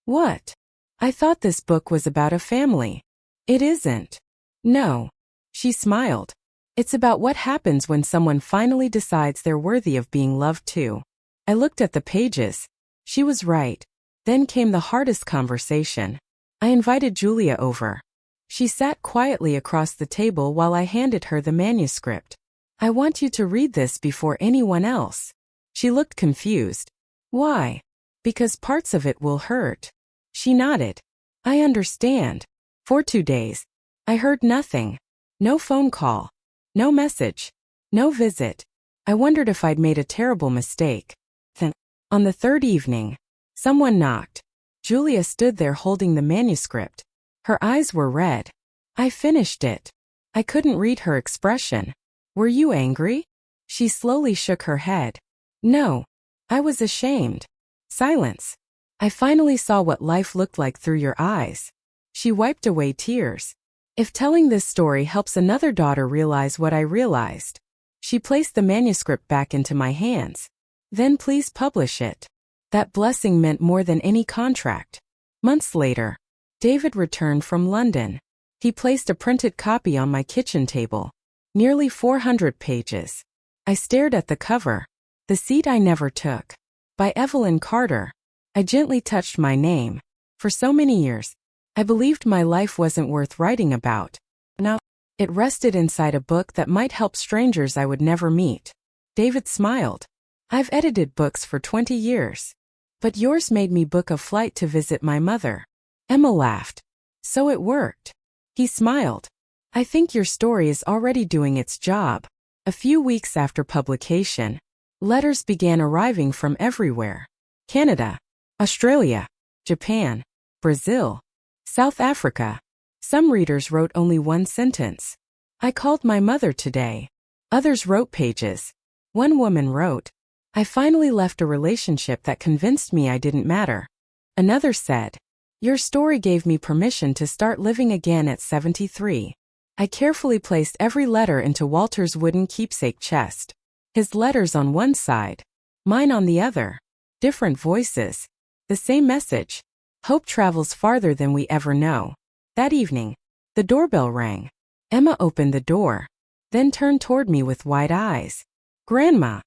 What? I thought this book was about a family. It isn't. No. She smiled. It's about what happens when someone finally decides they're worthy of being loved too. I looked at the pages. She was right. Then came the hardest conversation. I invited Julia over. She sat quietly across the table while I handed her the manuscript. I want you to read this before anyone else. She looked confused. Why? Because parts of it will hurt. She nodded. I understand. For 2 days. I heard nothing. No phone call. No message. No visit. I wondered if I'd made a terrible mistake. Then, on the third evening, someone knocked. Julia stood there holding the manuscript. Her eyes were red. I finished it. I couldn't read her expression. Were you angry? She slowly shook her head. No. I was ashamed. Silence. I finally saw what life looked like through your eyes. She wiped away tears. If telling this story helps another daughter realize what I realized. She placed the manuscript back into my hands. Then please publish it. That blessing meant more than any contract. Months later, David returned from London. He placed a printed copy on my kitchen table. Nearly 400 pages. I stared at the cover. The Seat I Never Took. By Evelyn Carter. I gently touched my name. For so many years, I believed my life wasn't worth writing about. Now, it rested inside a book that might help strangers I would never meet. David smiled. I've edited books for 20 years. But yours made me book a flight to visit my mother. Emma laughed. So it worked. He smiled. I think your story is already doing its job. A few weeks after publication, letters began arriving from everywhere. Canada, Australia, Japan, Brazil, South Africa. Some readers wrote only one sentence. I called my mother today. Others wrote pages. One woman wrote, I finally left a relationship that convinced me I didn't matter. Another said, your story gave me permission to start living again at 73. I carefully placed every letter into Walter's wooden keepsake chest. His letters on one side, mine on the other. Different voices. The same message. Hope travels farther than we ever know. That evening, the doorbell rang. Emma opened the door, then turned toward me with wide eyes. Grandma.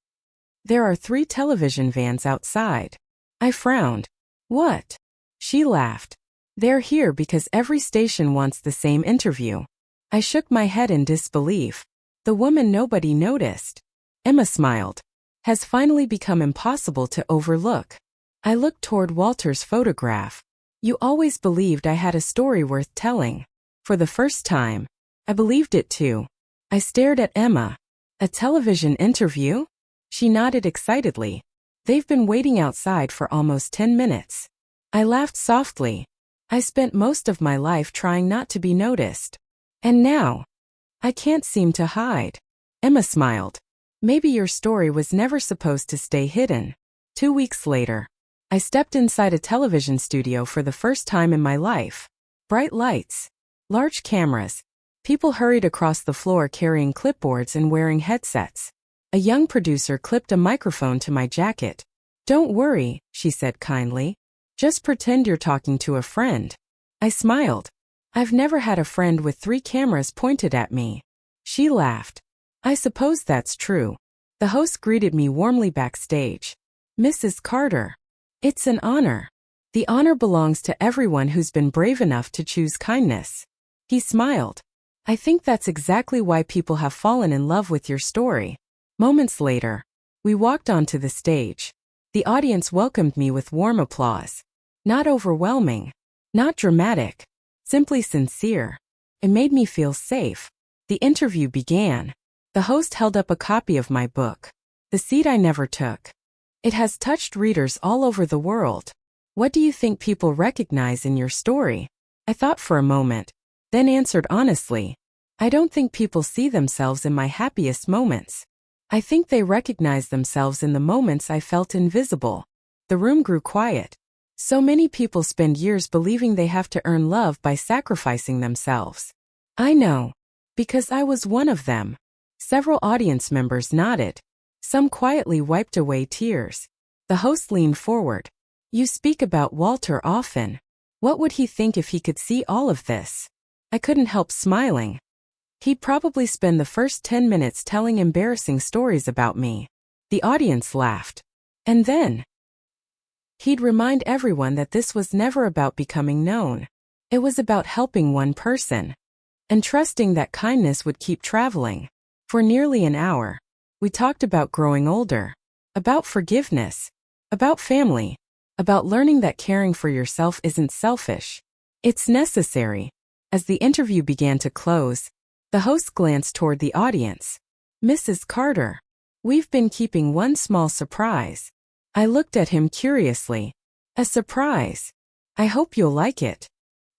There are 3 television vans outside. I frowned. What? She laughed. They're here because every station wants the same interview. I shook my head in disbelief. The woman nobody noticed. Emma smiled. Has finally become impossible to overlook. I looked toward Walter's photograph. You always believed I had a story worth telling. For the first time, I believed it too. I stared at Emma. A television interview? She nodded excitedly. They've been waiting outside for almost 10 minutes. I laughed softly. I spent most of my life trying not to be noticed. And now, I can't seem to hide. Emma smiled. Maybe your story was never supposed to stay hidden. 2 weeks later, I stepped inside a television studio for the first time in my life. Bright lights. Large cameras. People hurried across the floor carrying clipboards and wearing headsets. A young producer clipped a microphone to my jacket. Don't worry, she said kindly. Just pretend you're talking to a friend. I smiled. I've never had a friend with 3 cameras pointed at me. She laughed. I suppose that's true. The host greeted me warmly backstage. Mrs. Carter. It's an honor. The honor belongs to everyone who's been brave enough to choose kindness. He smiled. I think that's exactly why people have fallen in love with your story. Moments later, we walked onto the stage. The audience welcomed me with warm applause. Not overwhelming. Not dramatic. Simply sincere. It made me feel safe. The interview began. The host held up a copy of my book, The Seat I Never Took. It has touched readers all over the world. What do you think people recognize in your story? I thought for a moment. then answered honestly, I don't think people see themselves in my happiest moments. I think they recognize themselves in the moments I felt invisible. The room grew quiet. So many people spend years believing they have to earn love by sacrificing themselves. I know. Because I was one of them. Several audience members nodded. Some quietly wiped away tears. The host leaned forward. You speak about Walter often. What would he think if he could see all of this? I couldn't help smiling. He'd probably spend the first 10 minutes telling embarrassing stories about me. The audience laughed. And then he'd remind everyone that this was never about becoming known. It was about helping one person. And trusting that kindness would keep traveling. For nearly an hour, we talked about growing older, about forgiveness, about family, about learning that caring for yourself isn't selfish. It's necessary. As the interview began to close, the host glanced toward the audience. Mrs. Carter, we've been keeping one small surprise. I looked at him curiously. A surprise. I hope you'll like it.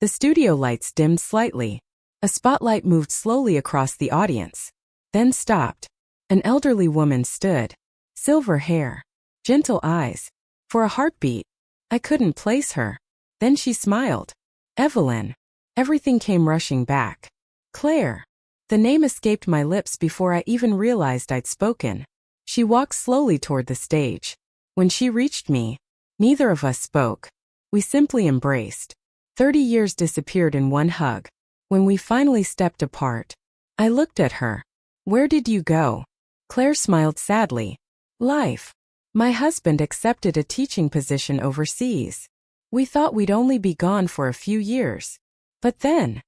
The studio lights dimmed slightly. A spotlight moved slowly across the audience, then stopped. An elderly woman stood. Silver hair. Gentle eyes. For a heartbeat, I couldn't place her. Then she smiled. Evelyn. Everything came rushing back. Claire. The name escaped my lips before I even realized I'd spoken. She walked slowly toward the stage. When she reached me, neither of us spoke. We simply embraced. 30 years disappeared in one hug. When we finally stepped apart, I looked at her. Where did you go? Claire smiled sadly. Life. My husband accepted a teaching position overseas. We thought we'd only be gone for a few years. But then,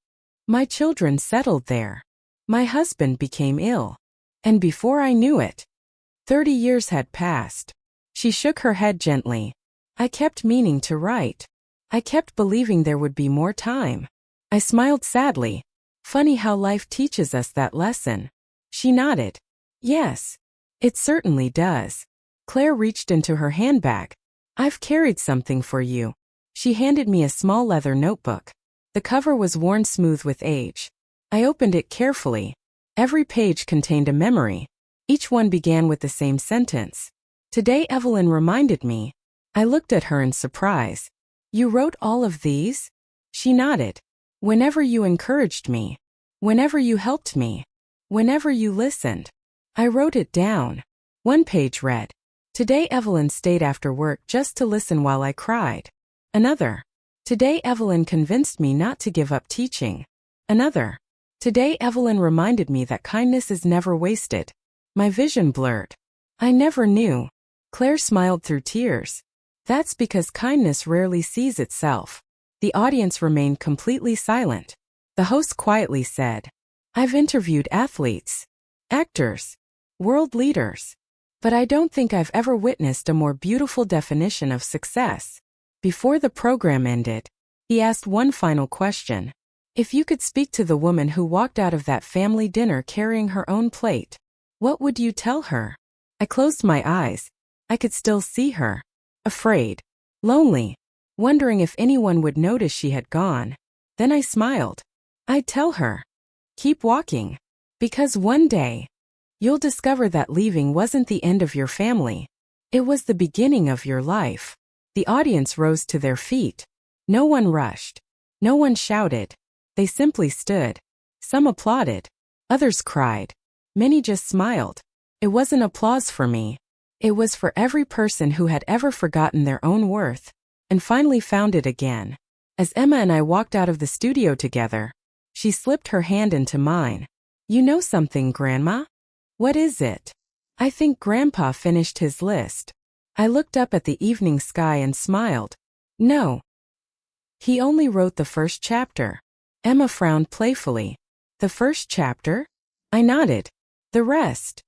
my children settled there. My husband became ill. And before I knew it, 30 years had passed. She shook her head gently. I kept meaning to write. I kept believing there would be more time. I smiled sadly. Funny how life teaches us that lesson. She nodded. Yes, it certainly does. Claire reached into her handbag. I've carried something for you. She handed me a small leather notebook. The cover was worn smooth with age. I opened it carefully. Every page contained a memory. Each one began with the same sentence. Today Evelyn reminded me. I looked at her in surprise. You wrote all of these? She nodded. Whenever you encouraged me. Whenever you helped me. Whenever you listened. I wrote it down. One page read. Today Evelyn stayed after work just to listen while I cried. Another. Today Evelyn convinced me not to give up teaching. Another. Today Evelyn reminded me that kindness is never wasted. My vision blurred. I never knew. Claire smiled through tears. That's because kindness rarely sees itself. The audience remained completely silent. The host quietly said, I've interviewed athletes, actors, world leaders, but I don't think I've ever witnessed a more beautiful definition of success. Before the program ended, he asked one final question. If you could speak to the woman who walked out of that family dinner carrying her own plate, what would you tell her? I closed my eyes. I could still see her. Afraid. Lonely. Wondering if anyone would notice she had gone. Then I smiled. I'd tell her. Keep walking. Because one day, you'll discover that leaving wasn't the end of your family. It was the beginning of your life. The audience rose to their feet. No one rushed. No one shouted. They simply stood. Some applauded. Others cried. Many just smiled. It wasn't applause for me. It was for every person who had ever forgotten their own worth and finally found it again. As Emma and I walked out of the studio together, she slipped her hand into mine. You know something, Grandma? What is it? I think Grandpa finished his list. I looked up at the evening sky and smiled. No. He only wrote the first chapter. Emma frowned playfully. The first chapter? I nodded. The rest.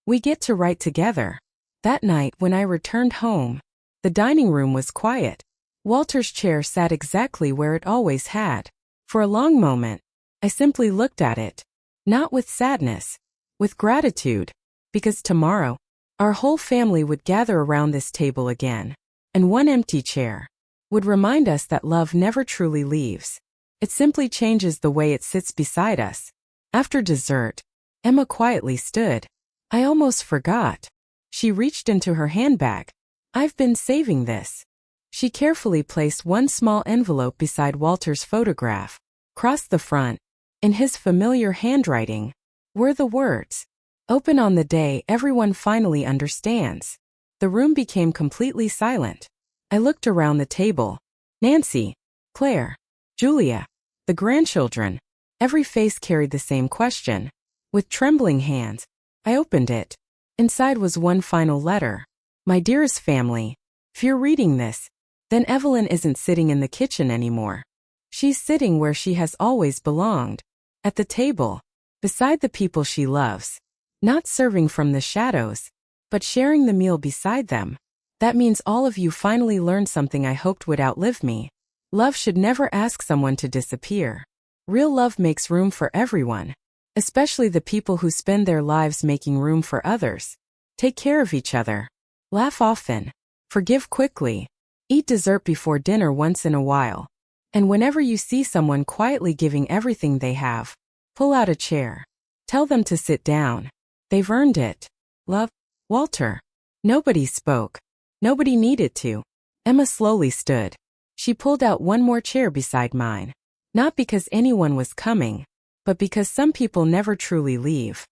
We get to write together. That night when I returned home, the dining room was quiet. Walter's chair sat exactly where it always had. For a long moment, I simply looked at it. Not with sadness, with gratitude. Because tomorrow, our whole family would gather around this table again. And one empty chair would remind us that love never truly leaves. It simply changes the way it sits beside us. After dessert, Emma quietly stood. I almost forgot. She reached into her handbag. I've been saving this. She carefully placed one small envelope beside Walter's photograph. Across the front, in his familiar handwriting, were the words, "Open on the day everyone finally understands." The room became completely silent. I looked around the table. Nancy, Claire, Julia, the grandchildren. Every face carried the same question. With trembling hands, I opened it. Inside was one final letter. My dearest family, if you're reading this, then Evelyn isn't sitting in the kitchen anymore. She's sitting where she has always belonged, at the table, beside the people she loves, not serving from the shadows, but sharing the meal beside them. That means all of you finally learned something I hoped would outlive me. Love should never ask someone to disappear. Real love makes room for everyone, especially the people who spend their lives making room for others. Take care of each other. Laugh often. Forgive quickly. Eat dessert before dinner once in a while. And whenever you see someone quietly giving everything they have, pull out a chair. Tell them to sit down. They've earned it. Love, Walter. Nobody spoke. Nobody needed to. Emma slowly stood. She pulled out one more chair beside mine. Not because anyone was coming, but because some people never truly leave.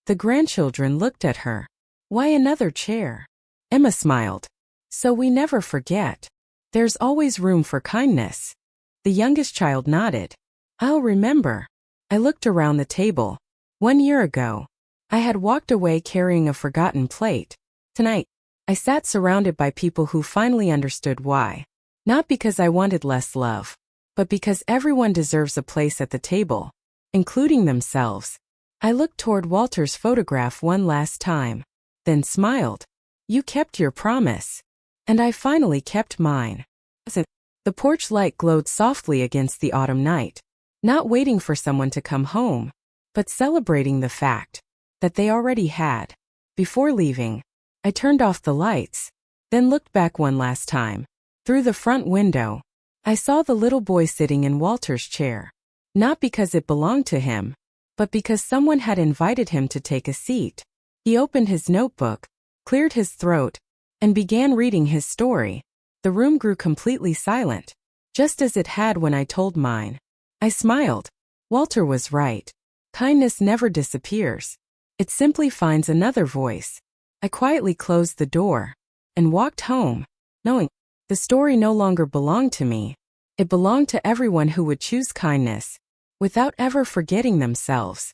The grandchildren looked at her. Why another chair? Emma smiled. So we never forget. There's always room for kindness. The youngest child nodded. I'll remember. I looked around the table. 1 year ago, I had walked away carrying a forgotten plate. Tonight, I sat surrounded by people who finally understood why. Not because I wanted less love, but because everyone deserves a place at the table, including themselves. I looked toward Walter's photograph one last time, then smiled. You kept your promise. And I finally kept mine. The porch light glowed softly against the autumn night, not waiting for someone to come home, but celebrating the fact that they already had. Before leaving, I turned off the lights, then looked back one last time. Through the front window, I saw the little boy sitting in Walter's chair, not because it belonged to him, but because someone had invited him to take a seat. He opened his notebook, cleared his throat, and began reading his story. The room grew completely silent, just as it had when I told mine. I smiled. Walter was right. Kindness never disappears. It simply finds another voice. I quietly closed the door and walked home, knowing the story no longer belonged to me. It belonged to everyone who would choose kindness without ever forgetting themselves.